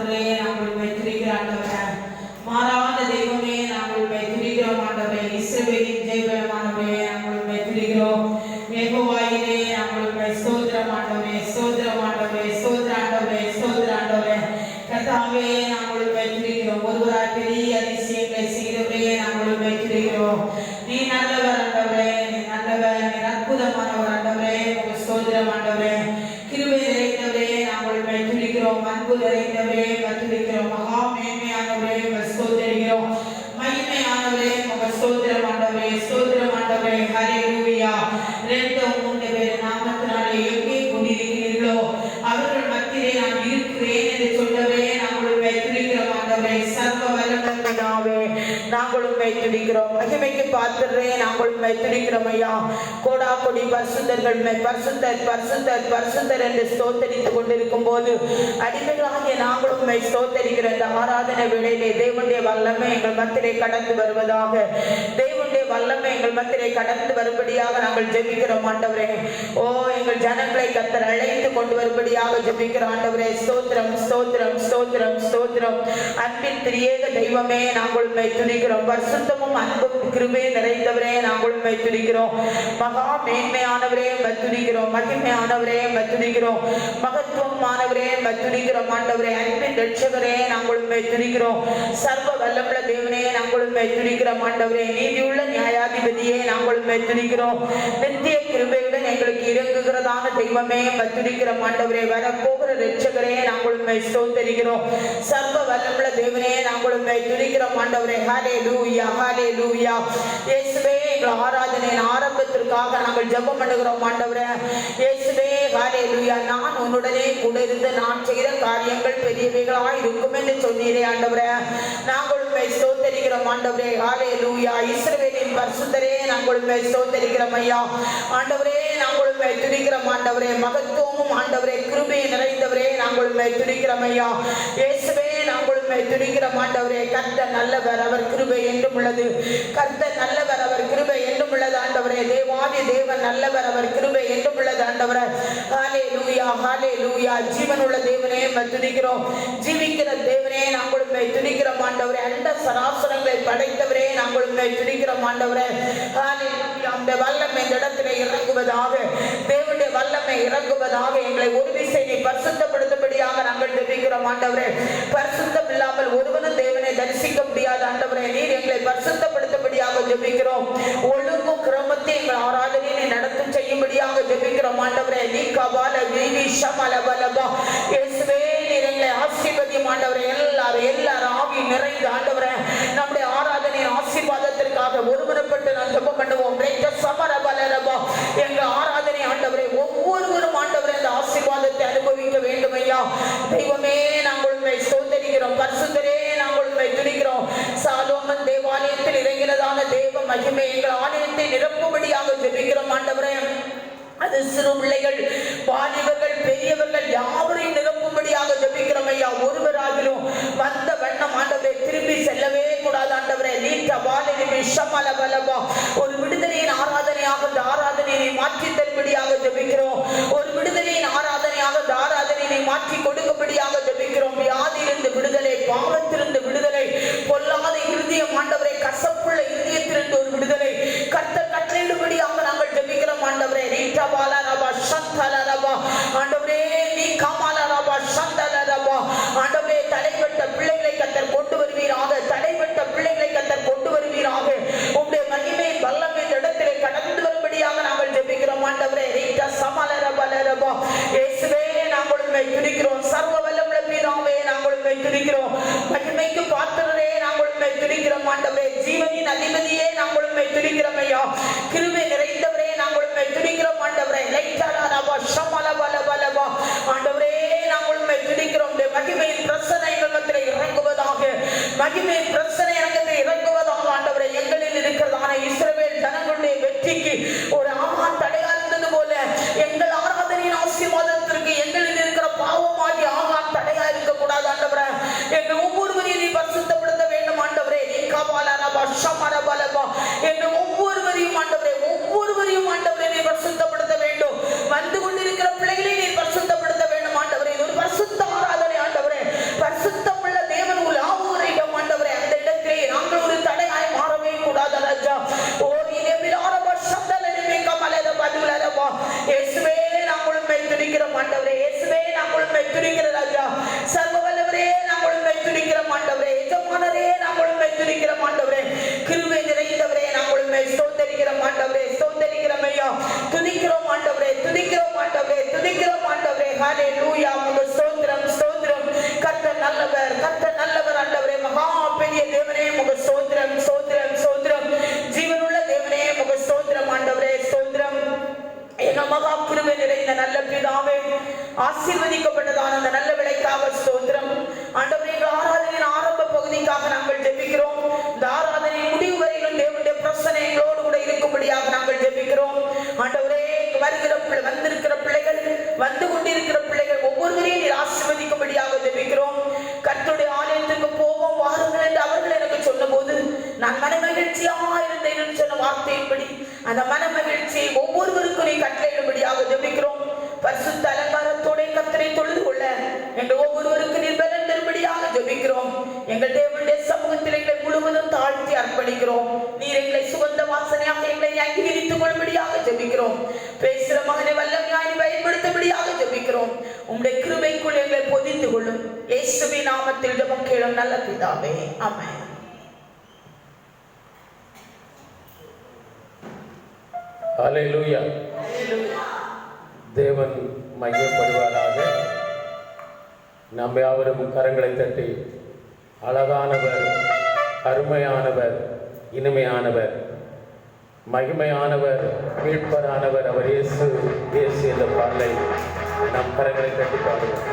ஆண்டவரே நாங்கள் உம்மை துதிக்கிறோம் ஆண்டவரே. மாறாத தெய்வமே நாங்கள் உம்மை துதிக்கிறோம் ஆண்டவரே. இஸ்ரவேலின் ஜெயபலமானவரே நாங்கள் உம்மை துதிக்கிறோம். யெகோவாயிரே நாங்கள் உம்மை ஸ்தோத்திரம் ஆண்டவரே. ஸ்தோத்திரம் ஆண்டவரே. ஸ்தோத்திரம் ஆண்டவரே. ஸ்தோத்திரம் ஆண்டவரே. கர்த்தாவே நாங்கள் உம்மை துதிக்கிறோம். ஒருவராய் பெரிய அதிசயங்களை செய்தவரே நாங்கள் உம்மை துதிக்கிறோம். நீ நல்லவர் ஆண்டவரே. நீ நல்லவர். நீ அற்புதமானவர் ஆண்டவரே. உமக்கு ஸ்தோத்திரம் ஆண்டவரே. கிருபை நிறைந்தவரே நாங்கள் உம்மை துதிக்கிறோம். அன்பு நிறைந்தவரே துதிக்கிறோம். மகா மேன்மையானவரே உம்மை ஸ்தோத்திரிக்கிறோம். மகிமையானவரே உமக்கு ஸ்தோத்திரம் ஆண்டவரே. ஸ்தோத்திரம் ஆண்டவரே. ஹல்லேலூயா. 2-3 பேர் நாமத்தினாலே எங்கே கூடியிருக்கிறீர்களோ அவர்கள் மத்தியிலே நான் இருக்கிறேன் என்று சொல்லவே நாங்கள் உம்மை துதிக்கிறோம் ஆண்டவரே. சர்வ வல்லமை பிதாவே நாங்கள் உம்மை துதிக்கிறோம். மகிமைக்கு பாத்திரரே நாங்கள் உம்மை துதிக்கிறோம் ஐயா. கோடா கொடி பரிசுத்தர்கள் பரிசுத்தர் பரிசுத்தர் பரிசுத்தர் என்று ஸ்தோத்தரித்துக் கொண்டிருக்கும் போது அடிமைகளாகிய நாங்கள் உம்மை ஸ்தோத்தரிக்கிற இந்த ஆராதனை வேளையிலே தேவனுடைய வல்லமை எங்கள் மத்தியிலே கடந்து வருவதாக. தேவனுடைய வல்லமை எங்கள் மத்தியிலே கடந்து வரும்படியாக நாங்கள் ஜெபிக்கிறோம் ஆண்டவரே. ஓ எங்கள் ஜனங்களை கர்த்தர் அழைத்து கொண்டு வரும்படியாக ஜெபிக்கிறோம் ஆண்டவரே. ஸ்தோத்திரம் ஸ்தோத்திரம் ஸ்தோத்திரம் ஸ்தோத்திரம். அன்பின் திரியேக தெய்வமே நாங்கள் உம்மை துதிக்கிறோம். பரிசுத்தமும் அன்பும் கிருபை நிறைந்தவரே நாங்கள் உம்மை துதிக்கிறோம். மகா மேன்மையானவரே உம்மை துதிக்கிறோம். மகிமையானவரே உம்மை துதிக்கிறோம். மகத்துவமானவரே உம்மை துதிக்கிறோம் ஆண்டவரே. அன்பின் இரட்சகரே நாங்கள் உம்மை துதிக்கிறோம். சர்வ வல்லமுள்ள தேவனே நாங்கள் உம்மை துதிக்கிறோம் ஆண்டவரே. நீதியுள்ள நியாயாதிபதியே நாங்கள் உம்மை துதிக்கிறோம். நித்திய கிருபையுடன் எங்களுக்கு இறங்குகிறதான தெய்வமே உம்மை துதிக்கிறோம் ஆண்டவரே. வரப்போகிற இரட்சகரே நாங்கள் உம்மை ஸ்தோத்திரிக்கிறோம். சர்வ வல்லமுள்ள தேவனே நாங்கள் உம்மை துதிக்கிறோம் ஆண்டவரே. ஹல்லேலூயா ஹல்லேலூயா. இயேசுவே எங்கள் ஆராதனையின் ஆரம்பத்திற்காக நாங்கள் ஜெபம் பண்ணுகிறோம் ஆண்டவரே. இயேசுவே ஹல்லேலூயா. நான் உன்னுடனே கூட இருந்து நான் செய்த காரியங்கள் பெரியவைகளாய் இருக்கும் என்று சொன்னீரே ஆண்டவரே. நாங்கள் உம்மை ஸ்தோத்திரிக்கிறோம் ஆண்டவரே. ஹல்லேலூயா. இஸ்ரவேலின் பரிசுத்தரே நாங்கள் உம்மை ஸ்தோத்திரிக்கிறோம் ஐயா. ஆண்டவரே நாங்கள் உம்மை துதிக்கிறோம் ஆண்டவரே. மகத்துவமும் ஆண்டவரே கிருபை நிறைந்தவரே நாங்கள் உம்மை துதிக்கிறோம் ஐயா. இயேசுவே நாங்கள் உம்மை துதிக்கிறோம் ஆண்டவரே. கர்த்தர் நல்லவர், அவர் கிருபை என்றும் உள்ளது. கர்த்தர் நல்லவர், அவர் கிருபை என்றும் உள்ளது ஆண்டவரே. தேவாதி தேவன் நல்லவர், அவர் கிருபை என்றும் உள்ளது ஆண்டவரே. ஹல்லேலூயா ஹல்லேலூயா. ஜீவனுள்ள தேவனே உம்மை துதிக்கிறோம். ஜீவிக்கிற தேவனே நாங்கள் உம்மை துதிக்கிறோம் ஆண்டவரே. அண்ட சராசரங்களை படைத்தவரே நாங்கள் உம்மை துதிக்கிறோம் ஆண்டவரே. ஹல்லேலூயா. அந்த வல்லமை இந்த இடத்திலே இறங்குவதாக. தேவனுடைய வல்லமை இறங்குவதாக. எங்களை ஒரு விசை நீ பரிசுத்தப்படுத்தும்படியாக நாங்கள் ஜெபிக்கிறோம் ஆண்டவரே. பரிசுத்தம் இல்லாமல் ஒருவனும் தேவனை தரிசிக்க முடியாத ஆண்டவரே. நீர் எங்களை பரிசுத்தப்படுத்தும்படியாக ஜெபிக்கிறோம். ஒழுங்கும் கிரமத்தை எங்கள் ஆராதனையை நடத்தும் செய்யும்படியாக ஜெபிக்கிறோம் ஆண்டவரே. நீ கபால வீதி ஷமல பலபா. இயேசுவே நீர் எங்களை ஆசீர்வதியும் ஆண்டவரே. எல்லாரும் ஆவி நிறைந்த ஆண்டவரே நம்முடைய ஆராதனையின் ஆசீர்வாதத்திற்காக ஒருமுறைப்பட்டு நான் ஜெபம் பண்ணுவோம். எங்கள் ஆராதனை ஆண்டவரே ஒவ்வொருவரும் ஆண்டவரே அந்த ஆசீர்வாதத்தை அனுபவிக்க வேண்டும் ஐயா. தெய்வமே நாங்கள் உம்மை ஸ்தோத்திரிக்கிறோம். பரிசுத்தரே நாங்கள் உம்மை துதிக்கிறோம். சாலோமன் தேவாலயத்தில் இறங்கினதான தேவ மகிமை எங்கள் ஆலயத்தை நிரப்பும்படியாக ஜெபிக்கிறோம் ஆண்டவரே. அது சிறு பிள்ளைகள், வாலிபர்கள், பெரியவர்கள் யாவரையும் நிரப்பும்படியாக ஜெபிக்கிறோம் ஐயா. ஒருவராகிலும் வந்த வண்ணம் ஆண்டவரே திரும்பி செல்லவே கூடாது ஆண்டவரே. ஒரு விடுதலையின் ஆராதனையாக இந்த ஆராதனையை மாற்றி தரும்படியாக ஜெபிக்கிறோம். ஒரு விடுதலையின் ஆராதனையாக இந்த ஆராதனையை மாற்றி கொடுக்கும்படியாக ஜெபிக்கிறோம். வியாதியிலிருந்து விடுதலை, பாவத்திலிருந்து விடுதலை, பொல்லாத இருதயம் ஆண்டவரே, கசப்புள்ள இருதயத்திலிருந்து ஒரு விடுதலை கர்த்தர் கட்டளையிடும்படியாக நாங்கள் ஜெபிக்கிறோம் ஆண்டவரே. ஆண்டவரே நீ காமாலரபா சந்தலரபா. ஆண்டவரே தடைப்பட்ட பிள்ளைகளை கர்த்தர் கொண்டு வருவீராக. தடைப்பட்ட பிள்ளைகளை கர்த்தர் கொண்டு வருவீராக. உம்முடைய மகிமையின் வல்லமை இந்த இடத்திலே கடந்து வரும்படியாக நாங்கள் ஜெபிக்கிறோம் ஆண்டவரே. ரீட்டா சமலரபலரபா. இயேசுவே நாங்கள் உம்மை துதிக்கிறோம். சர்வ வல்லமுள்ள பிதாவே நாங்கள் உம்மை துதிக்கிறோம். மகிமைக்கு பாத்திரரே நாங்கள் உம்மை துதிக்கிறோம் ஆண்டவரே. ஜீவனின் அதிபதியே நாங்கள் உம்மை துதிக்கிறோம் ஐயா. கிருபை நிறைந்தவரே நாங்கள் உம்மை துதிக்கிறோம் ஆண்டவரே. லைட்டாலரபா சமலபலபலபா. ஆண்டவரே நாங்கள் உம்மை துதிக்கிறோம். மகிமையின் பிரசன்னம் எங்கள் மத்தியிலே இறங்குவதாக. மகிமையின் பிரசன்னம் எங்கள் இறங்குவதாக ஆண்டவரே. எங்களில் இருக்கிறதான இஸ்ரவேல் ஜனங்களுடைய வெற்றிக்கு ஒரு ஆகான் தடையா இருந்தது போல எங்கள் ஆராதனையின் ஆசீர்வாதத்திற்கு எங்களில் இருக்கிற பாவமாகி ஆகான் தடையா இருக்கக்கூடாது ஆண்டவரே. எங்கள் ஒவ்வொருவரையும் நீ பரிசுத்தப்படுத்த வேண்டும் ஆண்டவரே. நீ கபாலரபா ஷமரபலபா. எங்கள் ஒவ்வொருவரையும் ஆண்டவரே ஆண்டவரே நீ பரிசுத்தப்படுத்த வேண்டும். வந்து கொண்டிருக்கிற பிள்ளைகளை நீ பரிசுத்தப்படுத்த வேண்டும் ஆண்டவரே. இது ஒரு பரிசுத்த ஆராதனை ஆண்டவரே. பரிசுத்த ஹல்லேலூயா. உமக்கு ஸ்தோத்திரம் ஸ்தோத்திரம். கர்த்தர் நல்லவர், கர்த்தர் நல்லவர் ஆண்டவரே. மகா பெரிய தேவனே உமக்கு ஸ்தோத்திரம் ஸ்தோத்திரம் ஸ்தோத்திரம். ஜீவனுள்ள தேவனே உமக்கு ஸ்தோத்திரம் ஆண்டவரே. ஸ்தோத்திரம். எங்க மகா கிருபை நிறைந்த நல்ல பிதாவே, ஆசீர்வதிக்கப்பட்டதான அந்த நல்ல விலைக்காக ஸ்தோத்திரம் ஆண்டவரே. ஆராதனையின் ஆரம்ப பகுதிக்காக நாங்கள் ஜெபிக்கிறோம். இந்த ஆராதனை முடிவு வரையிலும் தேவனுடைய பிரசன்னம் எங்களோடு கூட இருக்கும்படியாக நாங்கள் ஜெபிக்கிறோம் ஆண்டவரே. வந்திருக்கிற பிள்ளைகள், வந்து கொண்டிருக்கிற பிள்ளைகள் ஒவ்வொருவரையும் நீர் ஆசீர்வதிக்கும்படியாக ஜெபிக்கிறோம். கர்த்தருடைய ஆலயத்திற்கு போவோம் வாருங்கள் என்று அவர்கள் எனக்கு சொன்ன போது நான் மன மகிழ்ச்சியாக இருந்தேன் என்று சொன்ன வார்த்தையின்படி அந்த மன மகிழ்ச்சியை ஒவ்வொருவருக்கும் நீ கட்டளையிடும்படியாக ஜெபிக்கிறோம். பரிசுத்த அலங்காரத்தோட கர்த்தரை தொழுது கொள்ள எங்கள் ஒவ்வொருவருக்கு நீர் பலன் தரும்படியாக ஜெபிக்கிறோம். எங்கள் தேவனுடைய சமூகத்தில் எங்களை முழுவதும் தாழ்த்தி அர்ப்பணிக்கிறோம். நீர் எங்களை சுகந்த வாசனையாக எங்களை அங்கீகரித்துக் கொள்ளும்படியாக ஜெபிக்கிறோம். பேசுகிற மகனை வல்லமையாய் பயன்படுத்தும்படியாக ஜெபிக்கிறோம். உம்முடைய கிருபைக்குள் எங்களை பொதிந்து கொள்ளும். இயேசுவின் நாமத்தில் ஜெபம் கேளும் நல்ல பிதாவே, ஆமென். ஹல்லேலூயா. தேவன் மையப்படுவாராக. நாம் யாவரும் கரங்களை தட்டி அழகானவர், அருமையானவர், இனிமையானவர், மகிமையானவர், மீட்பரானவர் அவர் இயேசு இயேசு என்ற பாடலை நம் கரங்களை தட்டி பாடுவோம்.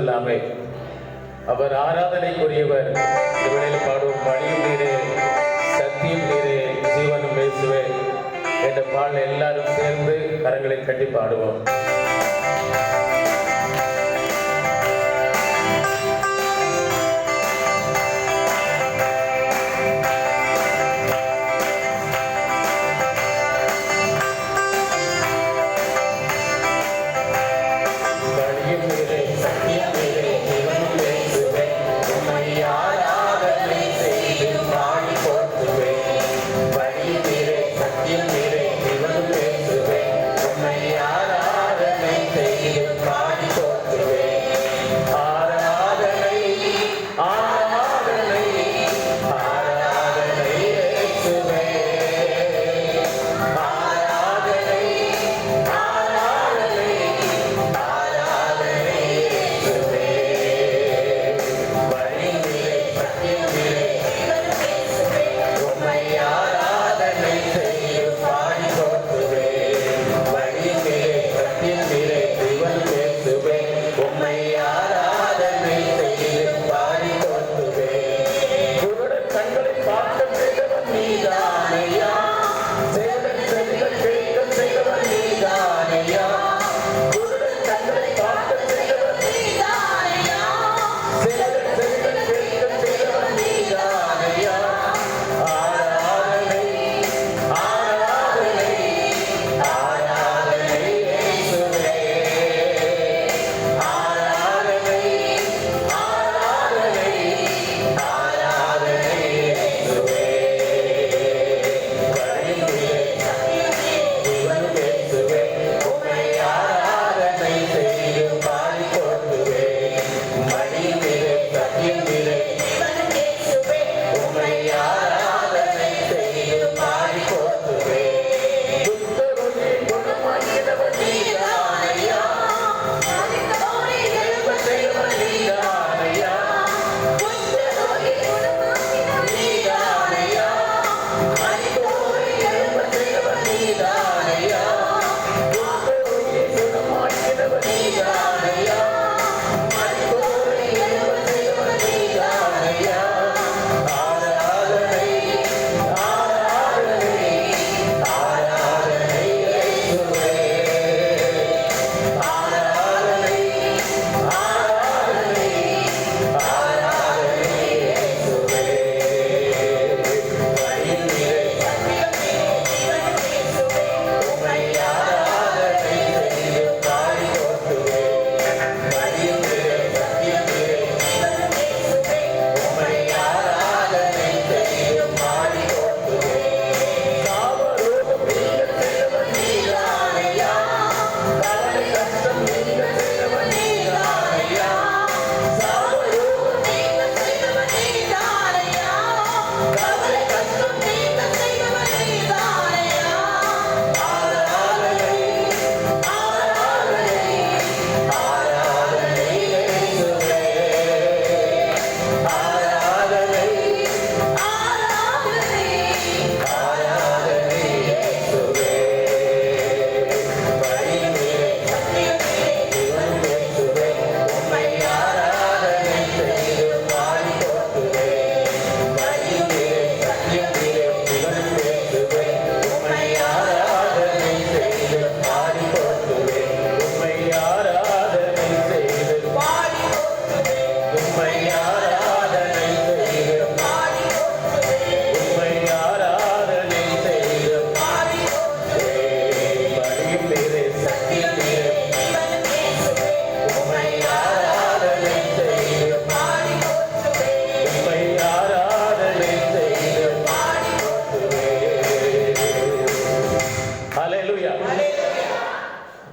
மாத்திரமல்லாமே அவர் ஆராதனைக்குரியவர். இவனில் பாடும் வழியும் நீரே, சத்தியம் நீரே, ஜீவனும் இயேசுவே என்ற பாடல் எல்லாரும் சேர்ந்து கரங்களை கட்டி பாடுவோம்.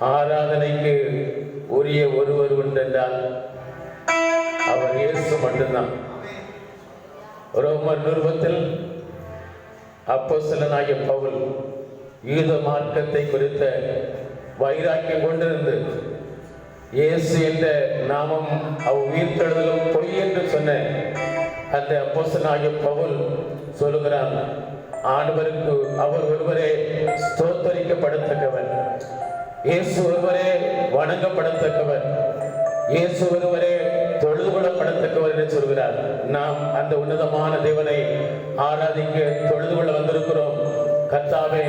ஆராதனைக்கு உரிய ஒருவர் உண்டென்றால் அவர் இயேசு மட்டும்தான். ரோமர் நிருபத்தில் அப்போஸ்தலனாகிய பவுல் யூத மார்க்கத்தை குறித்த வைராக்கியம் கொண்டிருந்து இயேசு என்ற நாமம் உயிர்த்தெழுதலும் பொய் என்று சொன்ன அந்த அப்போஸ்தலனாகிய பவுல் சொல்லுகிறான், ஆண்டவருக்கு அவர் ஒருவரே ஸ்தோத்தரிக்கப்படத்தக்கவர், இயேசு ஒருவரே வணங்கப்படத்தக்கவர், இயேசு ஒருவரே உன்னதமான தேவனை ஆராதிக்க தொழுது கொள்ள வந்திருக்கிறோம். கர்த்தாவே,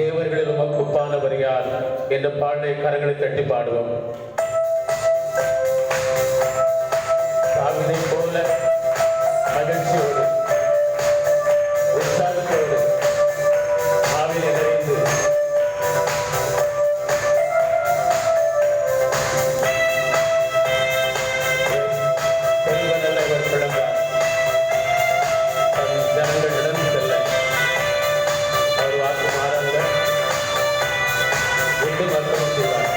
தேவர்களில் உமக்கு ஒப்பானவர் யார் என்ற பாடலை கரங்களை தட்டி பாடுவோம். தாவீதை போல மகிழ்ச்சியோடு உற்சாகத்தோடு ஆவிலே நிறைந்து செல்வநல்ல இவர் பிறந்தார். தன் ஜனங்களிடம் செல்ல அவர் வாக்கு மாறாதவர், மீண்டும் அர்ப்பணம் செய்வார்.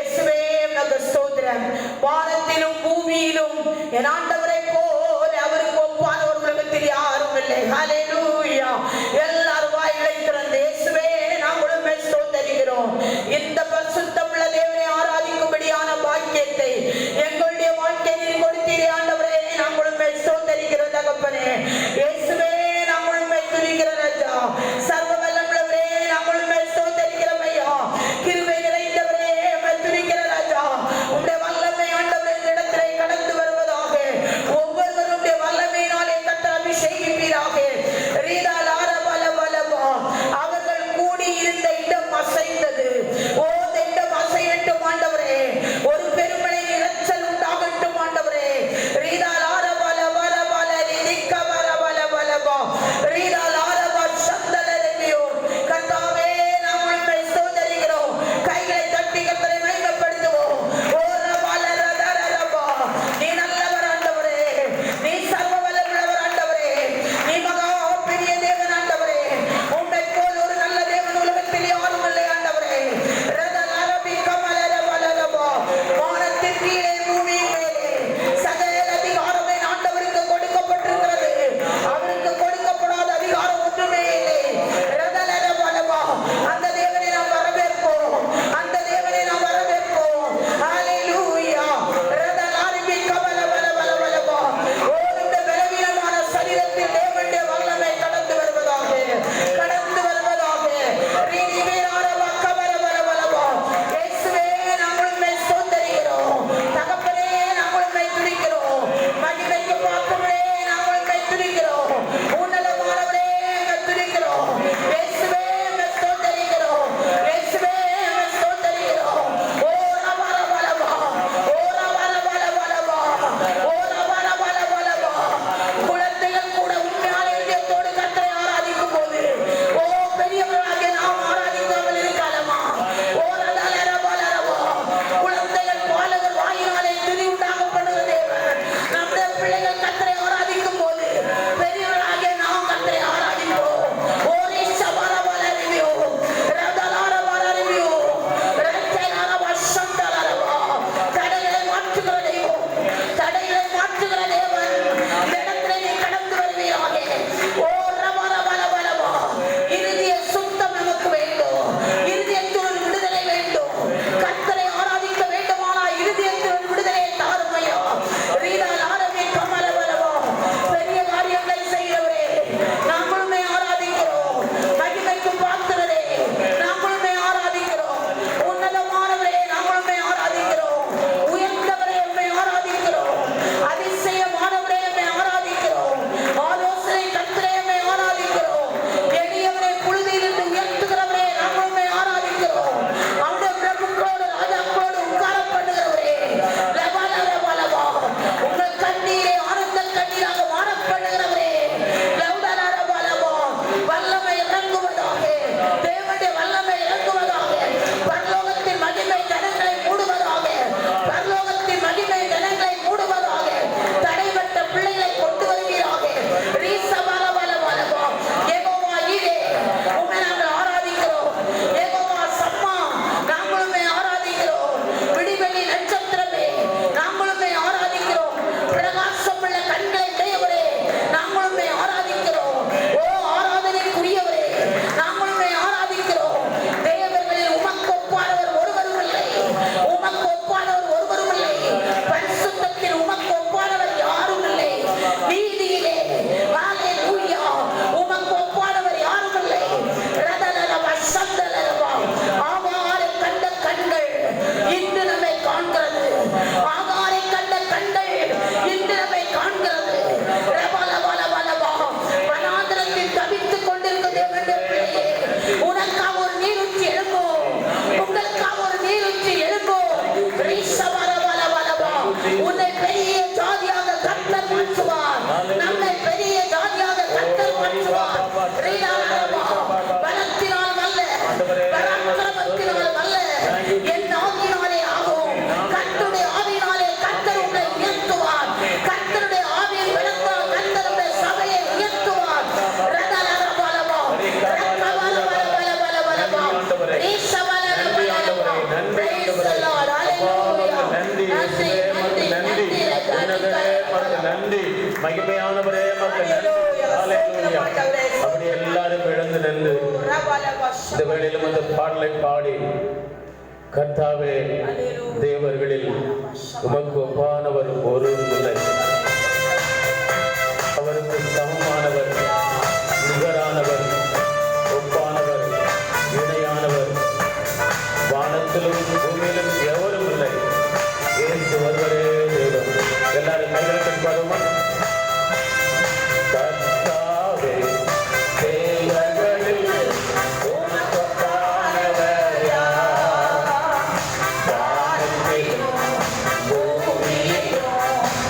இயேசுவே உமக்கு ஸ்தோத்திரம். வானத்திலும் பூமியிலும் என் ஆண்டவரை போல அவருக்கு ஒப்பான ஒரு உலகத்தில் யாரும் இல்லை. ஹல்லேலூயா. எல்லாரும் வாய்களை திறந்து இயேசுவே நாங்கள் உம்மை ஸ்தோத்திரிக்கிறோம். இந்த பரிசுத்தமுள்ள தேவனை ஆராதிக்கும்படியான பாக்கியத்தை எங்களுடைய வாழ்க்கையில் கொடுத்தீரே ஆண்டவரே, நாங்கள் உம்மை ஸ்தோத்திரிக்கிறோம் தகப்பனே. இயேசுவே நாங்கள் உம்மை துதிக்கிறோம் ராஜா. சர்வ வல்லமையுள்ளவரே நாங்கள் உம்மை ஸ்தோத்திரிக்கிறோம் ஐயா. கிருபை நிறைந்தவரே உம்மை துதிக்கிறோம் ராஜா. உம்முடைய வல்லமை ஆண்டவரே இந்த இடத்திலே கடந்து வருவதாக. ஒவ்வொருவருடைய வல்லமையினாலே கர்த்தர் அபிஷேகிப்பீராக. மகிமையானவரே மக்கள் அப்படி எல்லாரும் எழுந்து நின்று இந்த வேளையிலும் அந்த பாடலை பாடி கர்த்தாவே தேவர்களில் உமக்கு ஒப்பானவர் ஒருவரும் இல்லை, அவருக்கு சமமானவர், நிகரானவர், ஒப்பானவர், இணையானவர் வானத்திலும் பூமியிலும் எவரும் இல்லை. இயேசு ஒருவரே தேவன். எல்லாரும் கைகளுக்கு பாடுமா? கர்த்தாவே தேவர்களில் உமக்கு ஒப்பானவர் யார்? வானத்திலும் பூமியிலும்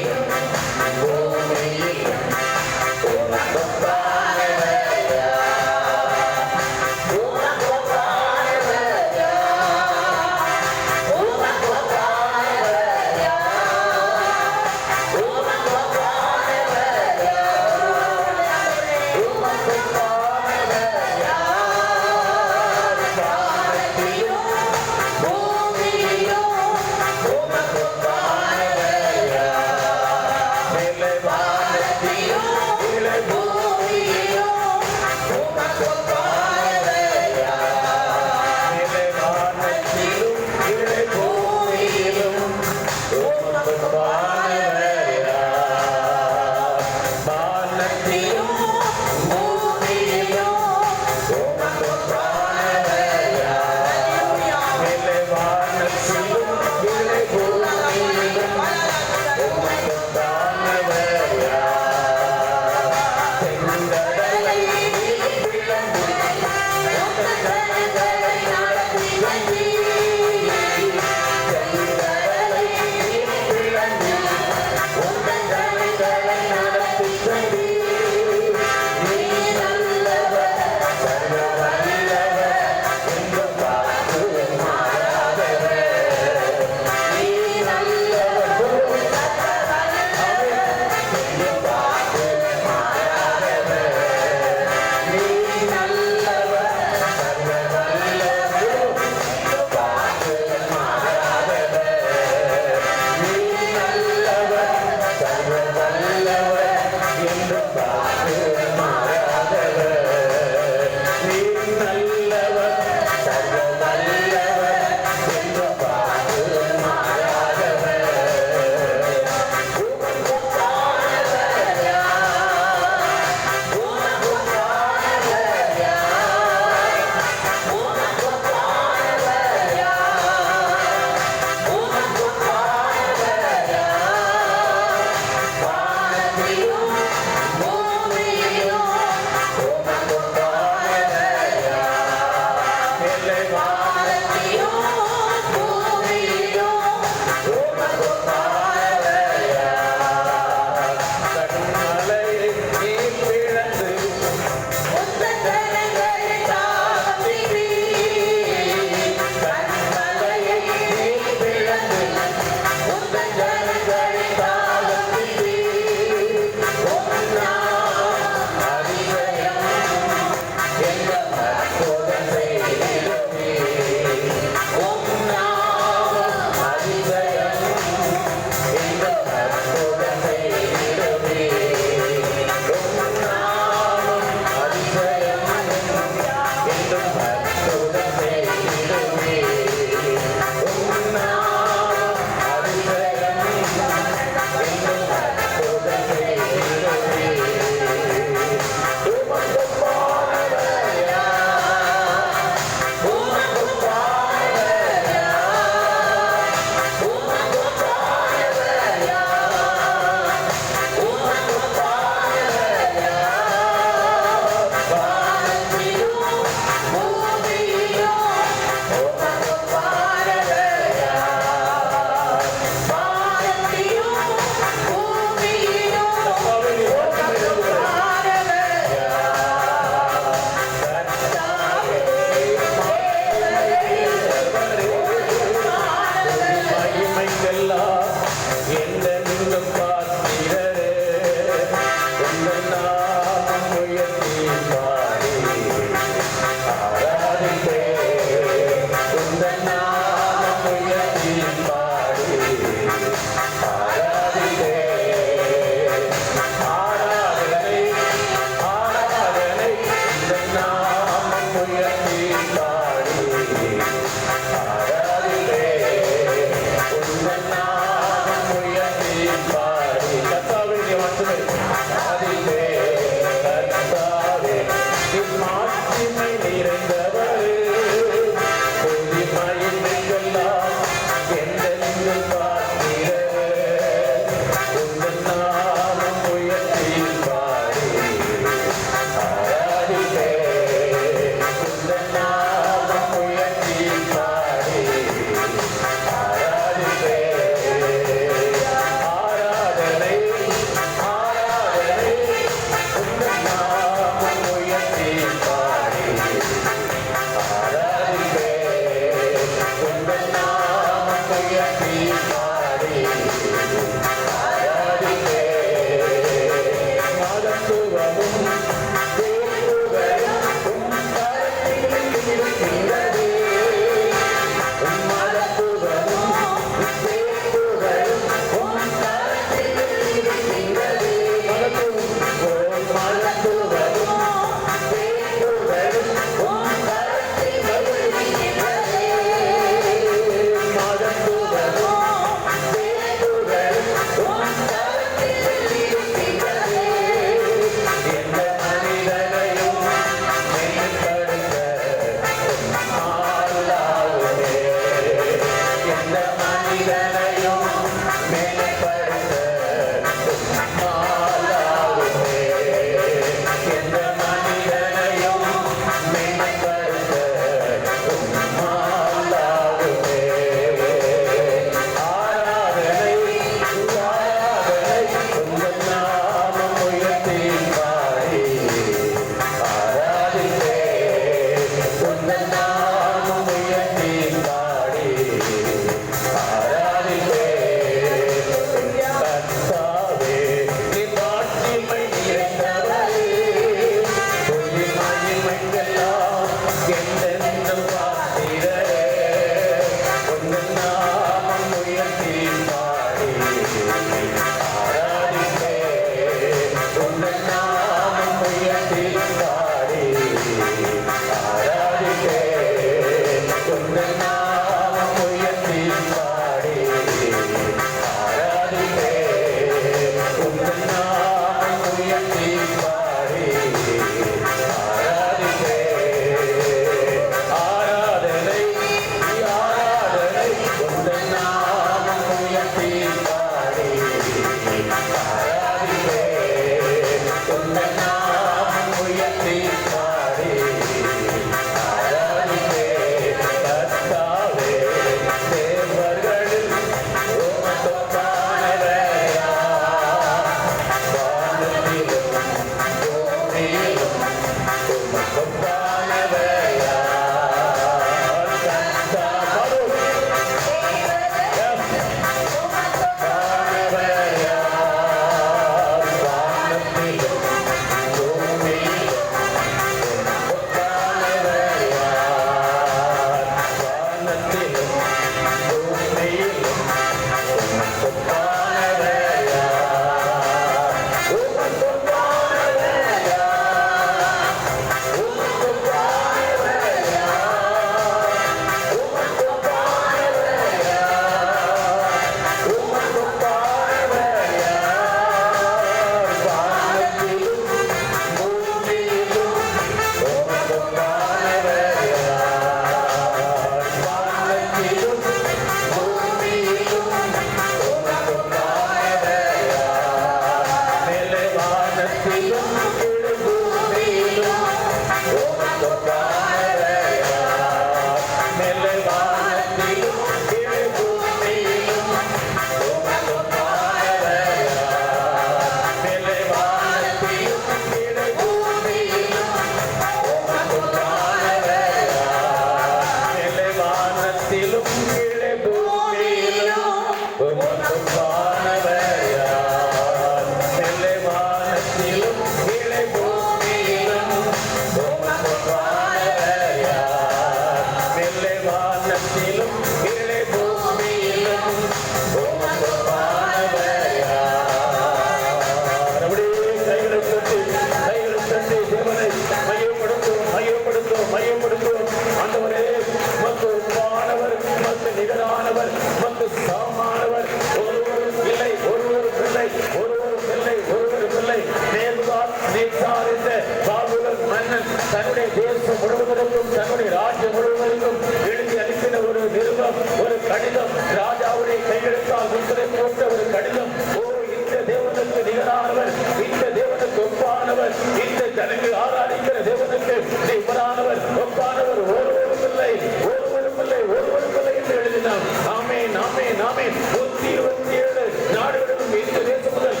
தன்னுடைய தேசம் முழுவதற்கும் தன்னுடைய ராஜ்யம் முழுவதற்கும் எழுதி அளிக்கிற ஒரு நிருபம், ஒரு கடிதம், ராஜாவுடைய கையெழுத்தால் முத்திரை போட்ட ஒரு கடிதம். ஓ, இந்த தேவனுக்கு நிகரானவர், இந்த தேவனுக்கு ஒப்பானவர், இந்த ஜனங்கள் ஆராதிக்கிற தேவனுக்கு நிகரானவர், ஒப்பானவர் ஒருவரும் இல்லை, ஒருவரும் இல்லை, ஒருவரும் இல்லை என்று எழுதினார். ஆமென், ஆமென், ஆமென். 127 நாடுகளிலும் இந்த தேசம் முதல்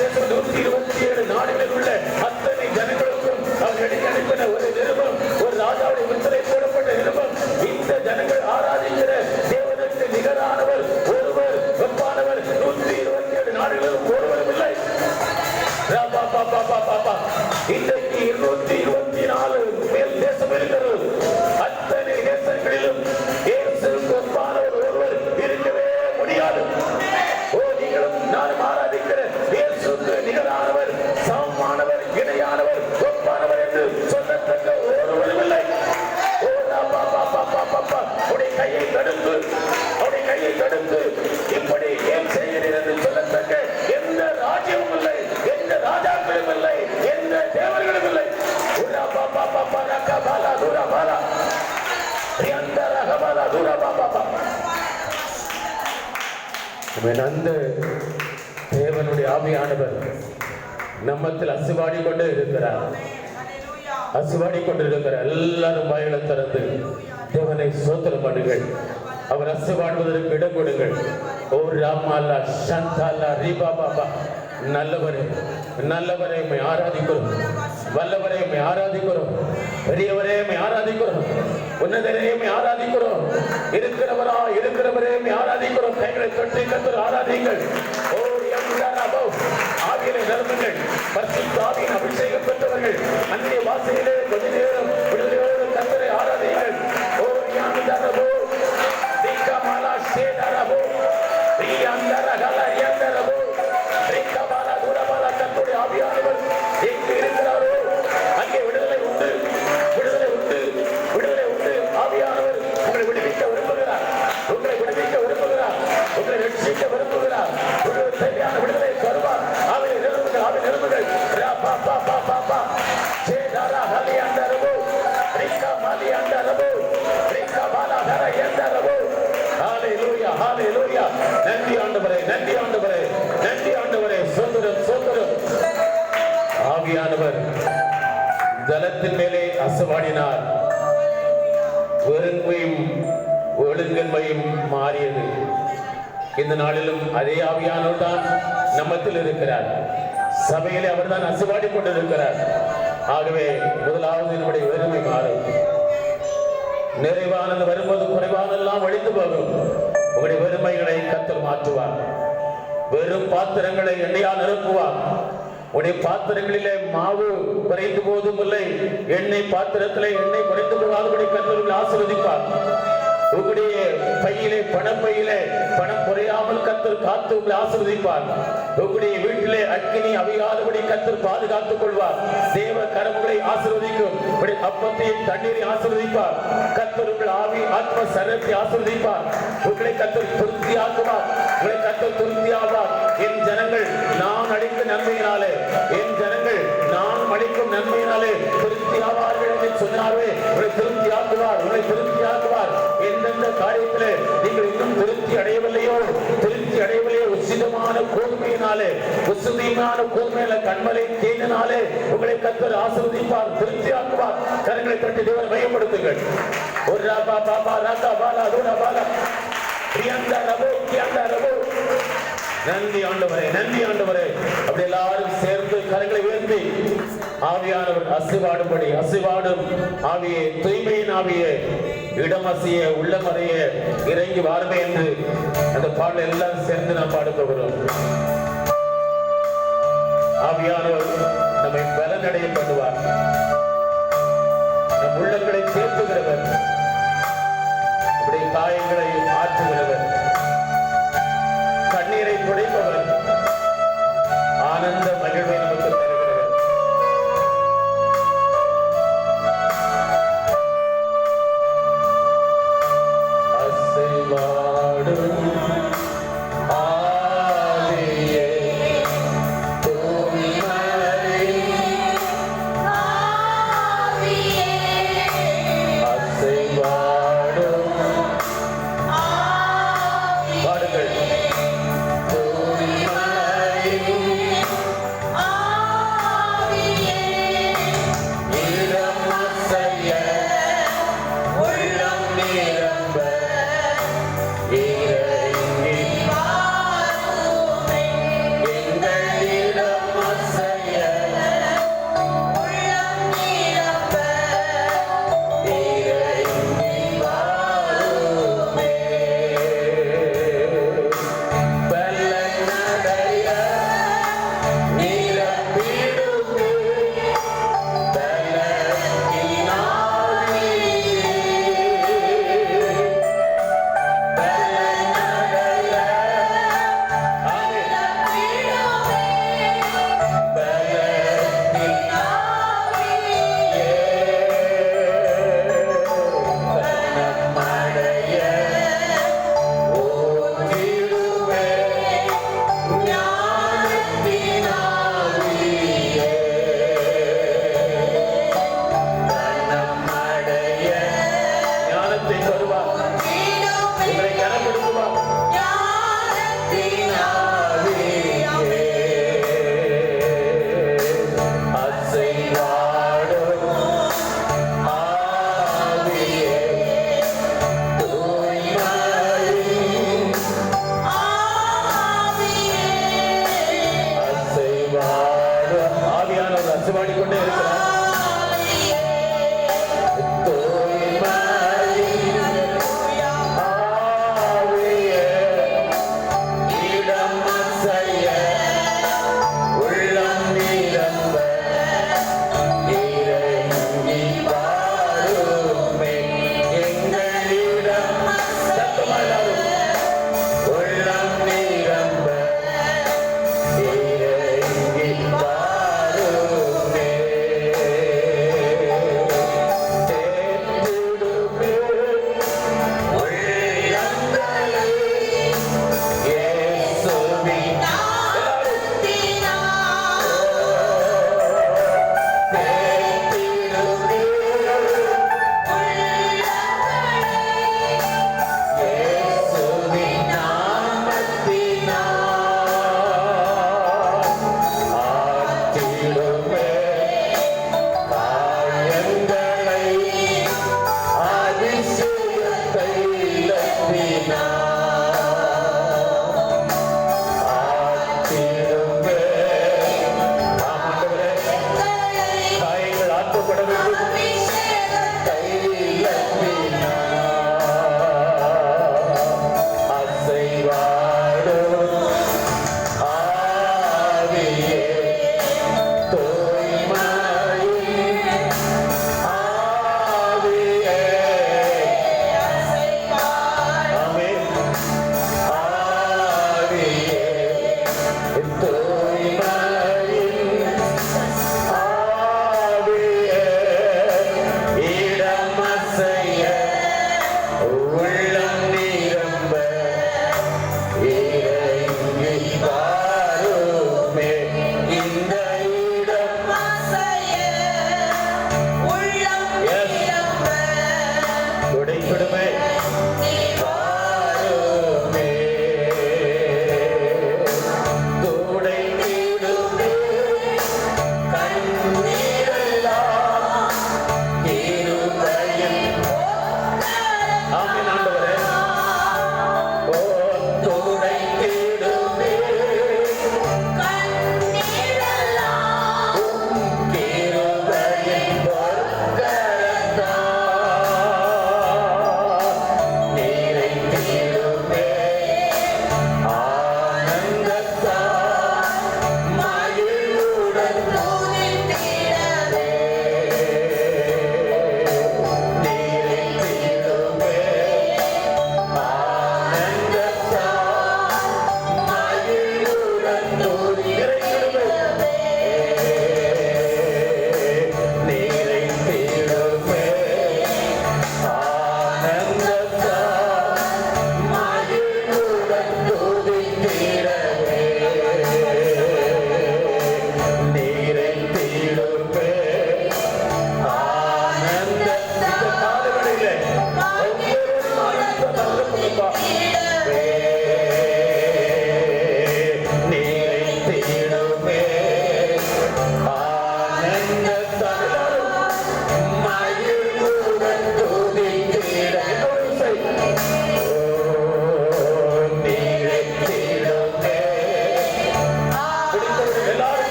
தேசம் 127 நாடுகளில் உள்ள அத்தனை ஜனங்களுக்கும் அவர் எழுதி அனுப்பின ஒரு நிருபம், ஒரு ராஜாவுடைய முத்திரை போடப்பட்ட நிருபம். இந்த ஜனங்கள் ஆராதிக்கிற தேவனுக்கு நிகரானவர் இன்றைக்கு 224 மேல் தேசம் இருக்கிறது. அத்தனை தேசங்களிலும் இயேசுவுக்கு ஒப்பானவர் ஒருவர் இருக்கவே முடியாது. ஓ, நீங்களும் நானும் ஆராதிக்கிற இயேசுவுக்கு நிகரானவர், சமமானவர், இணையானவர், ஒப்பானவர் என்று சொல்லத்தக்க ஒருவரும் இல்லை. உடைய கையை தடுத்து, அவருடைய கையை தடுத்து இப்படி ஏன் செய்கிறீர் என்று சொல்லத்தக்க எந்த ராஜ்யமும் இல்லை, எந்த ராஜாக்களும் இல்லை, எந்த தேவர்களும் இல்லை. அந்த தேவனுடைய ஆவியானவர் நம்மத்தில் அசுவாடி கொண்டே இருக்கிறார். அசுவாடி கொண்டிருக்கிறார். எல்லாரும் வாயில திறந்து தேவனை ஸ்தோத்திரம் பண்ணுங்கள். அவர் அசுவாடுவதற்கு இடம் கொடுங்கள். ஓ ராமாலா சந்தாலா ரீபா பாபா. நல்லவரே, நல்லவரே உம்மை ஆராதிக்கிறோம். வல்லவரே உம்மை ஆராதிக்கிறோம். பெரியவரே உம்மை ஆராதிக்கிறோம். உன்னதரே உம்மை ஆராதிக்கிறோம். இருக்கிறவரா இருக்கிறவரே உம்மை ஆராதிக்கிறோம். கைகளை தொட்டி கர்த்தரை ஆராதிங்கள். ஓ யம்தாராபோ. ஆவியிலே நிரம்புங்கள். பரிசுத்த ஆவியின் அபிஷேகம் பெற்றவர்கள் அன்றைய வாசையிலே கொஞ்ச நேரம் விடுதலையோடு கர்த்தரை ஆராதிங்கள். ஓ யம்தாராபோ. தீகமாலா சேதாராபோ. யம்தாரகலா யம்தாராபோ. தீகமாலா துரமாலா. கர்த்தருடைய ஆவியானவர் எங்கு இருக்கிறாரோ அங்கே விடுதலை உண்டு, விடுதலை உண்டு, விடுதலை உண்டு. ஆவியானவர் உங்களை விடுவிக்க விரும்புகிறார், உங்களை விடுவிக்க விரும்புகிறார், உங்களை ரட்சிக்க விரும்புகிறார். உங்களுக்கு தேவையான விடுதலை தருவார். ஆவியை நிரம்புங்கள், ஆவியை நிரம்புங்கள். ராபா பாபா பாபா சேதாரா ஹலி அண்டரபோ. ரிகா மாலி அண்டரபோ. ரிகா பாலா தர எண்டரபோ. ஹalleluya, ஹalleluya. நன்றி ஆண்டவரே, நன்றி ஆண்டவரே, நன்றி ஆண்டவரே. சோதரம் சோதரம். ஆவியானவர் ஜலத்தின் மேலே அசைவாடினார். ஒருங்கையும் ஒழுங்கன்மையும் மாறியது. இந்த நாளிலும் அதே ஆவியானவர் தான் நம்மத்தில் இருக்கிறார். சபையிலே அவர் தான் அசைவாடி கொண்டிருக்கிறார். ஆகவே முதலாவது நம்முடைய வெறுமை மாறும். நிறைவானது வரும்போது குறைவானெல்லாம் ஒழிந்து போகும். உங்களுடைய வெறுமைகளை கர்த்தர் மாற்றுவார். வெறும் பாத்திரங்களை எண்ணெயால் நிரப்புவார். உடைய பாத்திரங்களிலே மாவு குறைந்து போதும் இல்லை, எண்ணெய் பாத்திரத்திலே எண்ணெய் குறைந்து போகாதபடி கர்த்தர் ஆசீர்வதிப்பார். உங்களுடைய பையிலே பணப்பையிலே பணம் குறையாமல் கர்த்தர் காத்து உங்களை ஆசீர்வதிப்பார். உங்களுடைய வீட்டிலே அக்கினி அவியாதபடி கர்த்தர் பாதுகாத்துக் கொள்வார். தேவ கரங்களை ஆசீர்வதிக்கும். அப்பத்தையும் தண்ணீரை ஆசீர்வதிப்பார். கர்த்தர் உங்கள் ஆவி ஆத்ம சரீரத்தை ஆசீர்வதிப்பார். உங்களை கர்த்தர் திருப்தியாக்குவார். உங்களை கர்த்தர் திருப்தியாவார். என் ஜனங்கள் நான் அளிக்கும் நன்மையினாலே, என் ஜனங்கள் நான் அளிக்கும் நன்மையினாலே திருப்தியாவார்கள் என்று சொன்னாரே. உங்களை திருப்தியாக்குவார், உங்களை திருப்தியாக்குவார். எந்தெந்த காரியத்திலே நீங்கள் இன்னும் திருப்தி அடையவில்லையோ, திருப்தி அடையவில்லையோ, உசிதமான கோதுமையினாலே, உசுதியான கோதுமையில கண்மலை தேனினாலே உங்களை கர்த்தர் ஆசீர்வதிப்பார், திருப்தியாக்குவார். கரங்களை தட்டி தேவனை மையப்படுத்துங்கள். ஒரு ராபா பாபா ராகா பாலா ரூடா பாலா பிரியந்தா ரபோ கியந்தா ரபோ. நன்றி ஆண்டவரே, நன்றி ஆண்டவரே. அப்படி எல்லாரும் சேர்ந்து கரங்களை உயர்த்தி ஆவியானவர் அசைவாடும்படி, அசைவாடும் ஆவியே, தூய்மையின் ஆவியே, இடமசிய உள்ளமறைய இறங்கி வாருமே என்று அந்த பாடல் எல்லாம் சேர்ந்து நாம் பாட போகிறோம். ஆவியானவர் நம்மை பலனடைய பண்ணுவார். நம் உள்ளங்களை சேர்த்துகிறவர், அப்படி காயங்களை ஆற்றுகிறவர், கண்ணீரை துடைப்பவர், ஆனந்த மகிழ்வை நமக்கு தருகிறவர். அசைவாடும் ஆவியே, அசைவாடும்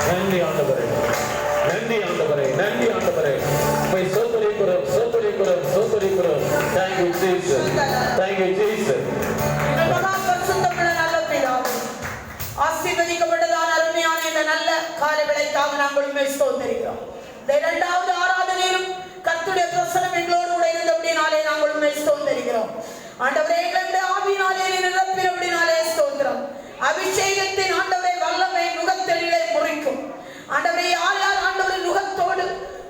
நன்றி ஆண்டவரே, நன்றி ஆண்டவரே, நன்றி ஆண்டவரே. உம்மை ஸ்தோத்திரிக்கிறோம், ஸ்தோத்திரிக்கிறோம், ஸ்தோத்திரிக்கிறோம். Thank you Jesus, thank you Jesus. ஆசீர்வதிக்கப்பட்டதான அருமையான இந்த நல்ல காலவேளைக்காக நாங்கள் உம்மை ஸ்தோத்திரிக்கிறோம். இந்த இரண்டாவது ஆராதனையிலும் கர்த்தருடைய பிரசன்னம் எங்களோடு கூட இருந்தபடினாலே நாங்கள் உம்மை ஸ்தோத்திரிக்கிறோம். ஆண்டவரே, எங்களுடைய ஆவியினாலே நிரப்பினபடினாலே ஸ்தோத்திரம். அபிஷேகத்தின் ஆண்டவரே வல்லமை நுகத்தெளியை முறிக்கும். ஆண்டவரே, யார் யார் ஆண்டவரே நுகத்தோடு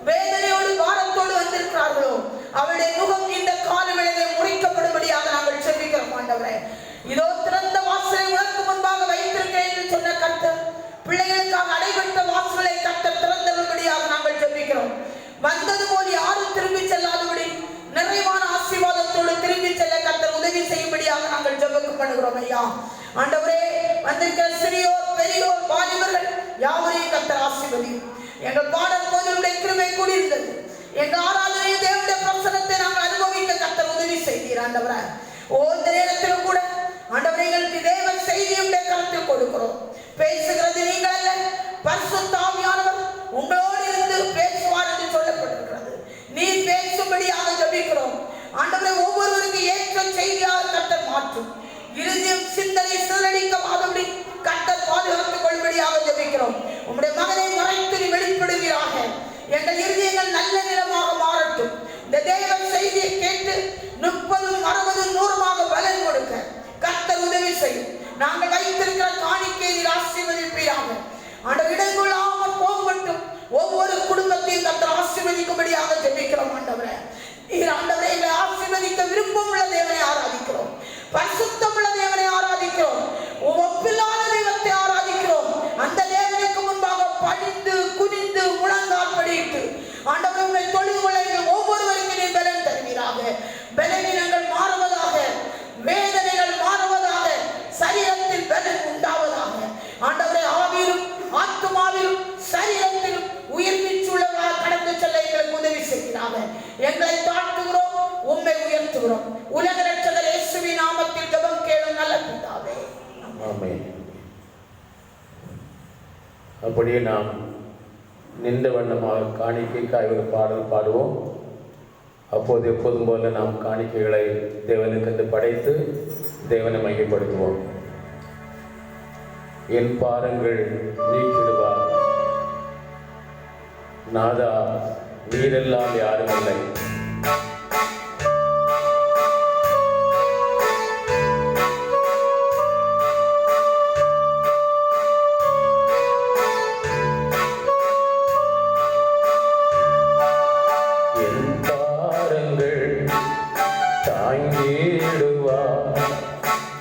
வேதனையோடு வாரத்தோடு வந்திருக்கிறார்களோ அவருடைய நுகம் இந்த காலவேளையிலே முறிக்கப்படும்படியாக நாங்கள் செபிக்கிறோம். ஆண்டவரே, இதோ திறந்த வாசலை உனக்கு முன்பாக வைத்திருக்கிறேன் என்று சொன்ன கர்த்தர் பிள்ளைகளுக்காக அடைபட்ட வாசலை கர்த்தர் திறந்தபடியாக நாங்கள் ஜெபிக்கிறோம். வந்தது போல் யாரும் திரும்பி செல்லாதபடி நிறைவான ஆசீர்வாதத்தோடு திரும்பி செல்ல கர்த்தர் உதவி செய்யும்படியாக நாங்கள் ஜெபம் பண்ணுகிறோம். ஐயா ஆண்டவரே, வந்திருக்கிற சிறியோர் பெரியோர் வாலிபர்கள் யாவரையும் கர்த்தர் ஆசீர்வதியும். எங்கள் பாடல் போதுடைய கிருபை கூடியிருந்தது. எங்கள் ஆராதனையில் தேவனுடைய பிரசன்னத்தை நாங்கள் அனுபவிக்க கர்த்தர் உதவி செய்தீர். ஆண்டவரே, இந்த நேரத்திலும் கூட ஆண்டவரே எங்களுக்கு தேவ செய்தியுடைய கருத்தில் கொடுக்கிறோம். பேசுகிறது நீங்கள் அல்ல, பரிசுத்த ஆவியானவர் உங்களோடு இருந்து பேசுவார் என்று சொல்லப்பட்டிருக்கிறது. நீ பேசும்படியாக ஜெபிக்கிறோம். ஆண்டவரே, ஒவ்வொருவருக்கு ஏற்ற செய்தியாக கர்த்தர் மாற்றும். இறுதியும் சிந்தனை சிதறடிக்காதபடி கர்த்தர் பாதுகாத்துக் கொள்ளும்படியாக ஜெபிக்கிறோம். உம்முடைய மகனை மறைத்து நீ வெளிப்படுவீராக. எங்கள் இருதயங்கள் நல்ல நிலமாக மாறட்டும். இந்த தேவ செய்தியை கேட்டு 30, 60, 100 பலன் கொடுக்க கர்த்தர் உதவி செய்யும். நாங்கள் வைத்திருக்கிற காணிக்கையை நீர் ஆசீர்வதிப்பீராக. ஆண்டவர், இடங்கொள்ளாமல் போகட்டும். ஒவ்வொரு குடும்பத்தையும் கர்த்தர் ஆசீர்வதிக்கும்படியாக ஜெபிக்கிறோம். ஆண்டவரே, நீர் ஆண்டவரே எங்களை ஆசீர்வதிக்க விருப்பம் உள்ள தேவனை ஆராதிக்கிறோம். பரிசுத்தம் உள்ள தேவனை ஆராதிக்கிறோம். ஒப்பில்லாத தெய்வத்தை ஆராதிக்கிறோம். அந்த தேவனுக்கு முன்பாக பணிந்து குனிந்து முழங்கால் படியிட்டு ஆண்டவரே உங்களை தொழுது கொள்ள ஒவ்வொருவருக்கு நீர் பலன் தருவீராக. பலவீனங்கள் மாறுவதாக, வேதனைகள் மாறுவதாக, சரீரத்தில் பலன் உண்டாவதாக. ஆண்டவரே, ஆவியிலும் ஆத்துமாவிலும் சரீரத்திலும் உயிர் மீட்சுள்ளவர்களாக கடந்து செல்ல எங்களுக்கு உதவி செய்கிறாங்க. எங்களை தாழ்த்துகிறோம், உம்மை உயர்த்துகிறோம். உலக ரட்சகர் இயேசுவின் நாமத்தில் ஜெபம் கேளும் நல்ல பிதாவே. ஆமென். அப்படியே நாம் நின்ற வண்ணமாக காணிக்கைக்காய் ஒரு பாடல் பாடுவோம். அப்போது எப்போதும் போல நாம் காணிக்கைகளை தேவனுக்கு படைத்து தேவனை மையப்படுத்துவோம். என் பாரங்கள் நீக்கிடுவார் நாதா, நீரெல்லாம் யாரும் இல்லை.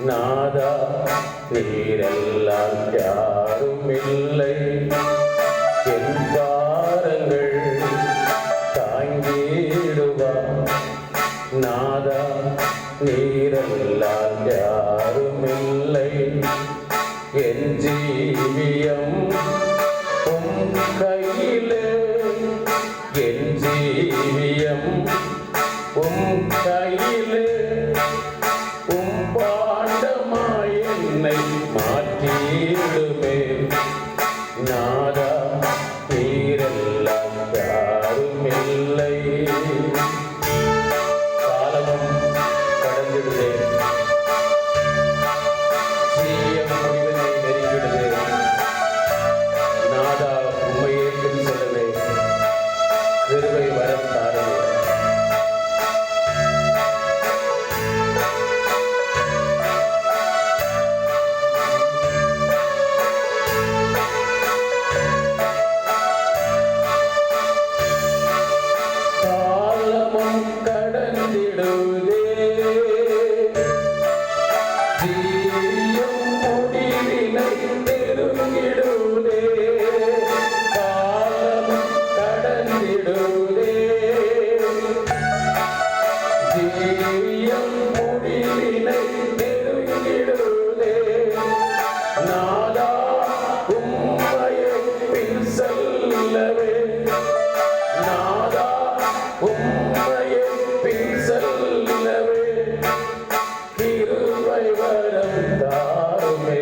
நாதா, நீரெல்லாம் யாரும் இல்லை. என் பாரங்கள் தாங்கிடுவார் நாதா, நீரெல்லாம் யாரும் இல்லை. என் ஜீவியம் உம் கையிலே, என் ஜீவியம் உம் கையிலே. பாண்டமாய் என்னை மாற்றிடுமே நாதா, நீரெல்லாம் யாரும் இல்லை. காலமும் கடந்திடுதே, ஜீயம் முடிவினை நெருங்கிடுதே. நாதா, உண்மையே பின் செல்லவே கிருபை வரம் தாருமே. கிருபை வரம் தாருமே.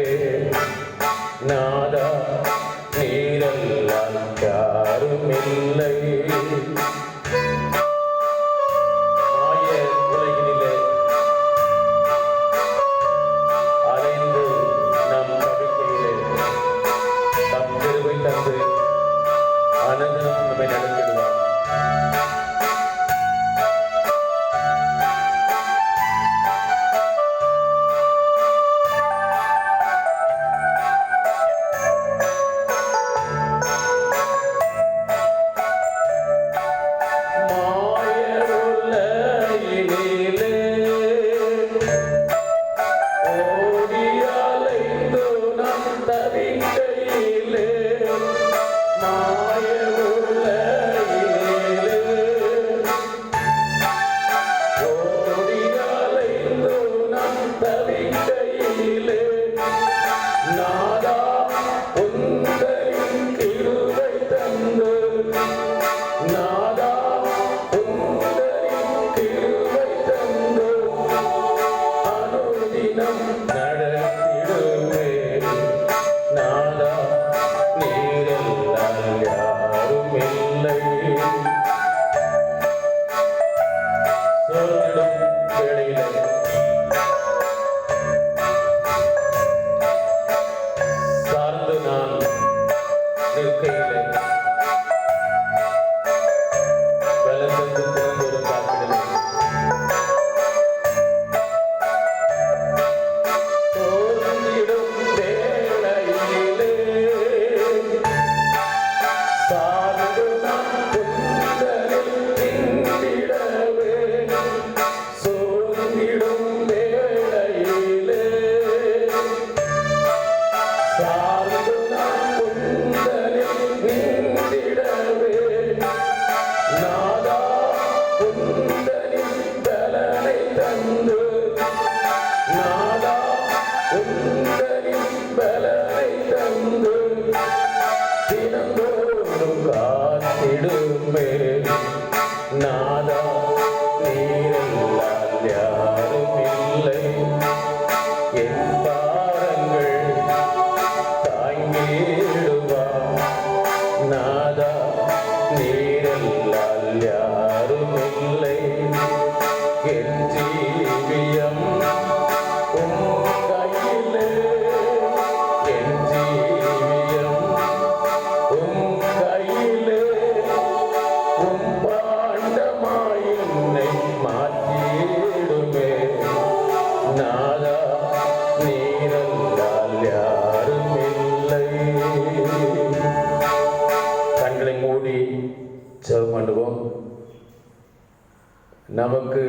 நமக்கு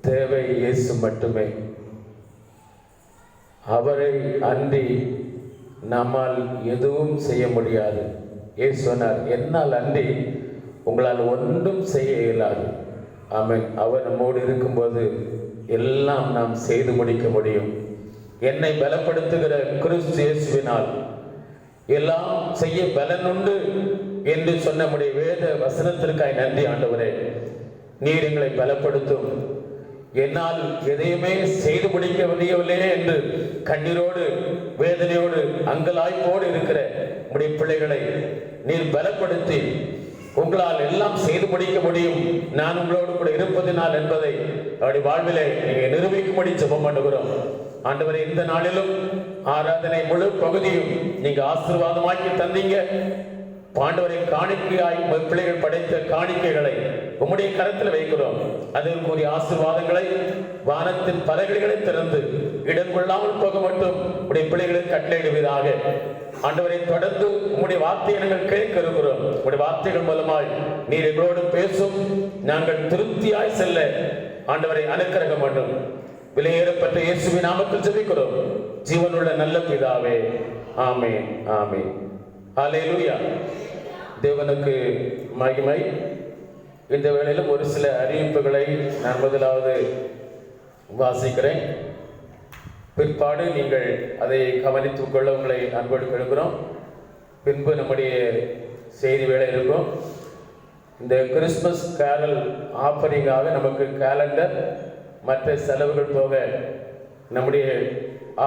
தேவை இயேசு மட்டுமே. அவரை அன்றி நம்மால் எதுவும் செய்ய முடியாது. இயேசு சொன்னார், என்னால் அன்றி உங்களால் ஒன்றும் செய்ய இயலாது. ஆமென். அவர் நம்மோடு இருக்கும்போது எல்லாம் நாம் செய்து முடிக்க முடியும். என்னை பலப்படுத்துகிற கிறிஸ்து இயேசுவினால் எல்லாம் செய்ய பலனுண்டு என்று சொன்ன நம்முடைய வேத வசனத்திற்காய் நன்றி ஆண்டவரே. நீர் எங்களை பலப்படுத்தும். என்னால் எதையுமே செய்து முடிக்க முடியவில்லையே என்று கண்ணீரோடு வேதனையோடு அங்கலாய்ப்போடு இருக்கிற உடைய பிள்ளைகளை நீர் பலப்படுத்தி உங்களால் எல்லாம் செய்து முடிக்க முடியும், நான் உங்களோடு கூட இருப்பதினால் என்பதை அவருடைய வாழ்விலே நீங்க நிரூபிக்கும்படி ஜெபம் பண்ணுகிறோம். ஆண்டவரே, இந்த நாளிலும் ஆராதனை முழு பகுதியும் நீங்க ஆசீர்வாதமாக்கி தந்தீங்க. ஆண்டவரை காணிக்கையாய் பிள்ளைகள் படைத்த காணிக்கைகளை உம்முடைய கரத்தில் வைக்கிறோம். அதற்குரிய ஆசீர்வாதங்களை வானத்தின் பலகைகளை திறந்து இடம் கொள்ளாமல் போக மட்டும் உடைய பிள்ளைகளை கட்டளையிடுவதாக. ஆண்டவரை தொடர்ந்து உம்முடைய வார்த்தையை நாங்கள் கேட்க இருக்கிறோம். உடைய வார்த்தைகள் மூலமாய் நீர் எங்களோடு பேசும். நாங்கள் திருப்தியாய் செல்ல ஆண்டவரை அனுக்கிரகம் பண்ணும். விலையேறப்பட்ட இயேசுவின் நாமத்தில் ஜெபிக்கிறோம் ஜீவனுள்ள நல்ல பிதாவே. ஆமென், ஆமென். ஹல்லேலூயா. தேவனுக்கு மகிமை. இந்த வேளையிலும் ஒரு சில அறிவிப்புகளை நான் முதலாவது வாசிக்கிறேன். பிற்பாடு நீங்கள் அதை கவனித்துக் கொள்ள உங்களை அன்போடு கேட்கிறோம். பின்பு நம்முடைய செய்தி வேலை இருக்கும். இந்த கிறிஸ்துமஸ் கேரல் ஆஃபரிங்காக நமக்கு கேலண்டர் மற்ற செலவுகள் போக நம்முடைய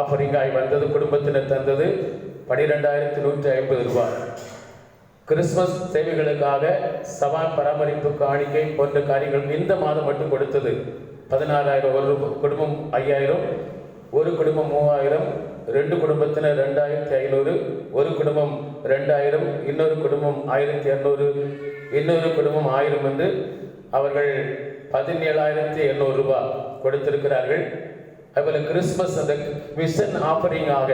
ஆஃபரிங்காய் வந்தது, குடும்பத்தினர் தந்தது 12,150 ரூபாய். கிறிஸ்துமஸ் சேவைகளுக்காக சபா பராமரிப்பு காணிக்கை போன்ற காரியங்கள் இந்த மாதம் மட்டும் கொடுத்தது 16,000. ஒரு குடும்பம் 5,000, ஒரு குடும்பம் 3,000, 2 குடும்பத்தினர் 2,500, ஒரு குடும்பம் 2,000, இன்னொரு குடும்பம் 1,200, இன்னொரு குடும்பம் 1,000 என்று அவர்கள் 17,800 ரூபாய் கொடுத்திருக்கிறார்கள். அதுபோல கிறிஸ்துமஸ் அந்த மிஷன் ஆஃபரிங்காக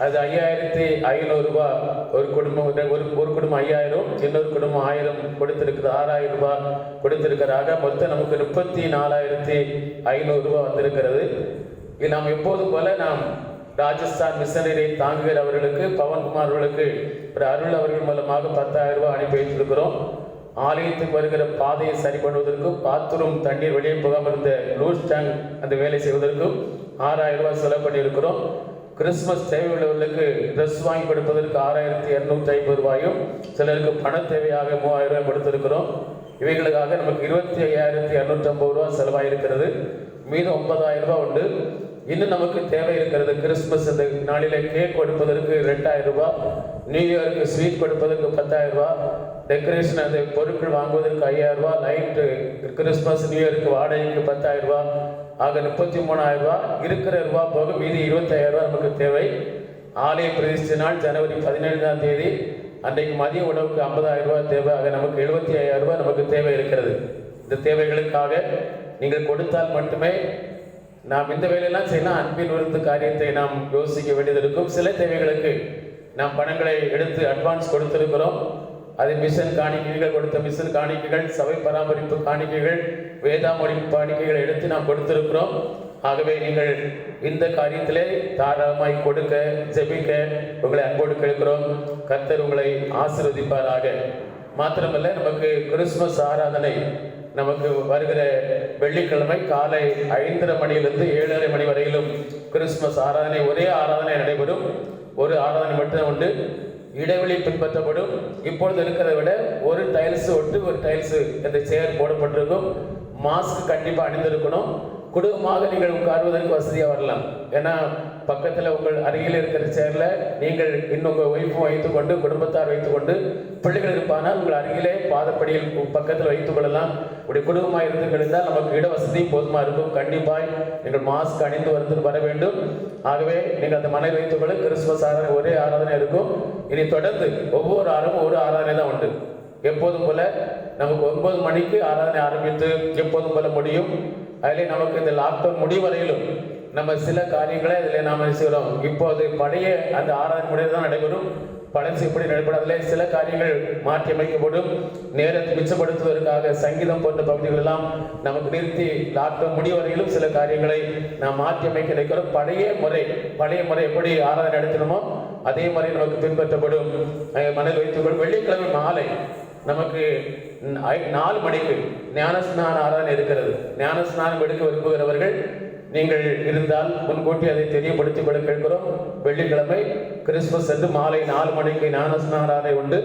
அது 5,500 ரூபாய். ஒரு குடும்பம் 5,000, இன்னொரு குடும்பம் 1,000 கொடுத்திருக்கிறது. 6,000 ரூபாய் கொடுத்திருக்கிறாங்க. மொத்தம் நமக்கு 34,500 ரூபாய் வந்திருக்கிறது. இது நாம் எப்போதும் போல நாம் ராஜஸ்தான் மிஷனரி தாங்குகிறவர்களுக்கு பவன்குமார் அவர்களுக்கு அருள் அவர்கள் மூலமாக 10,000 ரூபாய் அனுப்பி வைத்திருக்கிறோம். ஆலயத்துக்கு வருகிற பாதையை சரி பண்ணுவதற்கும் பாத்ரூம் தண்ணீர் வெளியே போகாமல் இருந்த லூஸ் டேங்க் அந்த வேலை செய்வதற்கும் 6,000 ரூபாய் செலவு பண்ணியிருக்கிறோம். கிறிஸ்துமஸ் தேவை உள்ளவர்களுக்கு ட்ரெஸ் வாங்கி கொடுப்பதற்கு 6,250 ரூபாயும், சிலருக்கு பண தேவையாக 3,000 ரூபாய் கொடுத்திருக்கிறோம். இவைகளுக்காக நமக்கு 25,250 ரூபாய் செலவாயிருக்கிறது. மீது 9,000 ரூபாய் உண்டு. இன்னும் நமக்கு தேவை இருக்கிறது. கிறிஸ்துமஸ் இந்த நாளிலே கேக் கொடுப்பதற்கு 2,000 ரூபாய், நியூ இயருக்கு ஸ்வீட் கொடுப்பதற்கு 10,000 ரூபாய், டெக்கரேஷன் அந்த பொருட்கள் வாங்குவதற்கு 5,000 ரூபாய், லைட்டு கிறிஸ்துமஸ் நியூ இயருக்கு வாடகைக்கு 10,000 ரூபாய், ஆக 33,000 ரூபாய். இருக்கிற ரூபாய் போக மீதி 25,000 ரூபாய் நமக்கு தேவை. ஆலய பிரதிஷ்டை நாள் ஜனவரி 17ஆம் தேதி அன்றைக்கு மதிய உணவுக்கு 50,000 ரூபாய் தேவை. ஆக நமக்கு 75,000 ரூபாய் நமக்கு தேவை இருக்கிறது. இந்த தேவைகளுக்காக நீங்கள் கொடுத்தால் மட்டுமே நாம் இந்த வேலையெல்லாம் செய்யலாம். அன்பின் விருந்து காரியத்தை நாம் யோசிக்க வேண்டியது இருக்கும். சில தேவைகளுக்கு நாம் பணங்களை எடுத்து அட்வான்ஸ் கொடுத்திருக்கிறோம். அது மிஷன் காணிக்கைகள் கொடுத்த மிஷன் காணிக்கைகள், சபை பராமரிப்பு காணிக்கைகள், வேதாமொழி காணிக்கைகளை எடுத்து நாம் கொடுத்திருக்கிறோம். ஆகவே நீங்கள் இந்த காரியத்திலே தாராளமாய் கொடுக்க ஜெபிக்க உங்களை அன்போடு கேட்கிறோம். கர்த்தர் உங்களை ஆசீர்வதிப்பாராக. மாத்திரமல்ல, நமக்கு கிறிஸ்துமஸ் ஆராதனை நமக்கு வருகிற வெள்ளிக்கிழமை காலை 5:30 மணியிலிருந்து 7:30 மணி வரையிலும் கிறிஸ்துமஸ் ஆராதனை, ஒரே ஆராதனை நடைபெறும். ஒரு ஆராதனை மட்டும் உண்டு. இடைவெளி பின்பற்றப்படும். இப்பொழுது இருக்கிறத விட ஒரு டைல்ஸ் ஒட்டு ஒரு டைல்ஸ் இந்த சேர் போடப்பட்டிருக்கும். மாஸ்க் கண்டிப்பாக அணிந்திருக்கணும். குடும்பமாக நீங்கள் உட்காருவதற்கு வசதியாக வரலாம். ஏன்னா பக்கத்தில் உங்கள் அருகில் இருக்கிற சேர்ல நீங்கள் இன்னும் உங்கள் ஒய்ஃபும் வைத்துக்கொண்டு, குடும்பத்தார் வைத்துக்கொண்டு, பிள்ளைகள் இருப்பானால் உங்கள் அருகிலே பாதப்படியில் பக்கத்தில் வைத்துக் கொள்ளலாம். இப்படி குடும்பமாக இருந்து இருந்தால் நமக்கு இட வசதி போதுமா இருக்கும். கண்டிப்பாய் நீங்கள் மாஸ்க் அணிந்து வர வேண்டும். ஆகவே நீங்கள் அந்த மனை வைத்துக்கொள்ள கிறிஸ்துமஸ் ஆராதனை ஒரே ஆராதனை இருக்கும். இனி தொடர்ந்து ஒவ்வொரு ஆரமும் ஒரு ஆராதனை தான் உண்டு. எப்போதும் போல நமக்கு 9 மணிக்கு ஆராதனை ஆரம்பித்து எப்போதும் போல முடியும். அதிலே நமக்கு இந்த லாக்டவுன் முடிவரையிலும் நம்ம சில காரியங்களை அதில் நாம் செய்கிறோம். இப்போது பழைய அந்த ஆராதனை முறையில் தான் நடைபெறும். பழசு எப்படி நடைபெறதில்லை, சில காரியங்கள் மாற்றி அமைக்கப்படும். நேரத்தை மிச்சப்படுத்துவதற்காக சங்கீதம் போன்ற பகுதிகள் எல்லாம் நமக்கு நிறுத்தி லாக்டவுன் முடிவரையிலும் சில காரியங்களை நாம் மாற்றி அமைக்க நினைக்கிறோம். பழைய முறை எப்படி ஆராதனை நடத்தணுமோ அதே மாதிரி நமக்கு பின்பற்றப்படும். மனதில் வைத்துக்கொள். வெள்ளிக்கிழமை மாலை நமக்கு 4 மணிக்கு ஞானஸ்நான ஆராதனை இருக்கிறது. ஞானஸ்நானம் எடுக்க விரும்புகிறவர்கள் நீங்கள் இருந்தால் முன்கூட்டி அதை தெரியப்படுத்திக் கொள்ள கேட்கிறோம். வெள்ளிக்கிழமை கிறிஸ்துமஸ் என்று மாலை 4 மணிக்கு ஞானஸ்நான ஆராதனை உண்டு.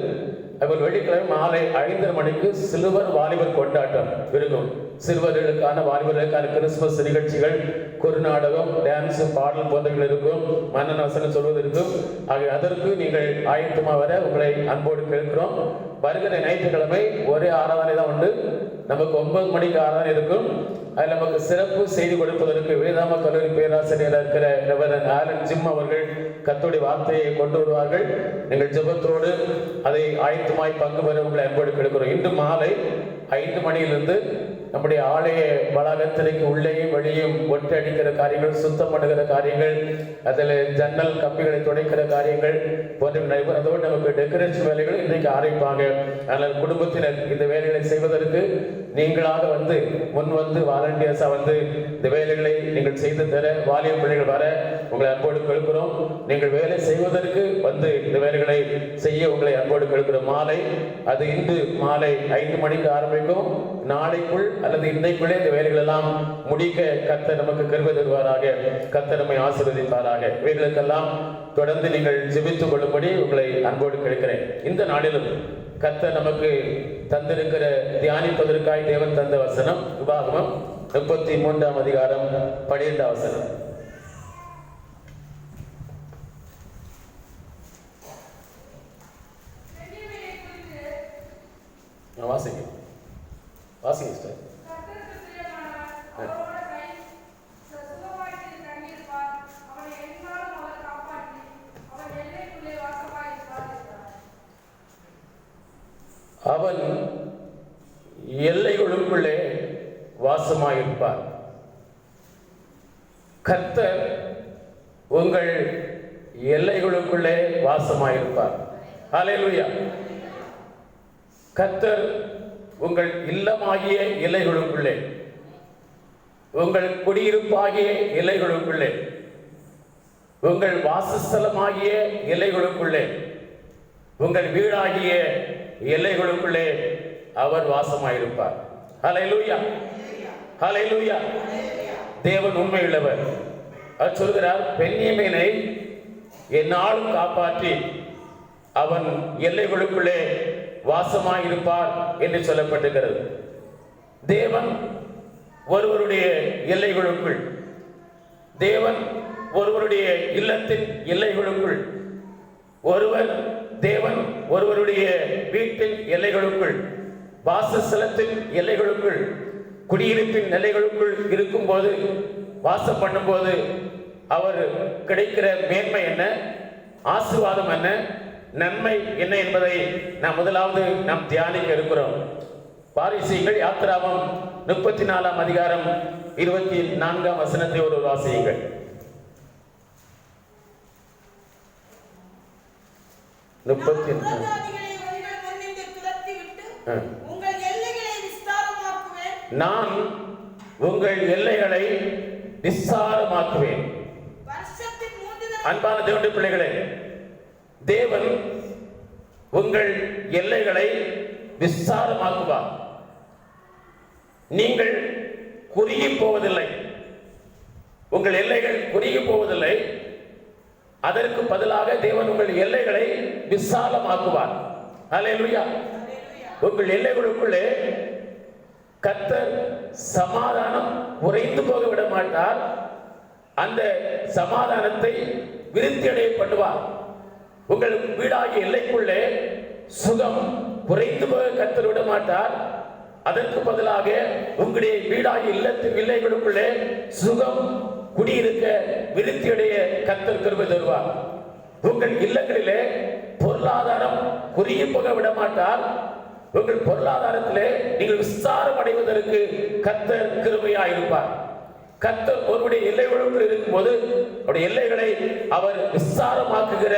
அதுபோல் வெள்ளிக்கிழமை மாலை 5:30 மணிக்கு சிறுவர் வாலிபர் கொண்டாட்டம் இருக்கும். சிறுவர்களுக்கான வாலிபர்களுக்கான கிறிஸ்துமஸ் நிகழ்ச்சிகள், குறுநாடகம், டான்ஸ், பாடல் போன்றவைகள் இருக்கும். மன்னன் வசனம் சொல்வது இருக்கும். ஆகிய அதற்கு நீங்கள் ஆயத்தமாக வர உங்களை அன்போடு கேட்கிறோம். வருகிற ஞாயிற்றுக்கிழமை ஒரே ஆராதனை தான் உண்டு. நமக்கு 9 மணிக்கு ஆராதனை இருக்கும். அதில் நமக்கு சிறப்பு செய்தி கொடுப்பதற்கு வேதாம கல்லூரி பேராசிரியராக இருக்கிற ரெவரண்ட் ஆலன் ஜிம் அவர்கள் கர்த்தருடைய வார்த்தையை கொண்டு வருவார்கள். நீங்கள் ஜெபத்தோடு அதை ஆயத்தமாய் பங்கு பெற உங்களை அன்போடு கேட்கிறோம். இன்று மாலை 5 மணியிலிருந்து நம்முடைய ஆலய வளாகத்திற்கு உள்ளேயும் வெளியும் ஒற்றை அடிக்கிற காரியங்கள், சுத்தம் பண்ணுகிற காரியங்கள், அதில் ஜன்னல் கம்பிகளை துடைக்கிற காரியங்கள் போன்ற நடைபெறும். அதோடு நமக்கு டெக்கரேஷன் வேலைகள் இன்றைக்கு ஆரம்பிப்பாங்க. அதனால் குடும்பத்தினர் இந்த வேலைகளை செய்வதற்கு நீங்களாக முன் வந்து வாலண்டியர்ஸா இந்த வேலைகளை நீங்கள் செய்து தர, வாலிய பிள்ளைகள் வர உங்களை அன்போடு கேட்கிறோம். நீங்கள் வேலை செய்வதற்கு இந்த வேலைகளை செய்ய உங்களை அன்போடு கேட்கிறோம். மாலை அது இன்று மாலை 5 மணிக்கு ஆரம்பிக்கும். நாளைக்குள் அல்லது இன்றைக்குள்ளே இந்த வேலைகள் எல்லாம் முடிக்க கர்த்தர் நமக்கு கிருபை தருவாராக. கர்த்தர் நம்மை ஆசீர்வதிப்பாராக. இவைகளுக்கெல்லாம் தொடர்ந்து நீங்கள் ஜெபித்துக் கொள்ளும்படி உங்களை அன்போடு கேட்கிறேன். இந்த நாளிலும் கர்த்தர் நமக்கு தந்திருக்கிற தியானிப்பதற்காய் தேவன் தந்த வசனம் உபாகமம் 33ஆம் அதிகாரம் 12ஆம் வசனம். வாசிங்க சார். அவன் எல்லைகளுக்குள்ளே வாசமாயிருப்பார். கர்த்தர் உங்கள் எல்லைகளுக்குள்ளே வாசமாயிருப்பார். ஹல்லேலூயா. கர்த்தர் உங்கள் இல்லமாகிய எல்லைகளுக்குள்ளே, உங்கள் குடியிருப்பாகிய எல்லைகளுக்குள்ளே, உங்கள் வாசஸ்தலமாகிய எல்லைகளுக்குள்ளே, உங்கள் வீடாகிய எல்லைகளுக்குள்ளே அவர் வாசமாயிருப்பார். ஹல்லேலூயா, ஹல்லேலூயா. தேவன் உண்மையுள்ளவர். அவர் சொல்கிறார், பென்யமீனை என்னாலும் காப்பாற்றி அவன் எல்லைகளுக்குள்ளே வாசமாயிருப்பார் என்று சொல்லப்பட்டிருக்கிறது. தேவன் ஒருவருடைய எல்லைகளுக்குள், தேவன் ஒருவருடைய இல்லத்தின் எல்லைகளுக்குள், தேவன் ஒருவருடைய வீட்டின் எல்லைகளுக்குள், வாசஸ்தலத்தின் எல்லைகளுக்குள், குடியிருப்பின் எல்லைகளுக்குள் இருக்கும் போது, வாசம் பண்ணும் போது அவர் கிடைக்கிற மேன்மை என்ன, ஆசீர்வாதம் என்ன, நன்மை என்ன என்பதை முதலாவது நாம் தியானிக்க இருக்கிறோம். பாரிசீகள் யாத்திராமம் 34ஆம் அதிகாரம் 24ஆம் வசனத்தை ஒரு வாசியுங்கள். நான் உங்கள் எல்லைகளை விஸ்தாரமாக்குவேன். அன்பான தேவனுடைய பிள்ளைகளே, தேவன் உங்கள் எல்லைகளை விஸ்தாரமாக்குவார். நீங்கள் குறுகி போவதில்லை, உங்கள் எல்லைகள் குறுகி போவதில்லை. அதற்கு பதிலாக தேவன் உங்கள் எல்லைகளை விசாலமாக்குவார். ஹல்லேலூயா. உங்கள் எல்லைகளுக்குள்ளே கர்த்தர் சமாதானம் குறைந்து போக விட மாட்டார். அந்த சமாதானத்தை விருத்தி அடைய பண்ணுவார். உங்கள் வீடாகிய எல்லைக்குள்ளே சுகம் குறைந்து போக கர்த்தர் விட மாட்டார். அதற்கு பதிலாக உங்களுடைய வீடாகிய இல்லத்தின் எல்லைகளுக்குள்ளே சுகம் குடியிருக்க விருத்தியுடைய கர்த்தர் கிருபை தருவார். உங்கள் இல்லங்களிலே பொருளாதாரம் குறுகி போக விட மாட்டார். உங்கள் பொருளாதாரத்திலே நீங்கள் விஸ்தாரம் அடைவதற்கு கர்த்தர் கிருபையாயிருப்பார். கர்த்தர் ஒருவருடைய எல்லைகளுக்குள் இருக்கும்போது அவருடைய எல்லைகளை அவர் விசாரமாக்குகிற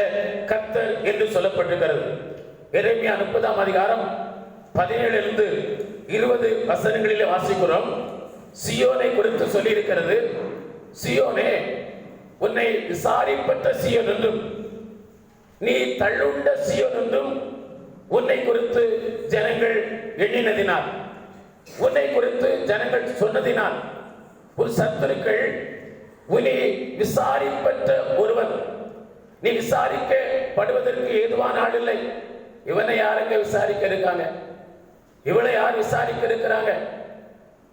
கர்த்தர் என்று சொல்லப்பட்டிருக்கிறது. எரேமியா 30ஆம் அதிகாரம் 17 20 வசனங்களிலே வாசிக்கிறோம். சீயோனை குறித்து சொல்லி இருக்கிறது. சீயோனே, உன்னை விசாரிப்பட்ட சீயோன் என்றும் நீ தள்ளுண்ட சீயோன் என்றும் உன்னை குறித்து ஜனங்கள் எண்ணினதினால், உன்னை குறித்து ஜனங்கள் சொன்னதினால், ஒரு சத்துருக்கள் உன்னை விசாரிப்பட்ட ஒருவன், நீ விசாரிக்கப்படுவதற்கு ஏதுவான ஆள் இல்லை. இவனை யாருங்க விசாரிக்க இருக்காங்க? இவளை யார் விசாரிக்க இருக்கிறாங்க?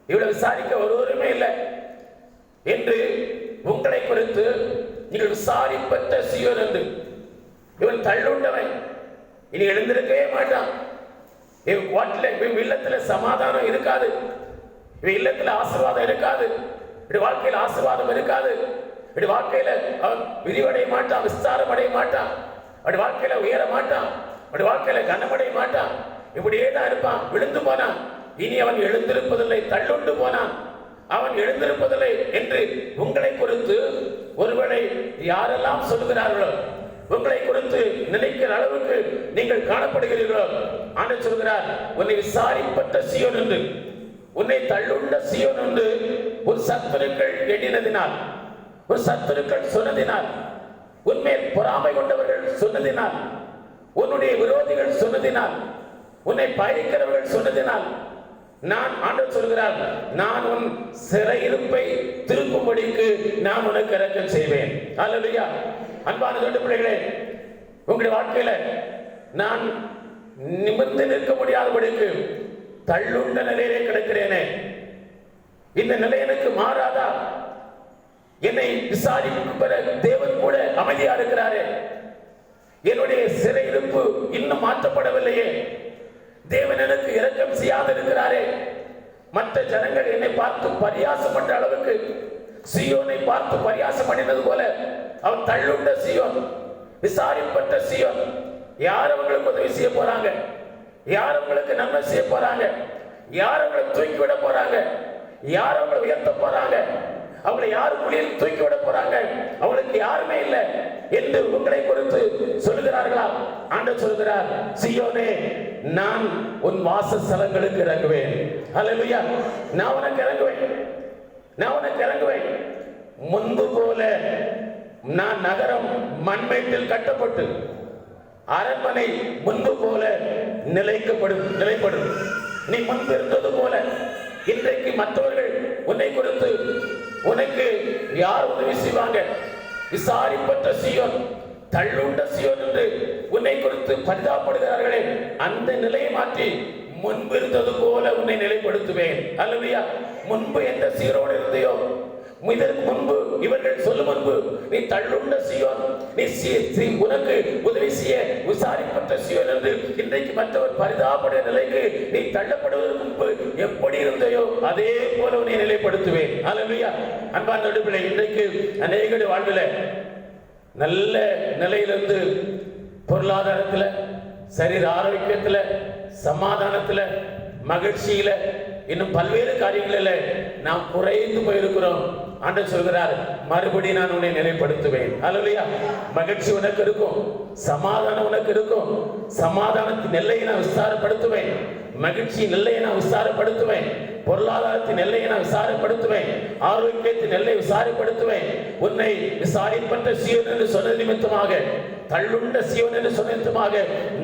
இவளை விசாரிக்க ஒருவருமே இல்லை என்று உங்களை குறித்து நீங்கள் விசாரிப்பட்ட சீயோன் என்று, இவன் தள்ளுண்டவன், இனி எழுந்திருக்கவே மாட்டான், இவன் இல்லத்துல சமாதானம் இருக்காது, இவன் இல்லத்துல ஆசீர்வாதம் இருக்காது, இவன் வாழ்க்கையில் ஆசீர்வாதம் இருக்காது, இவன் வாழ்க்கையில அவன் விரிவடைய மாட்டான், விஸ்தாரம் அடைய மாட்டான், அவன் வாழ்க்கையில உயர மாட்டான், அவன் வாழ்க்கையில கனமடைய மாட்டான், இப்படியே தான் இருப்பான், விழுந்து போனான். இனி அவன் எழுந்திருப்பதில்லை, தள்ளுண்டு போனான், அவன் எழுந்திருப்பதில்லை என்று உங்களை குறித்து ஒருவேளை யாரெல்லாம் சொல்லுகிறார்களோ, உங்களை குறித்து நினைக்கிற அளவுக்கு நீங்கள் காணப்படுகிறீர்களோ, ஆண்டவர் சொல்கிறார், உன்னை விசாரிப்பட்ட சீயோன் என்று, உன்னை தள்ளுண்ட சீயோன் என்று ஒரு சத்துருக்கள் எண்ணினதினால், ஒரு சத்துருக்கள் சொன்னதினால், உன்மேல் பொறாமை கொண்டவர்கள் சொன்னதினால், உன்னுடைய விரோதிகள் சொன்னதினால், உன்னை பகைக்கிறவர்கள் சொன்னதினால், நான் ஆண்டவர் சொல்கிறார், நான் உன் சிறையிருப்பை திருப்பும்படிக்கு நான் உனக்கு இரக்கம் செய்வேன். அல்லேலூயா. அன்பான தொண்டு பிள்ளைகளே, உங்களுடைய வாழ்க்கையில நான் நிமிர்ந்து நிற்க முடியாதபடிக்கு தள்ளுண்ட நிலையிலே கிடக்கிறேனே, இந்த நிலை எனக்கு மாறாதா? என்னை விசாரிக்கிற தேவன் கூட அமைதியா இருக்கிறாரே, என்னுடைய சிறையிருப்பு இன்னும் மாற்றப்படவில்லையே, தேவன் எனக்கு இரக்கம் செய்யாது இருக்கிறாரே, மற்ற ஜனங்கள் என்னை பார்த்து பரியாசம் பண்ற அளவுக்கு சீயோனை பார்த்து பரியாசம் பண்ணினது போல அவன் தள்ளுண்ட சீயோன், விசாரிப்பட்ட சீயோன். யார் அவங்களுக்கு உதவி செய்ய போறாங்க? யார் அவங்களுக்கு நன்மை செய்ய போறாங்க? யார் அவங்களை தூக்கி விட போறாங்க? யார் அவங்களை உயர்த்த போறாங்க? அவங்களை யார் குழியில் தூக்கி விட போறாங்க? அவங்களுக்கு யாருமே இல்லை என்று உங்களை குறித்து சொல்லுகிறார்களா? ஆண்டவர் சொல்கிறார், சீயோனே, நான் உன் வாசஸ்தலங்களுக்கு இறங்குவேன். அல்லேலூயா. நான் உனக்கு இறங்குவேன், நான் உனக்கு இறங்குவேன். முன்பு போல நான் நகரம் மண்மேட்டில் கட்டப்பட்டு அரண்மனை முன்பு போல நிலைப்படும். நீ முன்பு இருந்தது போல இன்றைக்கு மற்றவர்கள் உன்னை குறித்து உனக்கு யார் உதவி செய்வாங்க? விசாரிப்பட்ட சீயோன், தள்ளுண்ட சீயோன் என்று உன்னை குறித்து பரிதாபப்படுகிறார்களே, அந்த நிலையை மாற்றி முன்பு இருந்தது போல உன்னை நிலைப்படுத்துவேன். அல்லேலூயா. முன்பு எந்த சீரோடு இருந்தையோ, இதற்கு முன்பு இவர்கள் சொல்லும் முன்பு நீ தள்ளுண்ட சீயோன், நீ உனக்கு உதவி செய்ய விசாரிப்பட்ட சீயோன் என்று இன்றைக்கு மற்றவர் பரிதாபடைய நிலைக்கு நீ தள்ளப்படுவதற்கு முன்பு எப்படி இருந்தையோ அதே போல உன்னை நிலைப்படுத்துவேன். அல்லேலூயா. அன்பான நடுவிலே, இன்றைக்கு அநேகருடைய வாழ்வில நல்ல நிலையிலிருந்து பொருளாதாரத்துல, சரீர ஆரோக்கியத்துல, சமாதானத்துல, மகிழ்ச்சியில, இன்னும் பல்வேறு காரியங்களில் நாம் குறைந்து போயிருக்கிறோம். ஆண்டவர் சொல்கிறார், மறுபடியும் நான் உன்னை நிலைப்படுத்துவேன். அல்லேலூயா. மகிழ்ச்சி உனக்கு இருக்கும், சமாதானம் உனக்கு இருக்கும். சமாதானத்தின் எல்லையை நான் விசாரப்படுத்துவேன், மகிழ்ச்சியின் எல்லையை நான் விசாரப்படுத்துவேன், பொருளாதாரத்தின் எல்லையை நான் விசாரப்படுத்துவேன், ஆரோக்கியத்தின் எல்லையை விசாரப்படுத்துவேன். உன்னை விசாரிப்பட்ட சீயோன் என்று சொன்ன நிமித்தமாக, தள்ளுண்ட சீயோன் என்று சொன்ன நிமித்தமாக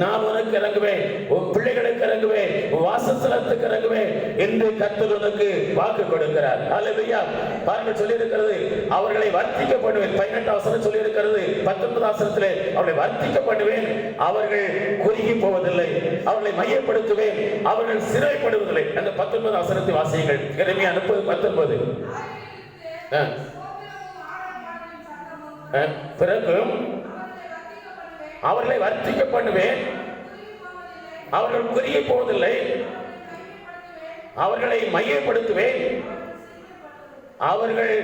நான் உனக்கு இறங்குவேன், உன் பிள்ளைகளுக்கு இறங்குவேன், உன் வாசஸ்தலத்துக்கு இறங்குவேன் என்று கர்த்தர் உனக்கு வாக்கு கொடுக்கிறார். அல்லேலூயா. பாருங்கள், சொல்லி இருக்கிறது, அவர்களை வர்த்திக்க பண்ணுவேன். 18 வசனம் சொல்லி இருக்கிறது. 19 வசனத்திலே அவர்களை வர்த்திக்க பண்ணுவேன், அவர்கள் குறுகி போவதில்லை, அவர்களை மையப்படுத்துவேன், அவர்கள் சிறைப்படுவதில்லை. அந்த 19 வசனத்தை வாசியுங்கள். எரேமியா 30:19. பிறகும் அவர்களை வர்த்திக்க பண்ணுவேன், அவர்கள் குறுகி போவதில்லை, அவர்களை மையப்படுத்துவேன், அவர்கள்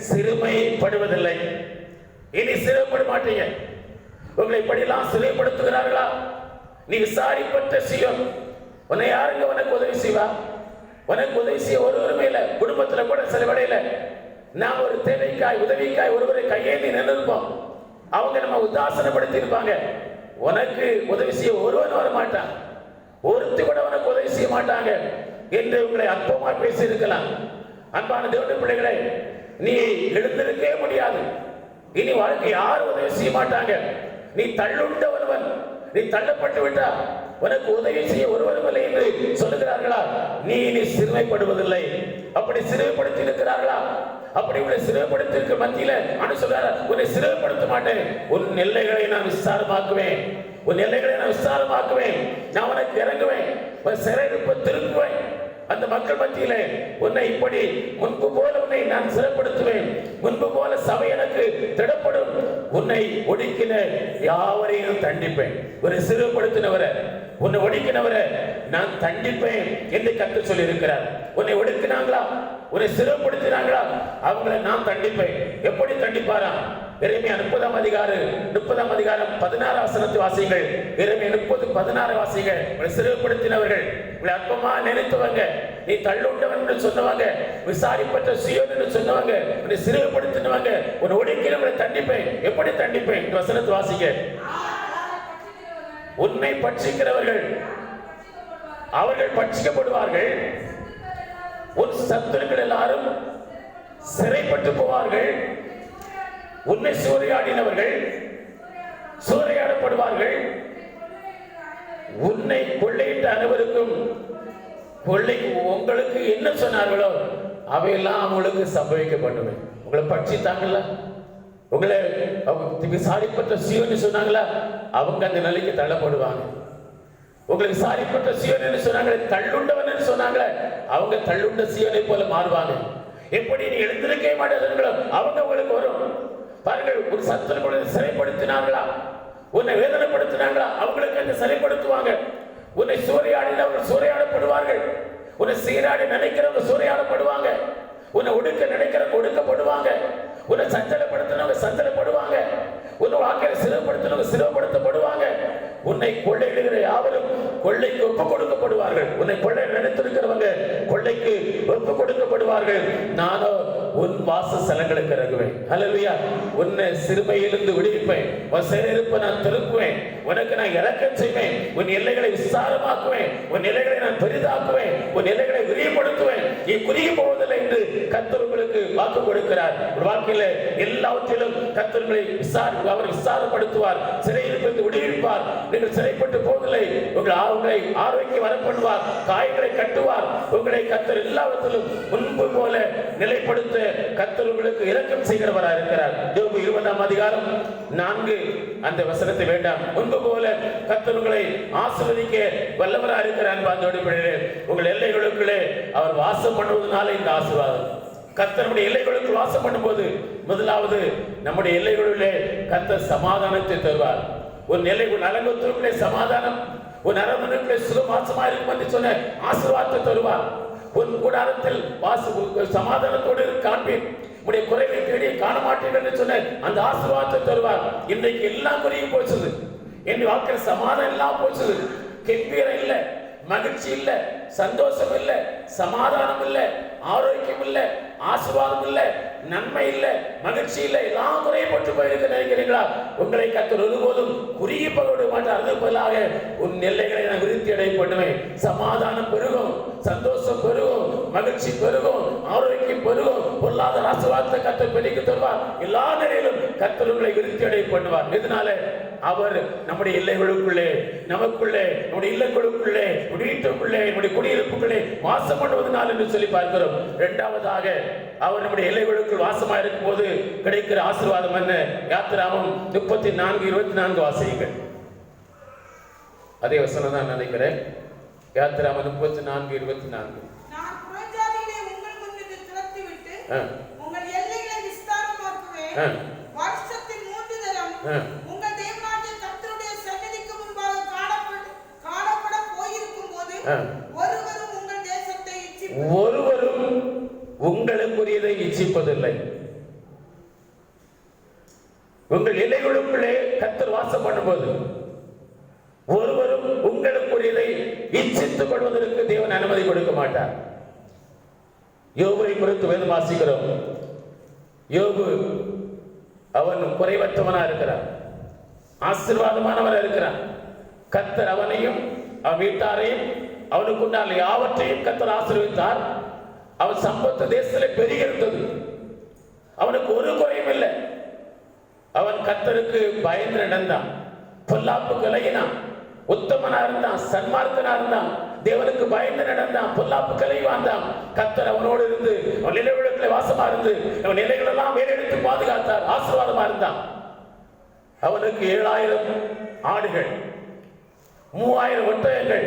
சிறுமைப்படுவதில்லை. இனி சிறுமைப்பட மாட்டீங்க. உங்களை இப்படியெல்லாம் சிறுமைப்படுத்துகிறார்களா? நீ விசாரிப்பட்ட சீயோன், உன்னை யாருங்க உனக்கு உதவி செய்வா? உனக்கு உதவி செய்ய ஒருவருமே இல்லை. குடும்பத்தில் கூட சில வேளையில நாம் ஒரு தேவைக்காய் உதவிக்காய் ஒருவரை கையேந்தி நின்றிருப்போம். அவங்க நம்ம உதாசனப்படுத்தி இருப்பாங்க. உனக்கு உதவி செய்ய ஒருவன் வர மாட்டான், ஒருத்தி கூட உனக்கு உதவி செய்ய மாட்டாங்க என்று உங்களை அற்பமா பேசி இருக்கலாம். அன்பான தேவனுடைய பிள்ளைகளே, நீ எழுந்திருக்கவே முடியாது. இனி வாழ்க்கை யாரும் உதவி செய்ய மாட்டாங்க. நீ தள்ளுண்ட ஒருவன், நீ தள்ளப்பட்டு விட்டா உனக்கு உதவி செய்ய ஒருவரும் இல்லை என்று சொல்லுகிறார்களா? நீ இனி சிறுமைப்படுவதில்லை. அப்படி சிறுமைப்படுத்தி இருக்கிறார்களா? அப்படி உங்களை சிறுமைப்படுத்தி இருக்க மத்தியில சொல்றாரு, உன்னை சிறுமைப்படுத்த மாட்டேன், உன் எல்லைகளை நான் விசாரமாக்குவேன், உன் எல்லைகளை நான் விசாரமாக்குவேன், நான் உனக்கு இறங்குவேன், உன் சிறையிருப்பை திருப்புவேன். அந்த மக்கள் மத்தியிலே உன்னை இப்படி முன்பு போல உன்னை நான் சிறப்படுத்துவேன், முன்பு போல சபை எனக்கு திடப்படும், உன்னை ஒடுக்கின யாவரையும் தண்டிப்பேன். ஒரு சிறுபடுத்தினவரை, உன்னை ஒடுக்கினவரை நான் தண்டிப்பேன் என்று கர்த்தர் சொல்லி இருக்கிறார். உன்னை ஒடுக்கினாங்களா, உன்னை சிறுபடுத்தினாங்களா, அவங்களை நான் தண்டிப்பேன். எப்படி தண்டிப்பாராம்? எரேமியா 30ஆம் அதிகாரம் 16 வசனத்தை வாசியுங்கள். எரேமியா 30:16 வாசியுங்கள். உங்களை சிறுபடுத்தினவர்கள், உங்களை அற்பமா நினைத்தவங்க, நீ தள்ளுண்டவன் என்று சொன்னவங்க, விசாரிப்பற்ற சீயோன் என்று சொன்னவங்க, உன்னை சிறுபடுத்தினவங்க, உன்னை ஒடுக்கினவங்களை தண்டிப்பேன். எப்படி தண்டிப்பேன்? இந்த வசனத்தை வாசிங்க. உன்னை பட்சிக்கிறவர்கள் அவர்கள் பட்சிக்கப்படுவார்கள், உன் சத்துருக்கள் எல்லாரும் சிறைப்பட்டு போவார்கள், உன்னை சூறையாடினவர்கள் சூறையாடப்படுவார்கள், உன்னை கொள்ளையிட்ட அனைவருக்கும் உங்களுக்கு என்ன சொன்னார்களோ அவையெல்லாம் அவங்களுக்கு சம்பவிக்கப்பட்டுமே. உங்களை பட்சித்தாங்கல்ல, உங்களை விசாரிப்பட்ட சீயோன் சொன்னாங்களா, அவங்க அந்த நிலைக்கு தள்ளப்படுவாங்க. உங்களை விசாரிப்பட்ட சீயோன் சொன்னாங்களே, தள்ளுண்டவன் சொன்னாங்களே, அவங்க தள்ளுண்ட சீயோனை போல மாறுவாங்க. எப்படி நீ எழுந்திருக்கவே மாட்டேங்களோ அவங்க உங்களுக்கு வரும். பாருங்கள், ஒரு சத்துருக்களை சிறைப்படுத்தினாங்களா, உன்னை வேதனைப்படுத்தினாங்களா, அவங்களுக்கு அந்த சிறைப்படுத்துவாங்க. உன்னை சூறையாடினவர்கள் சூறையாடப்படுவார்கள், உன்னை சீராடி நினைக்கிறவங்க சூறையாடப்படுவாங்க, உன்னை ஒடுக்க நினைக்கிறவங்க ஒடுக்கப்படுவாங்க, உன்னை சஞ்சலப்படுத்தினவங்க சஞ்சலப்படுவாங்க, உன்னை வாக்கில சிறுபடுத்தினவங்க சிறுபடுத்தப்படுவாங்க, உன்னை கொள்ளையிடுகிற யாவரும் கொள்ளைக்கு ஒப்பு கொடுக்கப்படுவார்கள். உன்னை கொள்ளை நினைத்திருக்கிறவங்க கொள்ளைக்கு ஒப்பு கொடுக்கப்படுவார்கள். நானோ உன் வாசஸ்தலங்களுக்கு இறங்குவேன். ஹல்லேலூயா. உன்னை சிறுமையிலிருந்து விடுவிப்பேன், உன் சிறையிருப்பை நான் திருப்புவேன், உனக்கு நான் இறக்கம் செய்வேன், உன் எல்லைகளை விசாரமாக்குவேன், உன் எல்லைகளை நான் பெரிதாக்குவேன், உன் எல்லைகளை விரிவுபடுத்துவேன், நீ குறுகி போவதில்லை என்று கர்த்தர் உங்களுக்கு வாக்கு கொடுக்கிறார். ஒரு வாழ்க்கையில எல்லாவற்றிலும் கர்த்தர்களை அவர் விசாரப்படுத்துவார், சிறையிருப்பிலிருந்து விடுவிப்பார். நீங்கள் சிறைப்பட்டு போவதில்லை, உங்களை ஆரோக்கியம் வரப்படுவார், காயங்களை கட்டுவார். உங்களை கர்த்தர் எல்லாவற்றிலும் முன்பு போல நிலைப்படுத்த கர்த்தர் உங்களுக்கு இரக்கம் செய்கிறவராக இருக்கிறார். யோபு 20ஆம் அதிகாரம் 4 அந்த வசனத்தை வேண்டாம். முன்பு போல கர்த்தர் உங்களை ஆசீர்வதிக்க வல்லவராக இருக்கிறார். உங்கள் எல்லைகளுக்குள்ளே அவர் வாசம் பண்ணுவதனால இந்த ஆசீர்வாதம். கர்த்தருடைய எல்லைகளுக்கு வாசம் பண்ணும்போது முதலாவது நம்முடைய எல்லைகளிலே கர்த்தர் சமாதானத்தை தருவார். உன் எல்லை, உன் அலங்கத்திற்குள்ளே சமாதானம், உன் அரண்மனைக்குள்ளே சுகமாசமா இருக்கும் என்று சொன்ன ஆசீர்வாதத்தை தருவார். உன் கூடாரத்தில் சமாதானத்தோடு காண்பேன், உடைய குறைவை தேடி காண மாட்டீர்கள் என்று சொன்ன அந்த ஆசீர்வாதத்தை தருவார். இன்றைக்கு எல்லாம் குறையும் போச்சுது, என் வாழ்க்கையில் சமாதானம் எல்லாம் போச்சுது, கெம்பீரம் இல்லை, மகிழ்ச்சி இல்லை, சந்தோஷம் இல்லை, சமாதானம் இல்லை, ஆரோக்கியம் இல்லை, ஆசீர்வாதம் இல்லை, நன்மை இல்லை, மகிழ்ச்சி இல்லை, எல்லாம் குறைபட்டு போயிருக்க நினைக்கிறீங்களா? உங்களை கர்த்தர் ஒருபோதும் குறுகி போக மாட்டார். அது பதிலாக உன் எல்லைகளை நான் விருத்தி அடைய பண்ணுவேன். சமாதானம் பெருகும், சந்தோஷம் பெருகும், மகிழ்ச்சி பெருகும், ஆரோக்கியம் பெருகும், பொருளாதார ஆசீர்வாதத்தை கர்த்தர் பெருக்கி தருவார். எல்லா நிலையிலும் கர்த்தர் உங்களை விருத்தி அடைய பண்ணுவார். இதனால அவர் நம்முடைய எல்லைகளுக்குள்ளே, நமக்குள்ளே, நம்முடைய இல்லங்களுக்குள்ளே, வீட்டுக்குள்ளே, நம்முடைய குடியிருப்புகளே வாசம் பண்ணுவதனால் என்று சொல்லி பார்க்கிறோம். இரண்டாவதாக அவர் நம்முடைய எல்லைகளுக்குள் வாசமா இருக்கும் போது கிடைக்கிற ஆசீர்வாதம் என்ன? யாத்திராகமம் 34:24 வாசியுங்கள். அதே வசனம் தான் நினைக்கிறேன். யாத்திராகமம் 34:24. நான் புறஜாதிகளை உங்கள் முன்னிட்டு துரத்திவிட்டு உங்கள் எல்லைகளை விஸ்தாரமாக்குவேன். வருஷத்தில் 3 தரம் உங்கள் தேவனாகிய கர்த்தருடைய சந்நிதிக்கு முன்பாக காணப்பட போயிருக்கும் போது ஒருவரும் உங்கள் தேசத்தை ஒருவரும் உங்களுக்குரியதை இச்சிப்பதில்லை. உங்கள் எல்லைகளுக்குள்ளே கர்த்தர் வாசம் பண்ணும்போது ஒருவரும் உங்களுக்குரியதை இச்சித்துக் கொள்வதற்கு தேவன் அனுமதி கொடுக்க மாட்டார். யோபை குறித்து வேதம் வாசிக்கிறோம். யோபு அவன் குறைவற்றவனா இருக்கிறான், ஆசீர்வாதமானவனா இருக்கிறான். கர்த்தர் அவனையும் அவன் வீட்டாரையும் அவனுக்கு உண்டான யாவற்றையும் கர்த்தர் ஆசீர்வதித்தார். அவன் சம்பத்து தேசத்திலே பெருகியிருந்தது. அவனுக்கு ஒரு குறையும் இல்லை. அவன் கர்த்தருக்கு பயந்து நடந்தான், பொல்லாப்புக்கு விலகினான், உத்தமனா இருந்தான், சன்மார்க்கனா இருந்தான், தேவனுக்கு பயந்து நடந்தான், பொல்லாப்புக்கு விலகி வாழ்ந்தான். கர்த்தர் அவனோடு இருந்து அவன் நிலைகளுக்குள்ளே வாசமா இருந்து அவன் நிலைகளெல்லாம் வேறெடுத்து பாதுகாத்தார், ஆசீர்வாதமா இருந்தான். அவனுக்கு 7000 ஆடுகள், 3000 ஒட்டகங்கள்,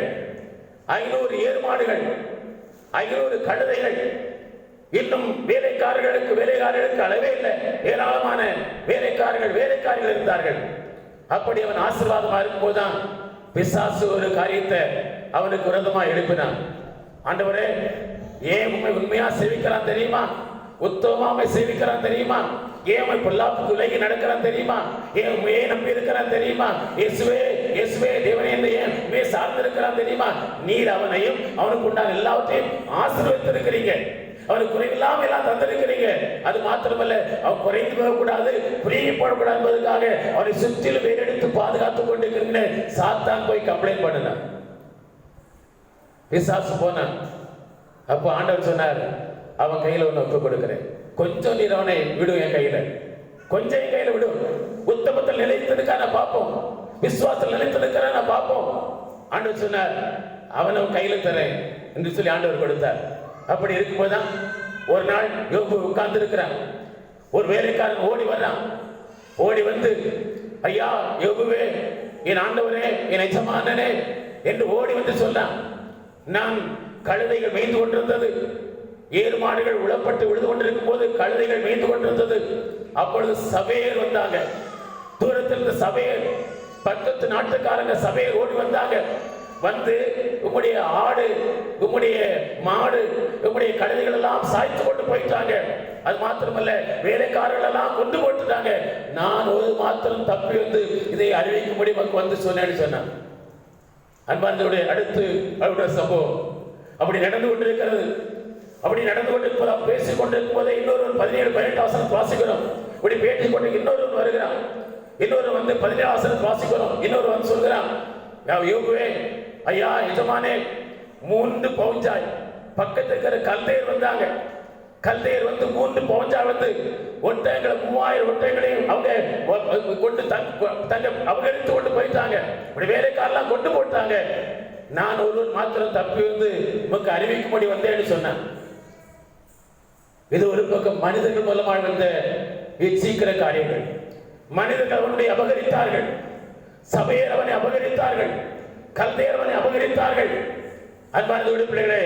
500 ஏறு மாடுகள், 500 கழுதைகள், இன்னும் வேலைக்காரர்களுக்கு அளவே இல்லை. ஏராளமான வேலைக்காரிகள் இருந்தார்கள். அப்படி அவன் ஆசீர்வாதமா இருக்கும்போதுதான் பிசாசு ஒரு காரியத்தை அவனுக்கு விரோதமா எழுப்பினான். ஆண்டவரே, ஏன் உண்மையா சேவிக்கிறான் தெரியுமா? உத்தமமா சேவிக்கிறான் தெரியுமா? ஏன் பொல்லாப்புக்கு விலகி நடக்கிறான் தெரியுமா? ஏன் நம்பி இருக்கிறான் தெரியுமா? இயேசுவே தேவனே என்று ஏன் சார்ந்து இருக்கிறான் தெரியுமா? நீர் அவனையும் அவனுக்கு உண்டான எல்லாவற்றையும் ஆசீர்வதித்திருக்கிறீங்க, அவனுக்கு குறைவில்லாம எல்லாம் தந்திருக்கிறீங்க. அது மாத்திரமல்ல, அவன் குறைந்து போகக்கூடாது, புரிய போடக்கூடாது என்பதற்காக அவனை சுற்றிலும் வேறெடுத்து பாதுகாத்துக் கொண்டிருக்கிறீங்க. சாத்தான் போய் கம்ப்ளைண்ட் பண்ணினான், பிசாசு போனான். அப்போ ஆண்டவர் சொன்னார், அவன் கையில ஒன்று ஒப்பு கொடுக்கிறேன், கொஞ்சம் நீர் அவனை விடும், என் கையில கொஞ்சம், என் கையில விடும். உத்தமத்தில் நிலைத்திருக்கான பார்ப்போம், விசுவாசத்தில் நிலைத்திருக்கிறான பார்ப்போம். ஆண்டவர் சொன்னார், அவனை கையில தரேன் என்று சொல்லி ஆண்டவர் கொடுத்தார். அப்படி இருக்கும்போதுதான் ஒரு நாள் யோபு உட்கார்ந்து இருக்கிறான். ஒரு வேலைக்காரன் ஓடி வர்றான். ஓடி வந்து, ஐயா யோபுவே, என் ஆண்டவரே, என் எஜமானனே என்று ஓடி வந்து சொன்னான். நான் கழுதைகள் மேய்ந்து கொண்டிருந்தது, ஏறு மாடுகள் உளப்பட்டு விழுது கொண்டிருக்கும் போது கழுதைகள் மேய்ந்து கொண்டிருந்தது. அப்பொழுது சபையர் வந்தாங்க. தூரத்தில் இருந்த சபையர், பக்கத்து நாட்டுக்காரங்க சபையர் ஓடி வந்தாங்க. வந்து உங்களுடைய ஆடு, உங்களுடைய மாடு, உங்களுடைய கழுதைகள் எல்லாம் சாய்த்து கொண்டு போயிட்டாங்க. அது மாத்திரமல்ல, வேலைக்காரர்கள் எல்லாம் கொண்டு போட்டுட்டாங்க. நான் ஒரு மாத்திரம் தப்பி வந்து இதை அறிவிக்கும்படி வந்து சொன்னேன்னு சொன்னான். அன்பார்ந்தவருடைய அடுத்து அவருடைய சம்பவம் அப்படி நடந்து கொண்டிருக்கிறது. அப்படி நடந்து கொண்டிருப்பதா பேசிக் கொண்டிருக்கும் போதே இன்னொரு 17-18 வசனம் வாசிக்கிறோம். இப்படி பேசிக் கொண்டு இன்னொரு வருகிறான். இன்னொரு வந்து 17 வசனம் வாசிக்கிறோம். இன்னொரு வந்து சொல்கிறான், யோபுவே, ஐயா எஜமானே, 3 பவுஞ்சாய் பக்கத்தில் இருக்கிற கல்தையர் வந்தாங்க. கல்தையர் வந்து 3 பவுஞ்சா வந்து ஒட்டகங்களை 3000 ஒட்டகங்களையும் அவங்க கொண்டு தங்க அபகரித்து கொண்டு போயிட்டாங்க. இப்படி வேலைக்காரெல்லாம் கொண்டு போட்டாங்க. நான் ஒருவன் மாத்திரம் தப்பி வந்து உமக்கு அறிவிக்கும்படி வந்தேன்னு சொன்னேன். இது ஒரு பக்கம் மனிதர்கள் மூலமாக வந்த சீக்கிர காரியங்கள். மனிதர்கள் அவனுடைய அபகரித்தார்கள், சபையர் அவனை அபகரித்தார்கள், கல்தையர் அவனை அபகரித்தார்கள். அன்பார்ந்த பிள்ளைகளே,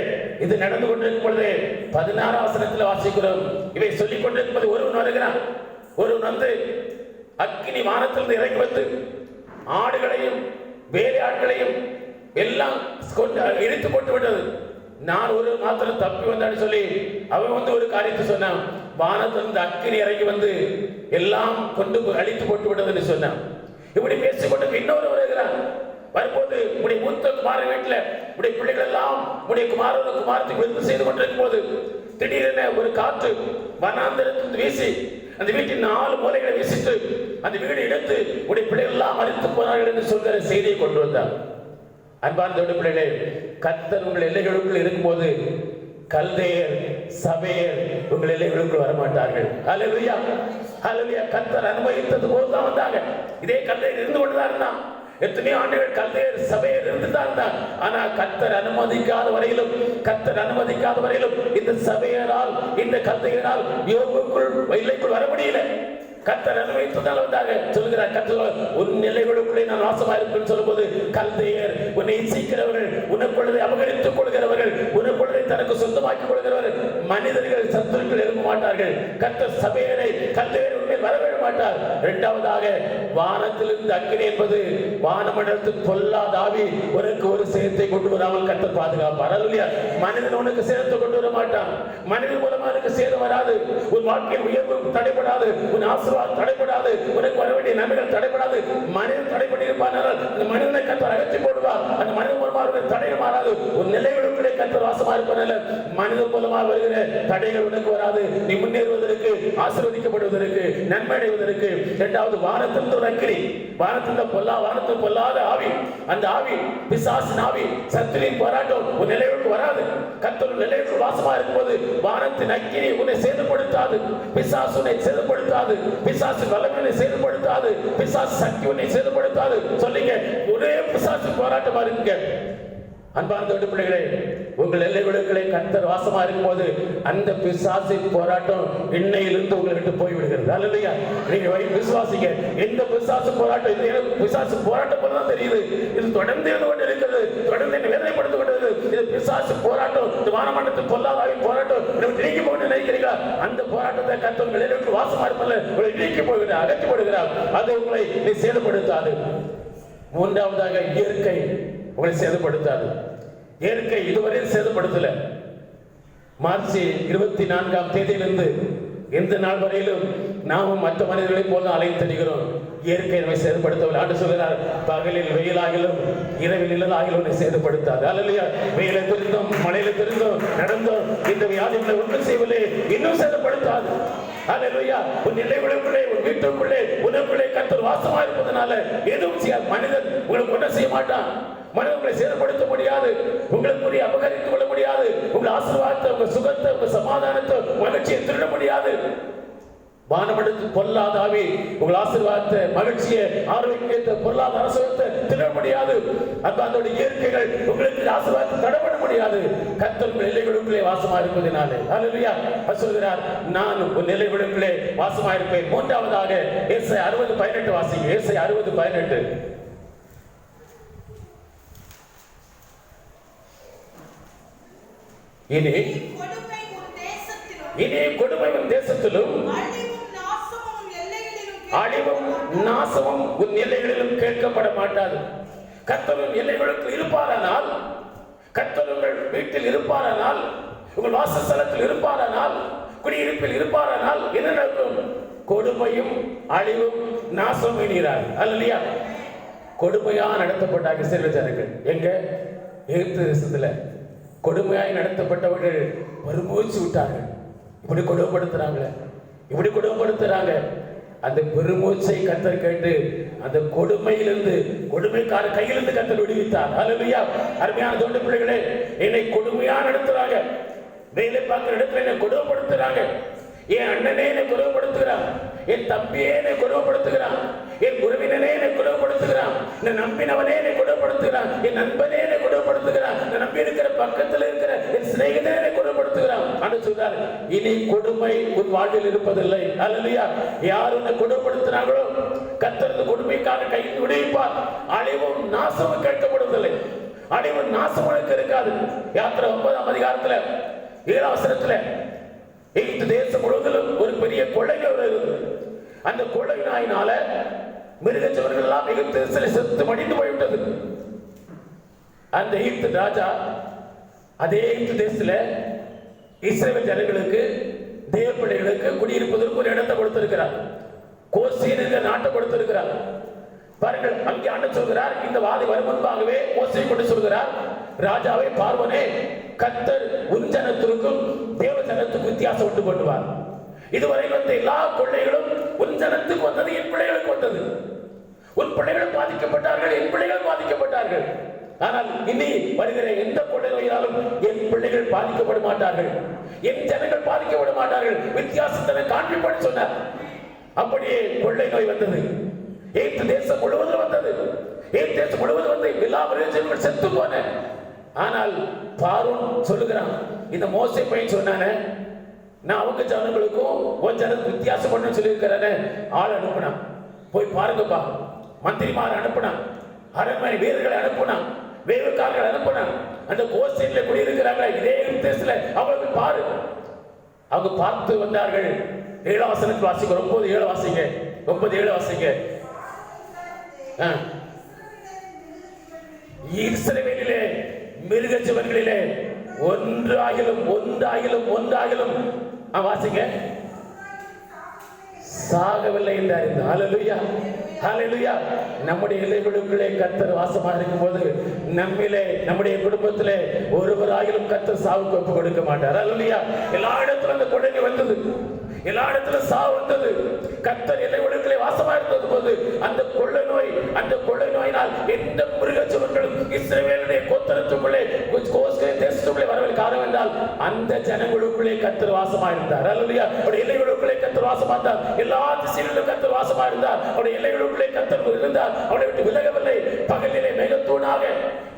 இது நடந்து கொண்டிருக்கும் பொழுது 16 வசனத்தில் வாசிக்கிறோம். இவை சொல்லிக் கொண்டிருக்கும் போது ஒருவன் வருகிறான். ஒருவன் வந்து அக்கினி வானத்திலிருந்து இறங்கி வந்து ஆடுகளையும் வேலையாட்களையும் எல்லாம் இழுத்து போட்டு விட்டது. நான் ஒரு மாத்திரம் தப்பி வந்தான்னு சொல்லி அவன் வந்து ஒரு காரியத்தை சொன்னான். வானத்திலிருந்து அக்கினி இறங்கி வந்து எல்லாம் கொண்டு அழித்து போட்டு விட்டதுன்னு சொன்னான். இப்படி பேசிக்கொண்டு இன்னொரு வருகிறான். வரும்போது உடைய மூத்த குமாரன் வீட்டுல உடைய பிள்ளைகள் எல்லாம் உடைய குமாரனுக்கு குமாரத்துக்கு விருந்து செய்து கொண்டிருக்கும் போது திடீரென ஒரு காற்று வனாந்தரத்தில் வீசி அந்த வீட்டின் 4 மூலைகளை வீசிட்டு அந்த வீடு எடுத்து உடைய பிள்ளைகள் எல்லாம் மறித்து போனார்கள் என்று சொல்கிற செய்தியை கொண்டு வந்தார். அன்பார்ந்த பிள்ளைகளே, கர்த்தர் உங்கள் எல்லைகளுக்குள் இருக்கும்போது கல்தையர் சபையர் உங்கள் எல்லைகளுக்குள் வரமாட்டார்கள். ஹல்லேலூயா, ஹல்லேலூயா. கர்த்தர் அனுமதித்தது போதுதான் வந்தாங்க. இதே கல்தையர் இருந்து கொண்டுதான் இருந்தான். எத்தனை ஆண்டுகள் கல்தையர் சபையர் இருந்துதான் இருந்தான். ஆனா கர்த்தர் அனுமதிக்காத வரையிலும் இந்த சபையரால், இந்த கல்தையரால் யோபுக்குள் எல்லைக்குள் வர முடியல. கர்த்தர் அனுமதித்ததால் வந்தாங்க. சொல்லுகிறார், கர்த்தர் உன் எல்லைகளுக்குள்ளே நான் வாசமா இருப்பேன்னு சொல்லும்போது கல்தையர் உன்னை இச்சிக்கிறவர்கள், உனக்குள்ளதை அபகரித்துக் கொள்கிறவர்கள், உனக்குள்ளதை தனக்கு சொந்தமாக்கிக் கொள்கிறவர்கள், மனிதர்கள் சத்துருக்கள் எழுப்ப மாட்டார்கள். கர்த்தர் சபையரை கல்தையர் உண்மையில் வரவிட மாட்டார். இரண்டாவதாக, வானத்திலிருந்து அக்கினி என்பது வானமண்டலத்தில் பொல்லாத ஆவி உனக்கு ஒரு சேதத்தை கொண்டு வராமல் கர்த்தர் பாதுகாப்பார். அல்லேலூயா. மனிதன் உனக்கு சேதத்தை கொண்டு வர மாட்டான். மனிதன் மூலமா உனக்கு சேதம் வராது. உன் வாழ்க்கையில் உயர்வு தடைபடாது, உன் ஆசீர்வாதம் தடைபடாது, உனக்கு வர வேண்டிய நன்மைகள் தடைபடாது. மனிதன் தடைபட்டிருப்பார், இருப்பானால் அந்த மனிதனை கர்த்தர் அகற்றி போடுவார். அந்த மனிதன் மூலமாக தடைகள் மாறாது. ஒரு நிலைகளுக்குள்ளே கர்த்தர் வாசமா இருப்பதனால மனிதன் மூலமாக வருகிற தடைகள் உனக்கு வராது. நீ முன்னேறுவதற்கு, ஆசீர்வதிக்கப்படுவதற்கு, நன்மை அடைவதற்கு. இரண்டாவது, வானத்திலிருந்து ஒரு அக்கினி, வானத்தில் பொல்லாத ஆவி. அந்த ஆவி பிசாசின் ஆவி, சத்துருவின் போராட்டம் ஒரு நிலைகளுக்கு வராது. கர்த்தர் நிலைகளுக்கு வாசமா இருக்கும்போது வானத்தின் அக்கினி உன்னை சேதப்படுத்தாது. பிசாசு உன்னை சேதப்படுத்தாது. பிசாசு வல்லமை சேதப்படுத்தாது. பிசாசு சக்தி உன்னை சேதப்படுத்தாது. சொல்லுங்க, ஒரே பிசாசு போராட்டமா இருக்குங்க. அன்பார்ந்த பிள்ளைகளே, உங்கள் எல்லைகளுக்குள்ளே கர்த்தர் வாசமா இருக்கும்போது அந்த பிசாசின் போராட்டம் இன்னையிலிருந்து உங்களை விட்டு போய்விடுகிறது. அல்லையா? நீங்க விசுவாசிங்க. எந்த பிசாசு போராட்டம், இது பிசாசு போராட்டம் போல தான் தெரியுது. இது தொடர்ந்து இருந்து கொண்டு இருக்கிறது, தொடர்ந்து என்ன வேதனைப்படுத்திக் கொண்டது. இது பிசாசு போராட்டம், இந்த வானமண்டலத்தில் பொல்லாதாவின் போராட்டம். நீக்கி போட்டு நினைக்கிறீங்களா? அந்த போராட்டத்தை கர்த்தர் உங்கள் எல்லைகளுக்கு வாசமா இருப்பதில்லை, உங்களை நீக்கி போகிறார், அகற்றி போடுகிறார். அது உங்களை நீ சேதப்படுத்தாது. மூன்றாவதாக, இயற்கை உங்களை சேதப்படுத்தாது. இயற்கை இதுவரை சேதப்படுத்தல. மார்ச் 24ஆம் தேதியிலிருந்து எந்த நாள் வரையிலும் நாமும் மற்ற மனிதர்களை போல அலைந்து தெரிகிறோம். இயற்கை நம்மை சேதப்படுத்தவில்லை. ஆண்டு சொல்கிறார், பகலில் வெயிலாகிலும் இரவில் நிழலாகிலும் உன்னை சேதப்படுத்தாது. அல்லையா? வெயில தெரிந்தோம், மழையில தெரிந்தோம், நடந்தோம், இந்த வியாதிகளை ஒன்றும் செய்யவில்லை, இன்னும் சேதப்படுத்தாது. அல்லேலூயா. உன் எல்லைகளுக்குள்ளே, உன் வீட்டுக்குள்ளே, உனக்குள்ளே கர்த்தர் வாசமா இருப்பதனால எதுவும் செய்யாது. மனிதன் உங்களுக்கு ஒன்றும் செய்ய மாட்டான். மனிதன் உங்களை சேதப்படுத்த முடியாது. உங்களுக்குரிய அபகரித்துக் கொள்ள முடியாது. உங்கள் ஆசீர்வாதத்தை, உங்கள் சுகத்தை, உங்கள் சமாதானத்தை, மகிழ்ச்சியை திருட முடியாது. வானமண்டலத்தில் பொல்லாத ஆவி உங்கள் ஆசீர்வாதத்தை, மகிழ்ச்சியை, ஆரோக்கியத்தை, பொருளாதார சுகத்தை திருட முடியாது. அந்த இயற்கைகள் உங்களுக்கு ஆசீர்வாதத்தை தடை முடியாது. கர்த்தர் உங்கள் எல்லைகளுக்குள்ளே வாசமா இருப்பதினாலே. அல்லேலூயா. சொல்கிறார், நான் உன் எல்லைகளுக்குள்ளே வாசமா இருப்பேன். மூன்றாவதாக ஏசாயா 60:18 வாசிங்க. ஏசாயா 60:18. இனி கொடுமை உன் தேசத்திலும் அழிவும் நாசமும் உன் எல்லைகளிலும் கேட்கப்பட மாட்டாது. கர்த்தர் உன் எல்லைகளுக்கு இருப்பாரானால், கர்த்தர் உங்கள் வீட்டில் இருப்பாரானால், உங்கள் வாசஸ்தலத்தில் இருப்பாரானால், குடியிருப்பில் இருப்பாரானால் என்ன நடக்கும்? கொடுமையும் அழிவும் நாசமும் என்கிறார். அல்லையா? கொடுமையா நடத்தப்பட்டாங்க இஸ்ரவேல் ஜனங்கள். எங்க? எகிப்து தேசத்துல கொடுமையாய் நடத்தப்பட்டவர்கள் பெருமூச்சு விட்டார்கள். இப்படி கொடுமைப்படுத்துறாங்களே, இப்படி கொடுமைப்படுத்துறாங்க. அந்த பெருமூச்சை கர்த்தர் கேட்டு அந்த கொடுமையிலிருந்து, கொடுமைக்கார கையிலிருந்து கர்த்தர் விடுவித்தார். அல்லேலூயா. அருமையான தோண்ட பிள்ளைகளே, என்னை கொடுமையா நடத்துறாங்க, வேலை பார்க்கிற இடத்துல என்னை கொடுமைப்படுத்துறாங்க, என் அண்ணனே என்னை கொடுமைப்படுத்துகிறான், என் தம்பியே என்னை கொடுமைப்படுத்துகிறான், என் உறவினனே என்னை கொடுமைப்படுத்துகிறான், நான் நம்பினவனே என்னை கொடுமைப்படுத்துகிறான், என் நண்பனே என்னை கொடுமைப்படுத்துகிறான், நான் நம்பி இருக்கிற பக்கத்தில் இருக்கிற என் சிநேகிதனே என்னை கொடுமைப்படுத்துகிறான். என்று சொல்றார், இனி கொடுமை உன் வாழ்வில் இருப்பதில்லை. அல்லேலூயா. யார் உன்னை கொடுமைப்படுத்துறாங்களோ கர்த்தர் கொடுமைக்காக கையில் விடுவிப்பார். அழிவும் நாசமும் கேட்கப்படுவதில்லை. அழிவும் நாசம் உனக்கு இருக்காது. யாத்திரை 9ஆம் அதிகாரத்துல 7ஆம் வசனத்துல எகிப்து தேசம் முழுவதிலும் ஒரு பெரிய கொள்ளை இருந்தது. அந்த கொள்ளை நாயினால மிருகச்சவர்கள் எல்லாம் எகிப்து தேசத்தில் செத்து மடிந்து போய்விட்டது. அந்த எகிப்து ராஜா அதே எகிப்து தேசத்துல இஸ்ரவேல் ஜனங்களுக்கு, தேவ பிள்ளைகளுக்கு குடியிருப்பதற்கு ஒரு இடத்தை கொடுத்திருக்கிறார். கோசேன் என்ற நாட்டை கொடுத்திருக்கிறார். பாருங்கள், அங்கே ஆண்டு சொல்கிறார், இந்த வாதி வரும் முன்பாகவே மோசே கொண்டு சொல்கிறார், ராஜாவை பார்வனே, கர்த்தர் உன் ஜனத்திற்கும் தேவ ஜனத்துக்கும் வித்தியாசம் உண்டு பண்ணுவார். இதுவரை வந்த எல்லா கொள்ளைகளும் உன் ஜனத்துக்கு வந்தது, என் பிள்ளைகளுக்கு வந்தது. உன் பிள்ளைகள் பாதிக்கப்பட்டார்கள், என் பிள்ளைகள் பாதிக்கப்பட்டார்கள். ஆனால் இனி வருகிற எந்த கொள்ளை நோயினாலும் என் பிள்ளைகள் பாதிக்கப்பட மாட்டார்கள், என் ஜனங்கள் பாதிக்கப்பட மாட்டார்கள். வித்தியாசத்தை காண்பிப்படி சொன்னார். அப்படியே கொள்ளை நோய் வந்தது. எகிப்து தேசம் முழுவதும் வந்தது. எகிப்து தேசம் முழுவதும் வந்து எல்லா மிருகஜீவன்களும் செத்து போன. ஆனால் பார்வோன் சொல்லுகிறான், இந்த மோசே பையன் சொன்னானே, நான் அவங்க ஜனங்களுக்கும் உன் ஜனத்துக்கு வித்தியாசம் பண்ணு சொல்லியிருக்கிறேன்னு ஆள் அனுப்புனான். போய் பாருங்கப்பா. மந்திரிமார் அனுப்புனான், அரண்மனை வீரர்களை அனுப்புனான், வேவுக்காரர்கள் அனுப்புனான். அந்த கோசேன்ல குடியிருக்கிறாங்க இதே தேசத்துல, அவங்களுக்கு பாரு. அவங்க பார்த்து வந்தார்கள். 7ஆம் வசனத்தில் வாசிங்க. 9:7 வாசிங்க. 9:7 வாசிங்க. இஸ்ரவேலிலே மிருகஜீவன்களிலே ஒன்றாகிலும் வாசிங்க. சாகவில்லை என்று அறிந்தோம். ஹல்லேலூயா, ஹல்லேலூயா. நம்முடைய எல்லைகளுக்குள்ளே கர்த்தர் வாசமா இருக்கும் போது நம்மிலே, நம்முடைய குடும்பத்திலே ஒருவராயிலும் கர்த்தர் சாவுக்கு ஒப்பு கொடுக்க மாட்டார். ஹல்லேலூயா. எல்லா இடத்துல அந்த கொடை வந்தது, எல்லா இடத்துல சாவு வந்தது. கர்த்தர் எல்லைகளுக்குள்ளே வாசமா இருந்தது போது அந்த கொள்ளை நோயினால் எந்த மிருகஜீவன்களும் இஸ்ரவேலுடைய கோத்திரத்துக்குள்ளே தேசத்துக்குள்ளே வரவில்லை. காரணம் என்றால் அந்த ஜனங்களுக்குள்ளே கர்த்தர் வாசமா இருந்தார். ஹல்லேலூயா. அவருடைய எல்லைகளுக்குள்ளே கர்த்தர் வாசமா இருந்தார். எல்லா திசைகளிலும் கர்த்தர் வாசமா இருந்தார். அவருடைய எல்லைகளுக்குள்ளே கர்த்தர் இருந்தார். அவரை விட்டு விலகவில்லை. பகலிலே மேகத்தூணாக,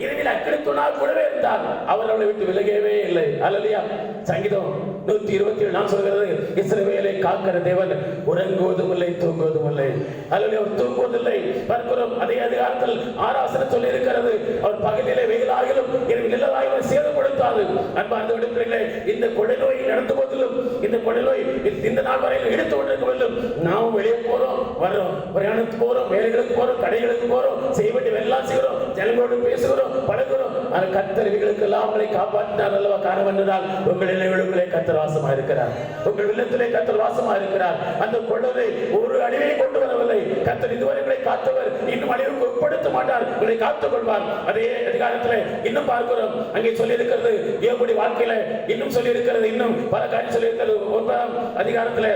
இரவில் அக்கினித்தூணாக கூடவே இருந்தார். அவர் அவளை விட்டு விலகவே இல்லை. ஹல்லேலூயா. சங்கீதம் 127 நான் சொல்கிறது, இஸ்ரவேலை காக்கிற தேவன் உறங்குவதும் இல்லை, தூங்குவதும் இல்லை. ஹல்லேலூயா. அவர் தூங்குவதில்லை. பார்க்கிறோம். அதே அதிகாரத்தில் 6 வசனம் சொல்லி இருக்கிறது, அவர் பகலிலே வெயிலாகிலும் இரவில் நிலவாகிலும் சேதம் கொடுத்தாது. அன்பார்ந்த விடுமுறைகளே, இந்த கொள்ளை நோய் நடந்த போதிலும், இந்த கொள்ளை நோய் இந்த நாள் வரையில் எடுத்து கொண்டிருக்கும், நாம் வெளியே போறோம், வர்றோம், பிரயாணத்துக்கு போறோம், வேலைகளுக்கு போறோம், கடைகளுக்கு போறோம், செய்ய வேண்டிய எல்லாம் செய்கிறோம், ஜனங்களோடு பேசுகிறோம், பழகுறோம். ஆனால் கர்த்தர் இவைகளுக்கு எல்லாம் உங்களை காப்பாற்றினார் அல்லவா? காரணம் என்றால் உங்கள் எல்லைகளுக்குள்ளே கர்த்தர் வாசமா இருக்கிறார். உங்கள் இல்லத்திலே கர்த்தர் வாசமா இருக்கிறார். அந்த கொள்ளை ஒரு அழிவை கொண்டு வரவில்லை. கர்த்தர் இதுவரை உங்களை காத்தவர், இன்னும் அழிவுக்கு உட்படுத்த மாட்டார், உங்களை காத்துக் கொள்வார். அதே அதிகாரத்தில் இன்னும் பார்க்கிறோம், அங்கே சொல்லி இருக்கிறது, யோபுடைய வாழ்க்கையில இன்னும் சொல்லி இருக்கிறது, இன்னும் பல காரியம் சொல்லி இருக்கிறது. 9ஆம் அதிகாரத்தில்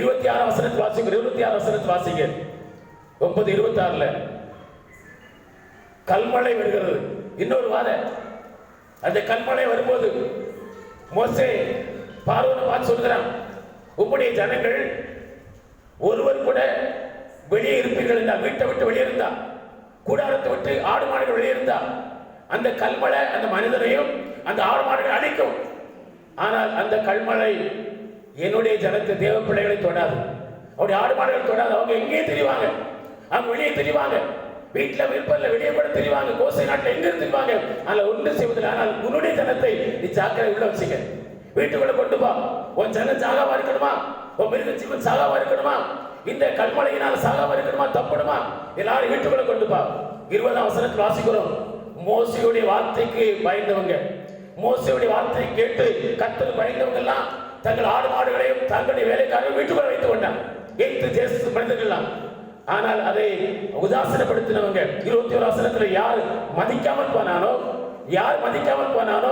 26 வசனத்தை வாசிங்க. 26 வசனத்தை வாசிங்க. 9:26 கல்மழை வருகிறது. இன்னொரு வார அந்த கல்மழை வரும்போது மோசே பார்வோனை பார்த்து சொல்கிறான், உம்முடைய ஜனங்கள் ஒருவர் கூட வெளியே இருப்பீர்கள் என்றால், வீட்டை விட்டு வெளியே இருந்தா, கூடாரத்தை விட்டு ஆடு மாடுகள் வெளியே இருந்தா, அந்த கல்மழை அந்த மனிதனையும் அந்த ஆடு மாடுகளை அழிக்கும். ஆனால் அந்த கல்மழை என்னுடைய ஜனத்தை, தேவ பிள்ளைகளை தொடாது, அவருடைய ஆடு மாடுகள் தொடாது. அவங்க எங்கே தெரிவாங்க? அவங்க வெளியே தெரிவாங்க. வீட்டில் விருப்பம் வெளியே கூட தெரிவாங்க. கோசை நாட்டில் எங்க தெரிவாங்க. ஆனால் ஒன்று செய்வதில்லை. ஆனால் உன்னுடைய ஜனத்தை நீ ஜாக்கிரதை உள்ள வச்சுக்க. வீட்டுக்குள்ள கொண்டு பா. உன் ஜனம் சாகாவா இருக்கணுமா? உன் மிருக ஜீவன் சாகாவா இருக்கணுமா? இந்த கல்மழையினால் சாகாவா இருக்கணுமா? தப்படுமா? எல்லாரும் வீட்டுக்குள்ள கொண்டு பா. 20ஆம் வசனத்தில் வாசிக்கிறோம், மோசேயுடைய வார்த்தைக்கு பயந்தவங்க, மோசேயுடைய வார்த்தையை கேட்டு கர்த்தருக்கு பயந்தவங்க எல்லாம் தங்கள் ஆடு மாடுகளையும் தங்களுடைய வேலைக்காரரையும் வீட்டுக்குள்ள வைத்து கொண்டாங்க. எய்த்து தேசத்து மனிதர்கள்லாம். ஆனால் அதை உதாசனப்படுத்தினவங்க 21 வசனத்தில் யார் மதிக்காமல் போனானோ, யார் மதிக்காமல் போனானோ,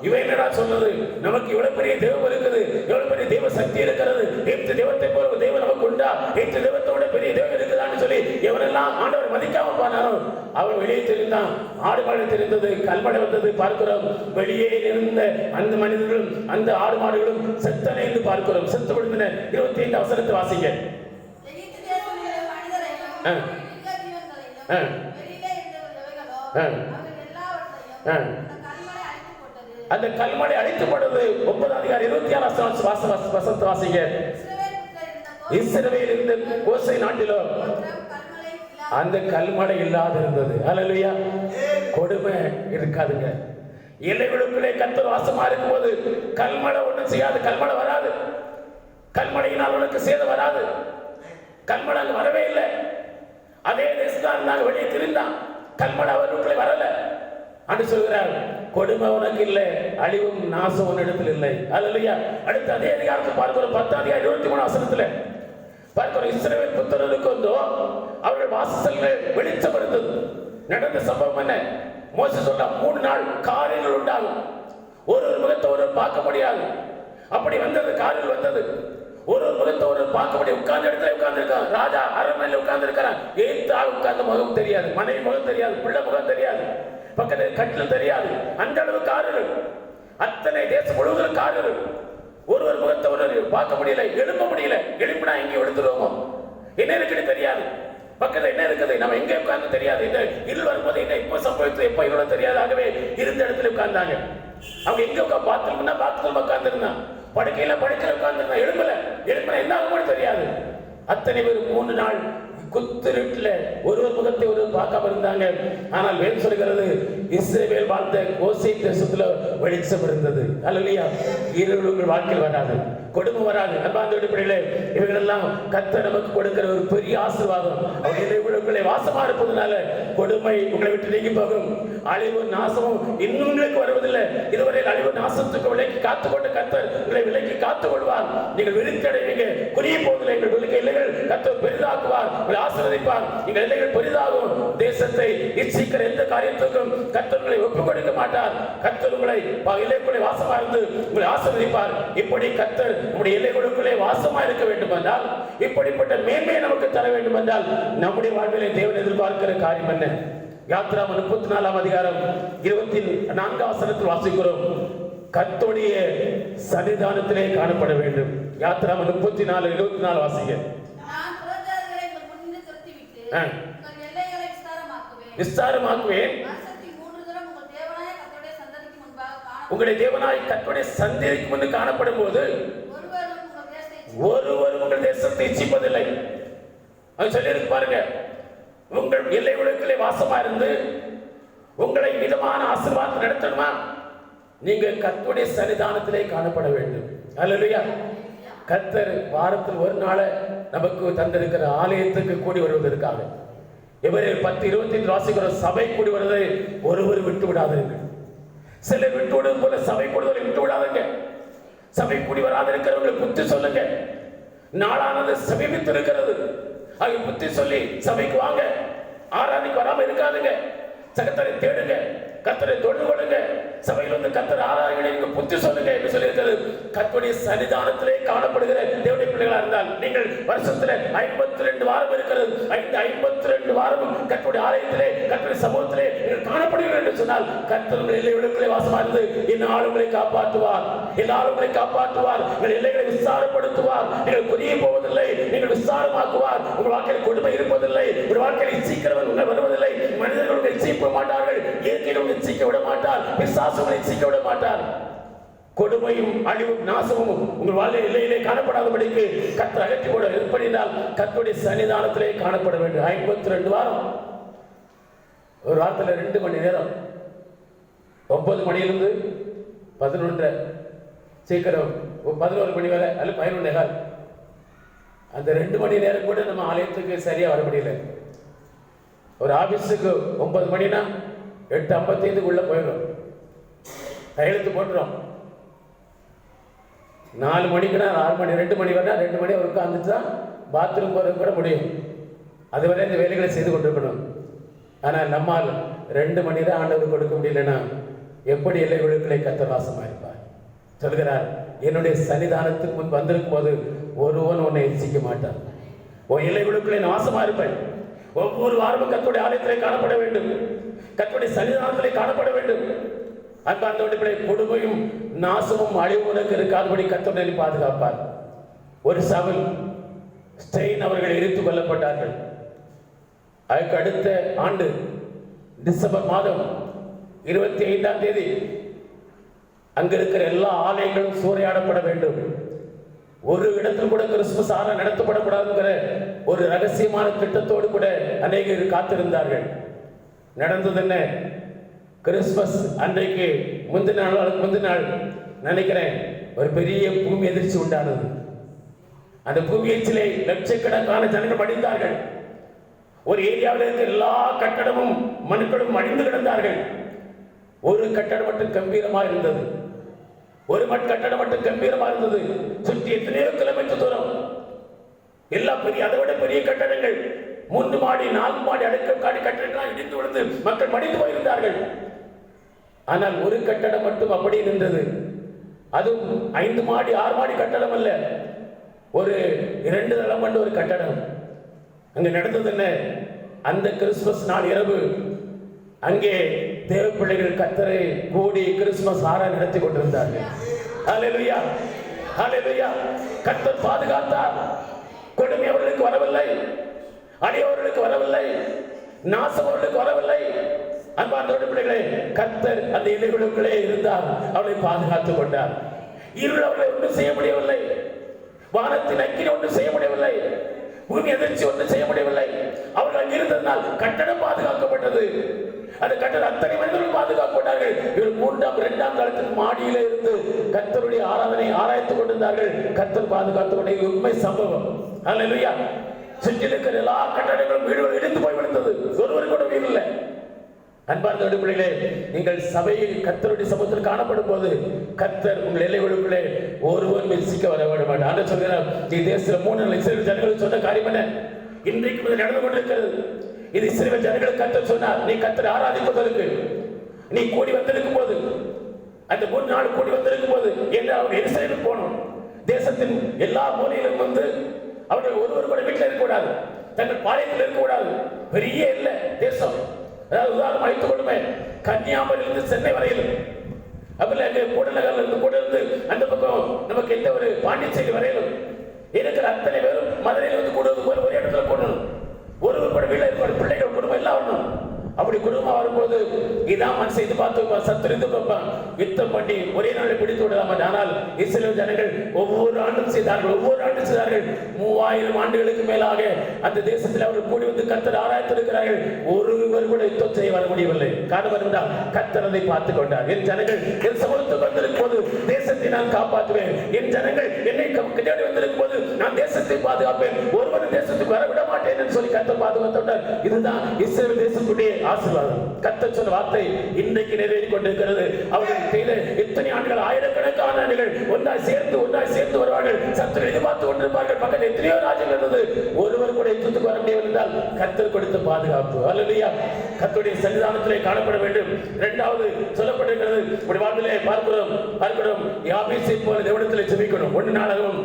இவை என்னடா சொல்றது, நமக்கு இவ்வளவு பெரிய தெய்வம் இருக்குது, எவ்வளவு பெரிய தெய்வ சக்தி இருக்கிறது, எந்த தெய்வத்தை போல ஒரு தெய்வம் நமக்கு உண்டா, எந்த தெய்வத்தோட பெரிய தெய்வம் இருக்குதான்னு சொல்லி எவரெல்லாம் ஆண்டவர் மதிக்காமல் போனானோ அவன் வெளியே தெரிந்தான். ஆடு மாடு தெரிந்தது, கல்மழை வந்தது. பார்க்கிறோம், வெளியே இருந்த அந்த மனிதர்களும் அந்த ஆடு மாடுகளும் செத்தனை என்று பார்க்கிறோம். செத்து விழுந்தன. 25 வசனத்தை வாசிங்க. அந்த கல்மழை அழிக்கப்பட்டது. 9ஆம் அதிகாரம் 26 வசனத்தை வாசிங்க. இஸ்ரவேல் இருந்த கோசை நாட்டிலோ அந்த கல்மழை இல்லாது இருந்தது. ஹல்லேலூயா. கொடுமை இருக்காதுங்க. எல்லைகளுக்குள்ளே கர்த்தர் வாசமா இருக்கும் போது கல்மழை ஒன்றும் செய்யாது. கல்மழை வராது. கல்மழையினால் உனக்கு சேதம் வராது. கல்மழை அங்கு வரவே இல்லை. அதே தேசத்தான் நாங்கள் வெளியே திரிந்தான். கல்மழை அவர்களுக்குள்ளே வரல. அன்று சொல்கிறார், கொடுமை உனக்கு இல்லை, அழிவும் நாசம் உன்னிடத்தில் இல்லை. ஹல்லேலூயா. அடுத்து அதே அதிகாரத்தில் பார்க்கிறோம், 10ஆம் அதிகாரம் 23ஆம் வசனத்தில் பார்க்கிறோம், இஸ்ரவேல் புத்திரருக்கு வந்தோ அவர்கள் வாசல்கள் வெளிச்சம் இருந்தது. நடந்த சம்பவம் என்ன? மோசே சொல்ற 3 நாள் காரியங்கள் உண்டாகும். ஒரு முகத்தை ஒருவர் பார்க்க முடியாது. அப்படி வந்தது, காரியம் வந்தது. ஒரு முகத்தை ஒரு பார்க்க முடியும். உட்கார்ந்த இடத்துல உட்கார்ந்து இருக்கான். ராஜா அரண்மனையில் உட்கார்ந்து இருக்கிறான். ஏத்தாள் உட்கார்ந்த முகம் தெரியாது, மனைவி முகம் தெரியாது, பிள்ளை முகம் தெரியாது, பக்கத்தில் கட்டில் தெரியாது. அந்த அளவு காரர்கள், அத்தனை தேசம் முழுவதும் காரர்கள். ஒருவர் முகத்தை ஒருவர் பார்க்க முடியல, எழுப்ப முடியல. எழுப்பினா எங்கே எடுத்துருவோமோ, என்ன இருக்குன்னு தெரியாது. பக்கத்தில் என்ன இருக்குது, நம்ம எங்கே உட்கார்ந்து தெரியாது. இந்த இருள் வரும்போது என்ன இப்போ சம்பவித்து எப்போ இவ்வளோ தெரியாது. ஆகவே இருந்த இடத்துல உட்கார்ந்தாங்க. அவங்க எங்க உட்காந்து பாத்ரூம்னா பாத்ரூம் உட்கார்ந்துருந்தான், படுக்கையில படுக்கையில உட்கார்ந்துருந்தான். எழும்பல என்ன ஆகுமோ தெரியாது. அத்தனை பேர் 3 நாள் குத்திருட்டுல ஒருவர் முகத்தை ஒருவர் பார்க்காம இருந்தாங்க. ஆனால் வேதம் சொல்கிறது, இஸ்ரவேல் வாழ்ந்த கோசை தேசத்துல வெளிச்சம் இருந்தது. ஹல்லேலூயா. இருள் உங்கள் வாழ்க்கையில் வராது. கொடுமை வராது. அன்பார்ந்த பிள்ளைகளே, இவைகளெல்லாம் கர்த்தர் நமக்கு கொடுக்கிற ஒரு பெரிய ஆசீர்வாதம். அவர் இலைகளுக்குள்ளே வாசமா இருப்பதனால கொடுமை உங்களை விட்டு நீங்கி போகும். அழிவு நாசமும் இன்னும் உங்களுக்கு வருவதில்லை. இதுவரை அழிவு நாசத்துக்கு விலைக்கு காத்துக்கொண்டு கர்த்தர் உங்களை விலைக்கு காத்துக் கொள்வார். நீங்கள் விருத்தி அடைவீங்க. குறிய போவதில்லை. எங்கள் இலைகள் கர்த்தர் பெரிதாக்குவார், உங்களை ஆசீர்வதிப்பார். எங்கள் இலைகள் பெரிதாகும். தேசத்தை இச்சிக்கிற எந்த காரியத்துக்கும் கர்த்தர் உங்களை ஒப்புக் கொடுக்க மாட்டார். கர்த்தர் உங்களை இலைக்குள்ளே வாசமா இருந்து உங்களை ஆசீர்வதிப்பார். இப்படி கர்த்தர் நம்முடைய இலைகளுக்குள்ளே வாசமா இருக்க வேண்டும் என்றால், இப்படிப்பட்ட மேன்மையை நமக்கு தர வேண்டும் என்றால், நம்முடைய வாழ்விலே தேவன் எதிர்பார்க்கிற காரியம் என்ன? யாத்ராம 34 அதிகாரம் 24 வசனத்தில் வாசிக்கிறோம். கர்த்தருடைய சன்னிதானத்திலே காணப்பட வேண்டும். யாத்ராம 34:24 வாசிங்க. நான் புறஜாதிகளை உங்கள் முன்னின்று துரத்திவிட்டு உங்கள் எல்லைகளை விஸ்தாரமாக்குவேன். விஸ்தாரமாக்குவேன். வருஷத்தில் 3 தரம் உங்கள் தேவனாய கர்த்தருடைய சந்ததிக்கு முன்பாக உங்களுடைய தேவனாய் கர்த்தருடைய சந்நிதிக்கு முன்பு காணப்படும் போது ஒருவரும் உங்கள் தேசத்தை இச்சிப்பதில்லை. அது சொல்லியிருக்கு பாருங்க. உங்கள் எல்லைகளுக்குள்ளே வாசமா இருந்து உங்களை விதமான ஆசீர்வாதம் நடத்தணுமா? நீங்க கர்த்தருடைய சன்னிதானத்திலே காணப்பட வேண்டும். அல்லேலூயா. கர்த்தர் வாரத்தில் ஒரு நாளை நமக்கு தந்திருக்கிற ஆலயத்துக்கு கூடி வருவதற்காக எபிரேயர் 10:25 வாசிக்கிற சபை கூடி வருவதை ஒருவர் விட்டு விடாதீர்கள். சிலர் விட்டு விடுவது போல சபை கூடுதலை விட்டு விடாதீங்க. சபை கூடி வராது இருக்கிறவங்களை புத்தி சொல்லுங்க. நாளானது சமீபித்திருக்கிறது. அது புத்தி சொல்லி சபைக்கு வாங்க. ஆராதனைக்கு வராம இருக்காதுங்க. கர்த்தரை தேடுங்க, கர்த்தரை தொழுது கொள்ளுங்க. சபையில் வந்து கர்த்தர் ஆராதனை புத்தி சொல்லுங்க என்று சொல்லியிருக்கிறது. கர்த்தருடைய சன்னிதானத்திலே காணப்படுகிற தேவனுடைய பிள்ளைகளா இருந்தால் நீங்கள் வருஷத்துல 52 வாரம் இருக்கிறது. 52 வாரமும் கர்த்தருடைய ஆலயத்திலே கர்த்தருடைய சமூகத்திலே நீங்கள் காணப்படுகிறீர்கள் என்று சொன்னால், கர்த்தர் உங்கள் எல்லைகளுக்குள்ளே வாசமா இருந்து இந்நாள் உங்களை காப்பாற்றுவார். எல்லாரும் உங்களை காப்பாற்றுவார். உங்கள் எல்லைகளை விசாரப்படுத்துவார். நீங்கள் புரிய போவதில்லை, நீங்கள் விசாரமாக்குவார். உங்கள் வாழ்க்கையில் கொடுமை இருப்பதில்லை. உங்கள் வாழ்க்கையில் இச்சிக்கிறவன் உங்களை வருவதில்லை. மனிதர்கள் உங்களை இச்சிக்க மாட்டார்கள். இயற்கையில் உங்களை இச்சிக்க விட மாட்டார். பிசாசுகளை இச்சிக்க விட மாட்டார். கொடுமையும் அழிவும் நாசமும் உங்கள் வாழ்க்கை எல்லையிலே காணப்படாதபடிக்கு கர்த்தர் அகற்றி போட எப்படினால் கர்த்தருடைய சன்னிதானத்திலே காணப்பட வேண்டும். 52 வாரம். ஒரு வாரத்தில் 2 மணி நேரம், 9 மணியிலிருந்து 11 சீக்கிரம் 11 மணி வரை அல்ல 11:15. அந்த 2 மணி நேரம் கூட நம்ம ஆலயத்துக்கு சரியா வர முடியல. ஒரு ஆபீஸுக்கு 9 மணினா 8:55 போயிடும். கையெழுத்து போட்டுரும். 4 மணிக்குனா 6 மணி, 2 மணி வரை 2 மணி உட்காந்துட்டு தான் பாத்ரூம் போறது கூட முடியும். அதுவரை இந்த வேலைகளை செய்து கொண்டிருக்கணும். ஆனால் நம்மால் 2 மணி தான் ஆண்டவர் கொடுக்க முடியலன்னா எப்படி எல்லைகளுக்குள்ளே கர்த்தர் வாசமா இருப்பார்? சொல்கிறார், என்னுடைய சன்னிதானத்துக்கு முன் வந்திருக்கும் போது ஒருவன் உன்னை எச்சிக்க மாட்டான். உன் எல்லைகளுக்குள்ளே நான் வாசமா இருப்பேன். ஒவ்வொரு வாரமும் கர்த்தருடைய ஆலயத்திலே காணப்பட வேண்டும். கர்த்தருடைய சன்னிதானத்திலே காணப்பட வேண்டும். அன்பார்ந்தவர்களே, கொடுமையும் நாசமும் அழிவும் உனக்கு இருக்காதபடி கர்த்தர் பாதுகாப்பார். ஒரு சவுல் ஸ்டெயின் அவர்கள் எரித்து கொல்லப்பட்டார்கள். அதுக்கு அடுத்த ஆண்டு டிசம்பர் மாதம் 25ஆம் தேதி அங்க இருக்கிற எல்லா ஆலயங்களும் சூறையாடப்பட வேண்டும். ஒரு இடத்தில் கூட கிறிஸ்துமஸ் ஆராதனை நடத்தப்படக்கூடாதுங்கிற ஒரு ரகசியமான திட்டத்தோடு கூட அநேகர் காத்திருந்தார்கள். நடந்தது என்ன? கிறிஸ்துமஸ் அன்றைக்கு முந்தின நாள் நினைக்கிறேன், ஒரு பெரிய பூமி எதிர்ச்சி உண்டானது. அந்த பூமி எதிர்ச்சியிலே லட்சக்கணக்கான ஜனங்கள் மடிந்தார்கள். ஒரு ஏரியாவில் இருக்க எல்லா கட்டடமும் மனுக்களும் மடிந்து கிடந்தார்கள். ஒரு கட்டடம் மட்டும் கம்பீரமா இருந்தது. ஒரு கட்டடம் மட்டும் கம்பீரமா இருந்தது. சுற்றி எத்தனையோ கிலோமீட்டர் தூரம் எல்லாம் பெரிய, அதை விட பெரிய கட்டடங்கள், 3 மாடி 4 மாடி அடுக்காடி கட்டடங்களாம் இடிந்து விழுந்து மக்கள் மடிந்து போயிருந்தார்கள். ஆனால் ஒரு கட்டடம் மட்டும் அப்படி நின்றது. அதுவும் 5 மாடி 6 மாடி கட்டடம் அல்ல, ஒரு 2 தளம் கொண்ட ஒரு கட்டடம். அங்க நடந்தது என்ன? அந்த கிறிஸ்துமஸ் நாள் இரவு அங்கே தேவ பிள்ளைகள் கர்த்தரை கூடி கிறிஸ்துமஸ் ஆராதனை நடத்தி கொண்டிருந்தார்கள். ஹல்லேலூயா, ஹல்லேலூயா. கர்த்தர் பாதுகாத்தார். கொடுமை அவர்களுக்கு வரவில்லை, அடியவர்களுக்கு வரவில்லை, நாசம் அவர்களுக்கு வரவில்லை. அன்பார்ந்த பிள்ளைகளே, கர்த்தர் அந்த இலைகளுக்குள்ளே இருந்தார். அவளை பாதுகாத்துக் கொண்டார். இருள் அவர்களை ஒன்றும் செய்ய முடியவில்லை. வானத்தின் அக்கினி ஒன்றும் செய்ய முடியவில்லை. பூமி எதிர்ச்சி ஒன்றும் செய்ய முடியவில்லை. அவர்கள் இருந்த இருந்ததனால் கட்டடம் பாதுகாக்கப்பட்டது. அந்த கட்டடம் அத்தனை மனிதர்கள் பாதுகாக்கப்பட்டார்கள். இவர் 2ஆம் காலத்தில் மாடியில இருந்து கர்த்தருடைய ஆராதனை ஆராய்ந்து கொண்டிருந்தார்கள். கர்த்தர் பாதுகாத்துடைய உண்மை சம்பவம். அல்லேலூயா. சுற்றில் இருக்கிற எல்லா கட்டடங்களும் வீடுகள் இடிந்து போய் விழுந்தது. ஒருவர் கூட உயிர் இல்லை. அன்பார்ந்த அடிப்படையிலே நீங்கள் சபையில் கர்த்தருடைய சமூகத்தில் காணப்படும் போது கர்த்தர் உங்கள் எல்லைகளுக்குள்ளே ஒருவர் மிசிக்க வர வேண்டும். ஆண்டவர் சொல்கிறார், நீ தேசத்தில் 3 நாள் இஸ்ரவேல் ஜனங்களுக்கு சொன்ன காரியம் என்ன? இன்றைக்கு முதல் நடந்து கொண்டிருக்கிறது. இது இஸ்ரவேல் ஜனங்களுக்கு கர்த்தர் சொன்னார், நீ கர்த்தரை ஆராதிப்பதற்கு நீ கூடி வந்திருக்கும் போது, அந்த 3 நாள் கூடி வந்திருக்கும் போது என்று அவங்க எருசலேமுக்கு போகணும். தேசத்தின் எல்லா மூலையிலும் வந்து அவர்கள் ஒருவர் கூட வீட்டில் இருக்கக்கூடாது, தங்கள் பாளையத்தில் இருக்கக்கூடாது. பெரிய இல்லை தேசம். அதாவது உதாரணம் அழைத்துக் கொள்ளுமே, கன்னியாகுமரியிலிருந்து சென்னை வரையில், அப்படி அங்கே கூடநகர்ல இருந்து கூட இருந்து அந்த பக்கம் நமக்கு எந்த ஒரு பாண்டிச்சேரி வரையிலும் இருக்கிற அத்தனை பேரும் மதுரையில் வந்து கூடுவது போல ஒரே இடத்துல கூடணும். ஒருவர் கூட வீட்டில் இருப்பார், பிள்ளைகள் குடும்பம் எல்லாம் வரணும். அப்படி குடும்பம் வரும்போது இதான் மனசை இது பார்த்து சத்துரிந்து பார்ப்பான், யுத்தம் பண்ணி ஒரே நாளை பிடித்து விடலாம். ஆனால் இஸ்ரவேல் ஜனங்கள் ஒவ்வொரு ஆண்டும் செய்தார்கள். 3000 ஆண்டுகளுக்கு மேலாக அந்த தேசத்தில் அவர்கள் கூடி வந்து கர்த்தர் ஆராய்த்திருக்கிறார்கள். ஒருவர் கூட யுத்தம் செய்ய வர முடியவில்லை. காரணம் என்னவென்றால் கர்த்தர் அதை பார்த்துக் கொண்டார். என் ஜனங்கள் என் சமூகத்துக்கு வந்திருக்கும் போது தேசத்தை நான் காப்பாற்றுவேன். என் ஜனங்கள் என்னை தேடி வந்திருக்கும் போது நான் தேசத்தை பாதுகாப்பேன். ஒருவர் தேசத்துக்கு வரவிட மாட்டேன் என்று சொல்லி கர்த்தர் பாதுகாத்துள்ளார். இதுதான் இஸ்ரவேல் தேசத்துடைய ஆசீர்வாதம். கர்த்தர் சொன்ன வார்த்தை இன்றைக்கு நிறைவேறிக் கொண்டிருக்கிறது. அவர்கள் செய்த எத்தனை ஆண்டுகள், ஆயிரக்கணக்கான ஆண்டுகள் ஒன்றாய் சேர்ந்து வருவார்கள். சத்துரு எதிர்பார்த்து கொண்டிருப்பார்கள். பக்கத்தில் எத்தனையோ ராஜ்யங்கள் இருந்தது, ஒருவர் கூட யுத்தத்துக்கு வர முடியவில்லை என்றால் கர்த்தர் கொடுத்த பாதுகாப்பு. அல்லேலூயா. கர்த்தருடைய சன்னிதானத்திலே காணப்பட வேண்டும். 2வது சொல்லப்பட்டிருக்கிறது, உடைய வாழ்விலே பார்க்கிறோம் யாபேசை போல தேவனிடத்திலே ஜெபிக்கணும். 1 நாளாகமம்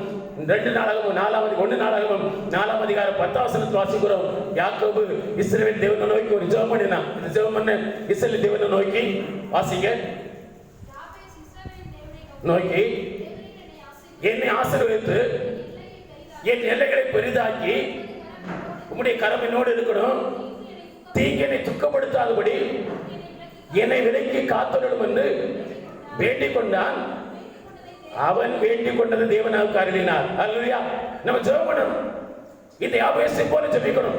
2 நாளாகமம் 1 நாளாகமம் 4ஆம் அதிகாரம் 10ஆம் வசனத்தில் வாசிக்கிறோம். யாக்கோபு இஸ்ரவேல் தேவனை நோக்கி ஒரு ஜெபம் பண்ணினான். இந்த ஜெபம் பண்ண இஸ்ரவேல் தேவனை நோக்கி வாசிங்க. நோக்கி என்னை ஆசீர்வதித்து என் எல்லைகளை பெரிதாக்கி உம்முடைய கரம் என்னோடு இருக்கணும், தீங்கினை துக்கப்படுத்தாதபடி என்னை விலக்கி காத்துவிடும் என்று வேண்டிக் கொண்டான். அவன் வேண்டிக் கொண்டது தேவனாக அருளினார். அல்லேலூயா. நம்ம ஜெபம் பண்ணணும். இந்த யாபேசை போல ஜெபிக்கணும்.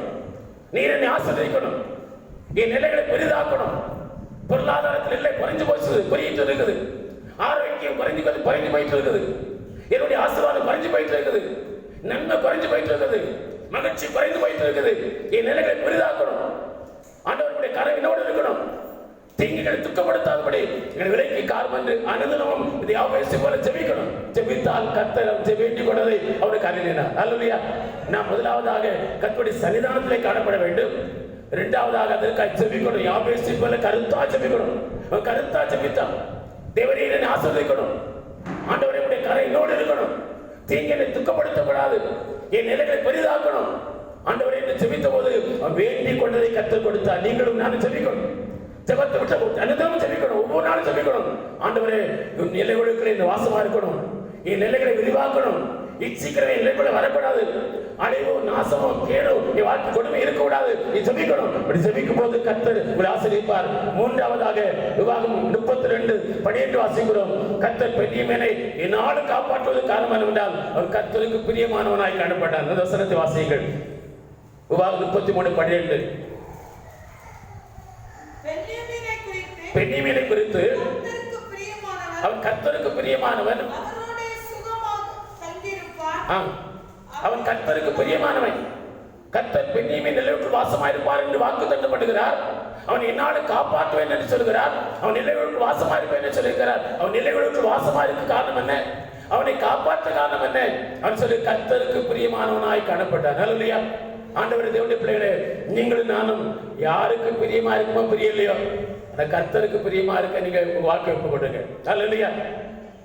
நீர் என்னை ஆசீர்வதிக்கணும், என் நிலைகளை பெரிதாக்கணும். பொருளாதாரத்தில் இல்லை குறைஞ்சு போயிட்டு இருக்குது, ஆரோக்கியம் குறைஞ்சு போயிட்டு இருக்குது, என்னுடைய ஆசீர்வாதம் குறைஞ்சு போயிட்டு இருக்குது, நன்மை குறைஞ்சு போயிட்டு இருக்குது, மகிழ்ச்சி குறைந்து போயிட்டு இருக்குது. என் நிலைகளை பெரிதாக்கணும். ஆண்டவருடைய கரம் என்னோடு இருக்கணும், தீங்குகளை துக்கப்படுத்தாதபடி எங்கள் விலைக்கு காரணம் என்று அனுதினமும் இதை யாபேசை போல ஜெபிக்கணும். ஜெபித்தால் கர்த்தர் வேண்டிக் கொண்டதை அவருக்கு அருளினார். அல்லேலூயா. நாம் முதலாவதாக கர்த்தருடைய சன்னிதானத்திலே காணப்பட வேண்டும். 2ஆவதாக அதற்காக ஜெபிக்கணும். யாபேசை போல கருத்தா ஜெபிக்கணும். கருத்தா ஜெபித்தான் தேவரே என்னை ஆசீர்வதிக்கணும், ஆண்டவரே உடைய கரை என்னோடு இருக்கணும், தீங்கினை துக்கப்படுத்தப்படாது, என் நிலைகளை பெரிதாக்கணும். ஆண்டவரே என்று ஜெபித்த போது வேண்டிக் கொண்டதை கர்த்தர் கொடுத்தார். நீங்களும் நானும் ஜெபிக்கணும். ஜெபத்தை விட்டு அனுதினமும் ஜெபிக்கணும். ஒவ்வொரு நாளும் ஜெபிக்கணும். ஆண்டவரே உன் எல்லைகளுக்குள்ளே இந்த வாசமா இருக்கணும், என் எல்லைகளை விரிவாக்கணும், சீக்கிரமே எல்லைக்குள்ள வரக்கூடாது, அழிவோ நாசமோ கேடோ நீ வாழ்க்கை கொடுமை இருக்கக்கூடாது. நீ ஜெபிக்கணும். அப்படி ஜெபிக்கும் போது கர்த்தர் உங்களை ஆசீர்வதிப்பார். 3ஆவதாக விவாகம் 32:12 வாசிக்கிறோம். கர்த்தர் பென்யமீனை என்னாலும் காப்பாற்றுவது காரணம் என்னவென்றால் அவர் கர்த்தருக்கு பிரியமானவனாய் காணப்பட்டார். அந்த வசனத்தை வாசியுங்கள். விவாகம் 33:12. பென்யமீனை குறித்து அவன் கர்த்தருக்கு பிரியமானவன், அவன் கர்த்தருக்கு பிரியமானவன். கர்த்தர் பென்யமீன் நிலையுற்று வாசமாயிருப்பார் என்று வாக்குத்தத்தம் பண்ணுகிறார். அவன் என்னாலும் காப்பாற்றுவேன் என்று சொல்கிறார். அவன் நிலையுற்று வாசமாயிருப்பேன் என்று சொல்கிறார். அவன் நிலையுற்று வாசமாயிருக்க காரணம் என்ன? அவனை காப்பாற்ற காரணம் என்ன? அவன் சொல்லி கர்த்தருக்கு பிரியமானவனாய் காணப்பட்டான். அல்லேலூயா. ஆண்டவரே, தேவனுடைய பிள்ளைகளே, நீங்களும் நானும் யாருக்கு பிரியமா இருக்குமோ பிரியலையோ அந்த கர்த்தருக்கு பிரியமா இருக்க நீங்க உங்க வாழ்க்கை ஒப்பு கொடுங்க. அல்லேலூயா.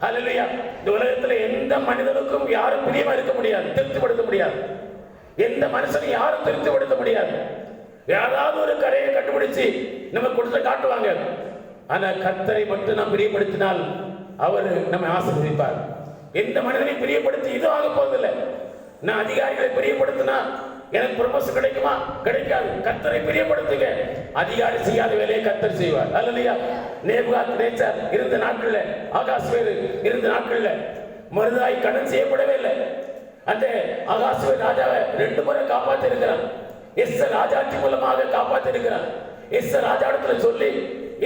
அல்லேலூயா. இந்த உலகத்துல எந்த மனிதனுக்கும் யாரும் பிரியமா இருக்க முடியாது, திருப்திப்படுத்த முடியாது. எந்த மனுஷனும் யாரும் திருப்திப்படுத்த முடியாது. யாராவது ஒரு கரையை கண்டுபிடிச்சு நம்ம கொடுத்து காட்டுவாங்க. ஆனா கர்த்தரை மட்டும் நாம் பிரியப்படுத்தினால் அவர் நம்மை ஆசீர்வதிப்பார். எந்த மனிதனை பிரியப்படுத்தி இது ஆக போவதில்லை. நான் அதிகாரிகளை பிரியப்படுத்தினா எனக்கு ப்ரமோஷன் கிடைக்குமா? கிடைக்காது. கர்த்தரை பிரியப்படுத்துங்க. அதிகாரி செய்யாத வேலையை கர்த்தர் செய்வார். அல்லேலூயா. நேபுகாத்நேச்சார் இருந்த நாட்கள்ல, ஆகாஸ்வேரு இருந்த நாட்கள்ல மருதாய் கடன் செய்யப்படவே இல்லை. அந்த ஆகாஸ்வேரு ராஜாவை 2 முறை காப்பாற்றி இருக்கிறான். எஸ்தர் ராஜாட்டி மூலமாக காப்பாற்றிருக்கிறார். எஸ்தர் ராஜாவிடத்துல சொல்லி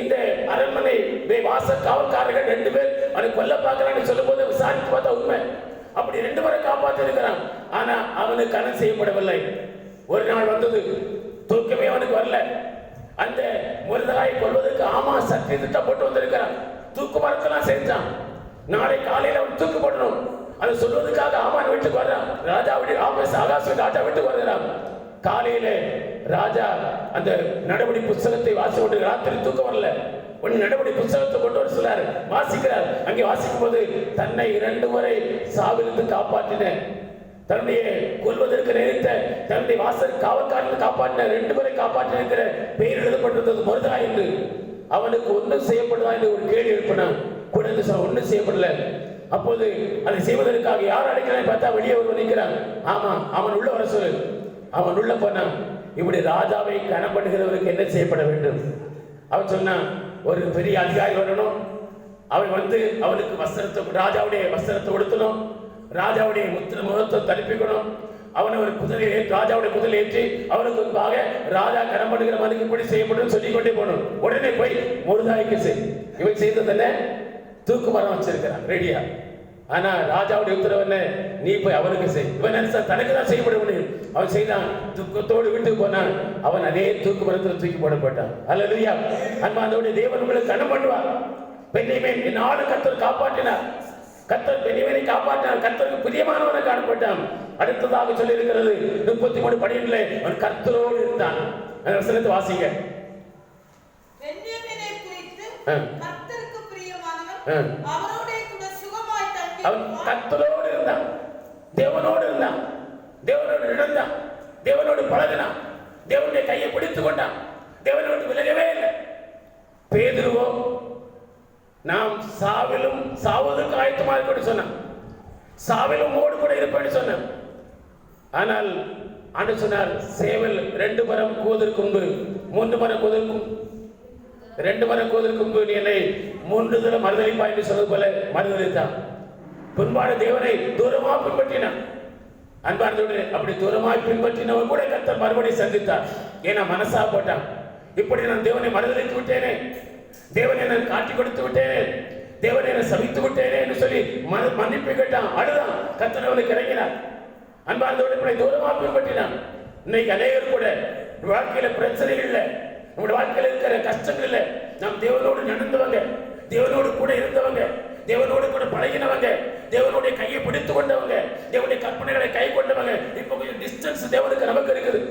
இந்த அரண்மனை வாச காவல்காரர்கள் 2 பேர் அவனை கொல்ல பார்க்கிறான்னு சொல்லும் போது விசாரித்து பார்த்தா உண்மை. அப்படி 2 பேரை காப்பாற்றிருக்கிறான். ஆனா அவனுக்கு கணம் செய்யப்படவில்லை. ஒரு நாள் வந்தது, தூக்கமே அவனுக்கு வரல. அந்த மொர்தெகாயை கொல்வதற்கு ஆமா சக்தி திட்டம் போட்டு வந்திருக்கிறான். தூக்கு மரத்தெல்லாம் செஞ்சான். நாளை காலையில அவன் தூக்கு போடணும் அதை சொல்வதற்காக ஆமான் வீட்டுக்கு வர்றான். ராஜாவுடைய ஆகாச ராஜா வீட்டுக்கு வருகிறான். காலையில ராஜா அந்த நடவடி புஸ்தகத்தை வாசி கொண்டு ராத்திரி தூக்கம் வரல. ஒன்னு நடவடி புஸ்தகத்தை கொண்டு வர சொல்லாரு, வாசிக்கிறார். அங்கே வாசிக்கும் போது தன்னை 2 முறை சாவிலிருந்து காப்பாற்றின, தன்னுடைய கொல்வதற்கு நினைத்த தன்னுடைய வாசல் காவல்காரர்கள் காப்பாற்றின 2 முறை காப்பாற்றிருக்கிற பெயர் எழுதப்பட்டிருந்தது மொர்தெகாய் என்று. அவனுக்கு ஒன்றும் செய்யப்படுதா என்று ஒரு கேள்வி எழுப்பினான். கூட ஒன்றும் செய்யப்படல. அப்போது அதை செய்வதற்காக யார் அடைக்கிறான்னு பார்த்தா வெளியே ஒருவன் நிற்கிறான். ஆமா, அவன் உள்ள வர சொல்லு. அவன் உள்ள போனான். இப்படி ராஜாவை கனம் பண்ணுகிறவருக்கு என்ன செய்யப்பட வேண்டும்? அவன் சொன்னான், ஒரு பெரிய அதிகாரி வரணும். அவன் வந்து அவனுக்கு வஸ்திரத்தை, ராஜாவுடைய வஸ்திரத்தை உடுத்தணும், ராஜாவுடைய முகத்தை தடுப்பிக்கணும், அவனை ஒரு குதிரையை ராஜாவுடைய குதிரை ஏற்றி அவனுக்கு முன்பாக ராஜா கனம் பண்ணுகிற மாதிரி இப்படி செய்யப்படும் சொல்லிக் கொண்டே போகணும். உடனே போய் மொர்தெகாய்க்கு செய். இவன் செய்ததென்ன? தூக்கு மரம் வச்சிருக்கிறான் ரெடியா. ஆனா ராஜாவுடைய உத்தரவு, நீ போய் அவனுக்கு செய். இவன் நினைச்சா தனக்கு தான் செய்யப்பட முடியும். அவன் செய்தான், துக்கத்தோடு வீட்டுக்கு போனான். அவன் அதே தூக்கு மரத்தில் தூக்கி போடப்பட்டான். அல்லேலூயா. அன்பானவருடைய தேவன் உங்களுக்கு கனம் பண்ணுவார். பென்யமீன் என்னால கர்த்தர் காப்பாற்றினார். கர்த்தர் பென்யமீனை காப்பாற்றினார். கர்த்தருக்கு பிரியமானவனை காணப்பட்டான். அடுத்ததாக சொல்லி இருக்கிறது 33 படிகளிலே அவன் கர்த்தரோடு இருந்தான். அந்த வசனத்தை வாசிங்க. பென்யமீனை குறித்து கர்த்தருக்கு பிரியமானவன் அவரோடு கூட சுகமாய் தங்கி அவன் கர்த்தரோடு இருந்தான், தேவனோடு இருந்தான், தேவனோடு நடந்தான், தேவனோடு பழகினான், தேவனுடைய கையை பிடித்துக் கொண்டான், தேவனோடு விலகவே இல்லை. பேதுருவோ நாம் சாவிலும் சாவதற்கு ஆயத்தமா இருக்கணும்னு சொன்னான், சாவிலும் ஓடு கூட இருப்பேன்னு சொன்னான். ஆனால் ஆண்டவர் சொன்னார், சேவல் 2 மரம் கூவதற்கு முன்பு 3 மரம் கூவதற்கு 2 மரம் கூவதற்கு முன்பு நீ என்னை 3 தடவை மறுதலிப்பாய் என்று சொன்னது போல மறுதலித்தான். பின்பாடு தேவனை தூரமாக பின்பற்றினான். அன்பார்ந்தவர்களே, அப்படி தூரமாய் பின்பற்றினவன் கூட கர்த்தர் மறுபடியும் சந்தித்தார். ஏன்னா மனசா போட்டான், இப்படி நான் தேவனை மறுதலித்து விட்டேனே, தேவனை நான் காட்டி கொடுத்து விட்டேனே, தேவனை நான் சபித்து விட்டேனே என்று சொல்லி மன்னிப்பு கேட்டான், அழுதான். கர்த்தர் அவனுக்கு இறங்கினார். அன்பார்ந்தவர்களை தூரமாக பின்பற்றினான். இன்னைக்கு அநேகர் கூட வாழ்க்கையில பிரச்சனைகள் இல்லை, நம்முடைய வாழ்க்கையில் இருக்கிற கஷ்டங்கள் இல்லை, நாம் தேவனோடு நடந்தவங்க, தேவனோடு கூட இருந்தவங்க, தேவனோடு கூட பழகினவங்க, தேவனுடைய கையை பிடித்து கொண்டவங்க, தேவனுடைய கற்பனைகளை கை கொண்டவங்க. இப்ப கொஞ்சம் டிஸ்டன்ஸ் தேவனுக்கு நமக்கு இருக்குது.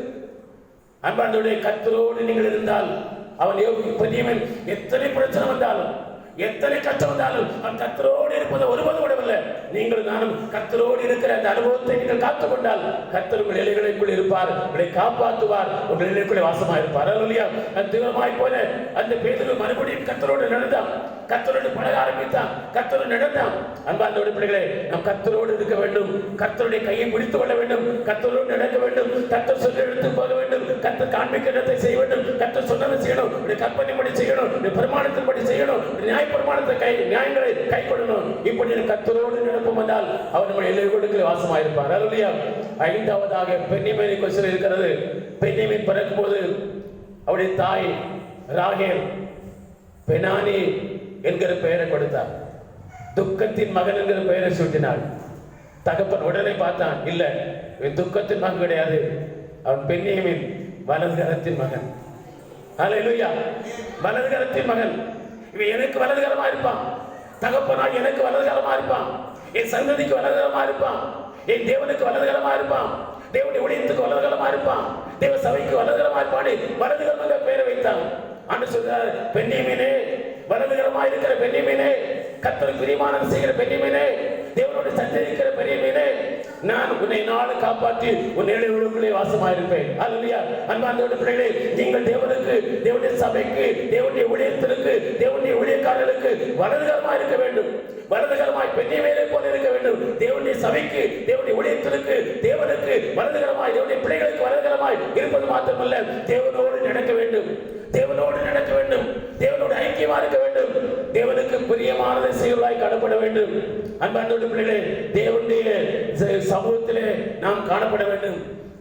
அன்பார்ந்தவர்களே, கர்த்தரோடு நீங்கள் இருந்தால் அவன் பெரியவன் எத்தனை பிரச்சனை வந்தாலும் எத்தனை கஷ்டம் வந்தாலும் அவன் கர்த்தரோடு இருப்பதை ஒருபோதும் விடவில்லை. நீங்கள் நானும் கர்த்தரோடு இருக்கிற அந்த அனுபவத்தை நீங்கள் காத்துக் கொண்டால் கர்த்தர் உங்கள் எல்லைகளுக்குள் இருப்பார், உங்களை காப்பாற்றுவார், உங்கள் எல்லைக்குள்ளே வாசமாக இருப்பார். அல்லேலூயா. அந்த தீவிரமாய் போல அந்த பேதுரு மறுபடியும் கர்த்தரோடு நடந்தான், கர்த்தரோடு பழக ஆரம்பித்தான், கர்த்தரோடு நடந்தான். அன்பார்ந்த பிள்ளைகளே, நாம் கர்த்தரோடு இருக்க வேண்டும், கர்த்தருடைய கையை பிடித்துக் கொள்ள வேண்டும், கர்த்தரோடு நடக்க வேண்டும், கர்த்தர் சொல்ல எடுத்து போக வேண்டும், கர்த்தர் காண்பிக்கிறதை செய்ய வேண்டும், கர்த்தர் சொன்னதை செய்யணும், கற்பனைப்படி செய்யணும், பிரமாணத்தின்படி செய்யணும், நியாயங்களை கை கொள்ளணும். இப்படி கர்த்தரோடு நடப்போம் என்றால் அவர் நம்ம எல்லைகளுக்கு வாசமாயிருப்பார். அல்லேலூயா. 5வதாக பென்யமீனை குறித்து இருக்கிறது. பென்யமீன் பிறக்கும் போது அவருடைய தாய் ராகேல் பெனானி என்கிற பெயரை கொடுத்தார். துக்கத்தின் மகன் என்கிற பெயரை சூட்டினார். தகப்பன் உடனே பார்த்தான், இல்ல இவன் துக்கத்தின் மகன் கிடையாது, அவன் பென்யமீன் வலதுகரத்தின் மகன். அல்லேலூயா. வலதுகரத்தின் மகன். இவன் எனக்கு வலதுகரமா இருப்பான், தகப்பனாய் எனக்கு வலதுகரமா இருப்பான், என் சந்ததிக்கு வலதுகரமா இருப்பான், என் தேவனுக்கு வலதுகரமா இருப்பான், தேவனுடைய ஊழியத்துக்கு வலதுகரமா இருப்பான், தேவ சபைக்கு வலதுகரமா இருப்பான். வலதுகரமாக பெயரை வைத்தான். ஆண்டு சொல்றார், பென்யமீனே, வலதுகரமா இருக்கிற பென்யமீனே, கர்த்தருக்கு பிரியமானதை செய்கிற பென்யமீனே, தேவனோடு சஞ்சரிக்கிற பென்யமீனே, நான் உன்னை நாடு காப்பாற்றி உன் எல்லைகளுக்குள்ளே வாசமாயிருப்பேன். அல்லேலூயா. அன்பார்ந்த பிள்ளைகளே, நீங்கள் தேவனுக்கு, தேவனுடைய சபைக்கு, தேவனுடைய ஊழியத்திற்கு, தேவனுடைய ஊழியக்காரர்களுக்கு வலதுகரமாய் இருக்க வேண்டும், வலதுகரமாய் பென்யமீனை போல இருக்க வேண்டும். தேவனுடைய சபைக்கு, தேவனுடைய ஊழியத்திற்கு, தேவனுக்கு வலதுகரமாய், தேவனுடைய பிள்ளைகளுக்கு வலதுகரமாய் இருப்பது மாத்திரமல்ல, தேவனோடு நடக்க வேண்டும், தேவனோடு நடக்க வேண்டும், தேவனோடு ஐக்கியமா இருக்க வேண்டும், தேவனுக்கு பிரியமானதை செய்வதாய் காணப்பட வேண்டும். அன்பார்ந்த பிள்ளைகளே, தேவனுடைய சமூகத்திலே நாம் காணப்பட வேண்டும்,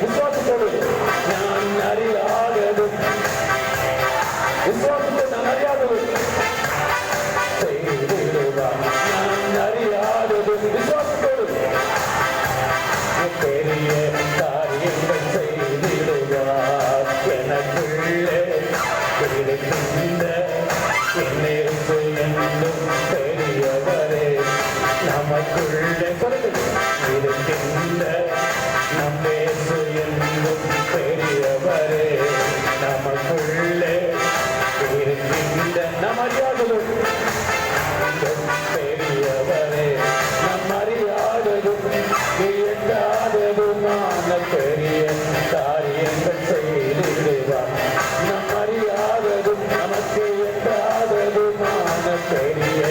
விசுவாசத்தோடு நான் அறியாததும் விசுவாசத்தோடு நான் அறியாததும் செய்திடுவார். நான் அறியாததும் விசுவாசத்தோடு பெரிய காரியங்கள் செய்திடுவார். எனக்குள்ளே இருக்கின்ற என்னேசு என்னும் பெரியவரே, நமக்குள்ளே இருக்கின்ற நம்மேசு என்னும் பெரியவரே, நமக்குள்ளே இருக்கின்ற நமறியாததும் பெரியவரே, நம்மறியாததும் எட்டாததுமான பெரிய காரியங்கள் செய்திடுவார். நம்மறியாததும் நமக்கு எட்டாததுமான பெரிய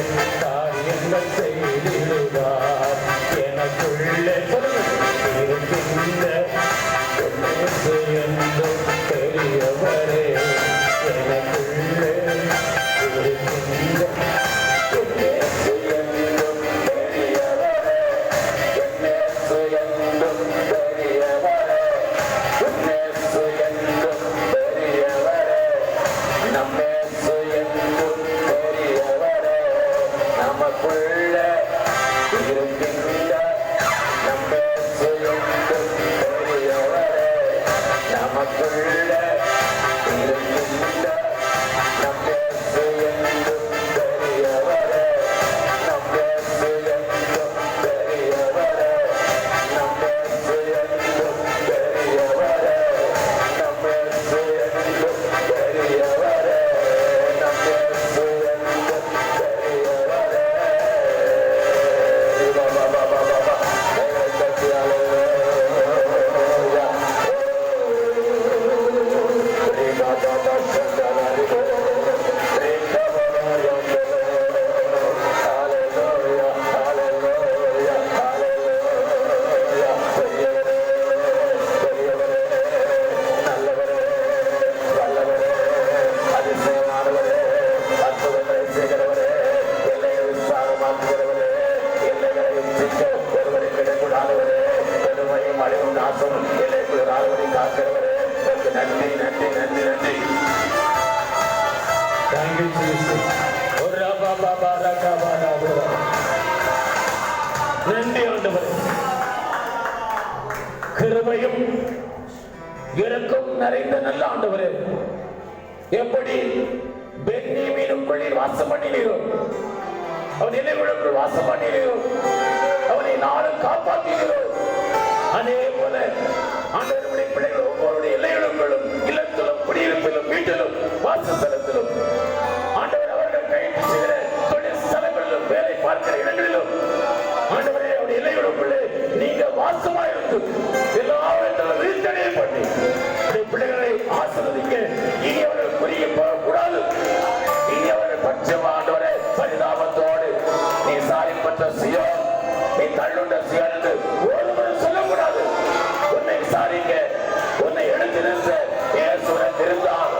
காரியங்கள் செய்திடுவார். எனக்குள்ளே இருக்கின்ற என்னும் பெரியவரே, எனக்குள்ளே இருக்கின்ற கிருபையும் இரக்கம் நிறைந்த நல்ல ஆண்டவரே, எப்படி பென்யமீனுக்குள் வாசம் பண்ணினீரோ, அவன் இலைகளுக்குள் வாசம் பண்ணினீரோ, அவனை நாளும் காப்பாற்றினீரோ, அதே போல ஆண்டவருடைய பிள்ளைகள் ஒவ்வொருடைய இலைகளுக்குள்ளும் இல்லத்திலும் குடியிருப்பிலும் வீட்டிலும் வாசஸ்தலத்திலும் ஆண்டவர் அவர்கள் கைது செய்கிற தொழில் ஸ்தலங்களிலும் வேலை பார்க்கிற இடங்களிலும் ஆண்டவரே அவருடைய இலைகளுக்குள்ளே நீங்க வாசமாயிருந்து எல்லாவற்றையும் விழித்தடைய பண்ணி பிள்ளைகளை ஆசீர்வதிக்க இனி அவர்கள் குறுகி போகக்கூடாது. இனி அவர்கள் பட்சமா ஆண்டவரே பரிதாபத்தோடு நீ சாரிப்பட்ட சியோன், நீ தள்ளுண்ட சியோன் என்று ஒருவரும் சொல்லக்கூடாது. உன்னை விசாரிக்க உன்னை எடுத்திருந்த இயேசுடன் இருந்தார்,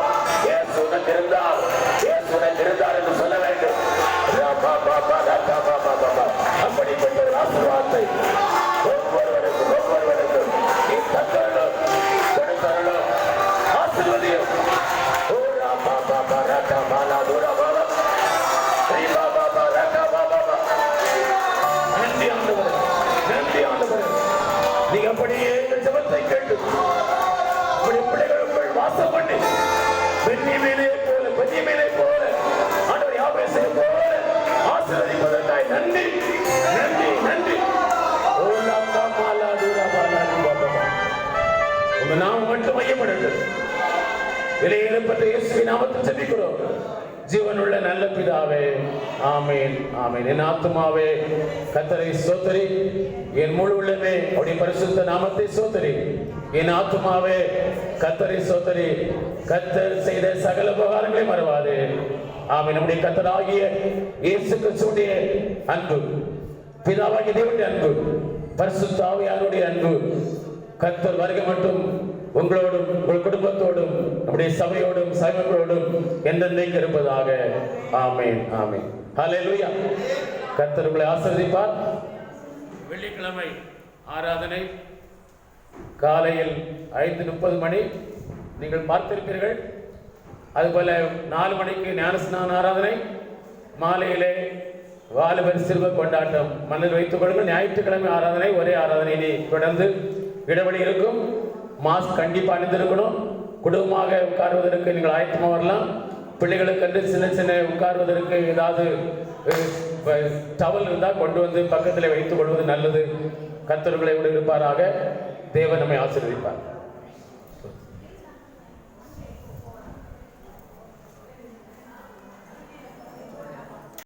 இயேசுடன் இருந்தார், இயேசுடன் இருந்தார் என்று சொல்ல வேண்டும். அப்படிப்பட்ட ஒரு ஆசீர்வாதத்தை ஒவ்வொருவருக்கும் நீ தந்தரணும், கொடுத்தரணும், ஆசீர்வதியும். நன்றி ஆண்டவரே, நன்றி ஆண்டவரே. நீ அப்படியே எங்கள் ஜெபத்தை கேட்டு அப்படி பிள்ளைகளுக்குள் வாசம் பண்ணி பென்யமீனை போல ஆண்டவர் யாபேசை போல ஆசீர்வதிப்பதற்காக நன்றி, நன்றி, நன்றி. உங்க நாமம் மட்டும் மையப்படட்டும். விலையேறப்பட்ட இயேசுவின் நாமத்தில் ஜெபிக்கிறோம் ஜீவனுள்ள நல்ல பிதாவே, ஆமென், ஆமென். என் ஆத்துமாவே கர்த்தரை ஸ்தோத்திரி, என் முழு உள்ளமே அவருடைய பரிசுத்த நாமத்தை ஸ்தோத்திரி. என் ஆத்துமாவே கர்த்தரை ஸ்தோத்திரி, கர்த்தர் செய்த சகல உபகாரங்களை மறவாதே. ஆமென். நம்முடைய கர்த்தராகிய இயேசு கிறிஸ்துவின் அன்பு, பிதாவாகிய தேவனுடைய அன்பு, பரிசுத்த ஆவியானவருடைய அன்பு, கர்த்தர் வருகை மட்டும் உங்களோடும் உங்கள் குடும்பத்தோடும் நம்முடைய சபையோடும் சபைகளோடும் என்றென்றைக்கு இருப்பதாக. ஆமென், ஆமென். ஹல்லேலூயா. கர்த்தர் உங்களை ஆசீர்வதிப்பார். வெள்ளிக்கிழமை ஆராதனை காலையில் 5:30 மணி நீங்கள் பார்த்திருப்பீர்கள். அதுபோல 4 மணிக்கு ஞானஸ்நான ஆராதனை, மாலையிலே வாலிபர் சிறுவர் கொண்டாட்டம். மனதில் வைத்துக் கொள்ளுங்கள், ஞாயிற்றுக்கிழமை ஆராதனை ஒரே ஆராதனை தொடர்ந்து இடைவெளி இருக்கும். மாஸ்க் கண்டிப்பாக அணிந்திருக்கணும். குடும்பமாக உட்காருவதற்கு நீங்கள் ஆயத்தமாக வரலாம். பிள்ளைகளுக்கு சின்ன உட்காருவதற்கு ஏதாவது டவல் இருந்தால் கொண்டு வந்து பக்கத்தில் வைத்துக் கொள்வது நல்லது. கர்த்தர் உங்களை இருப்பாராக. தேவன் நம்மை ஆசீர்வதிப்பார்.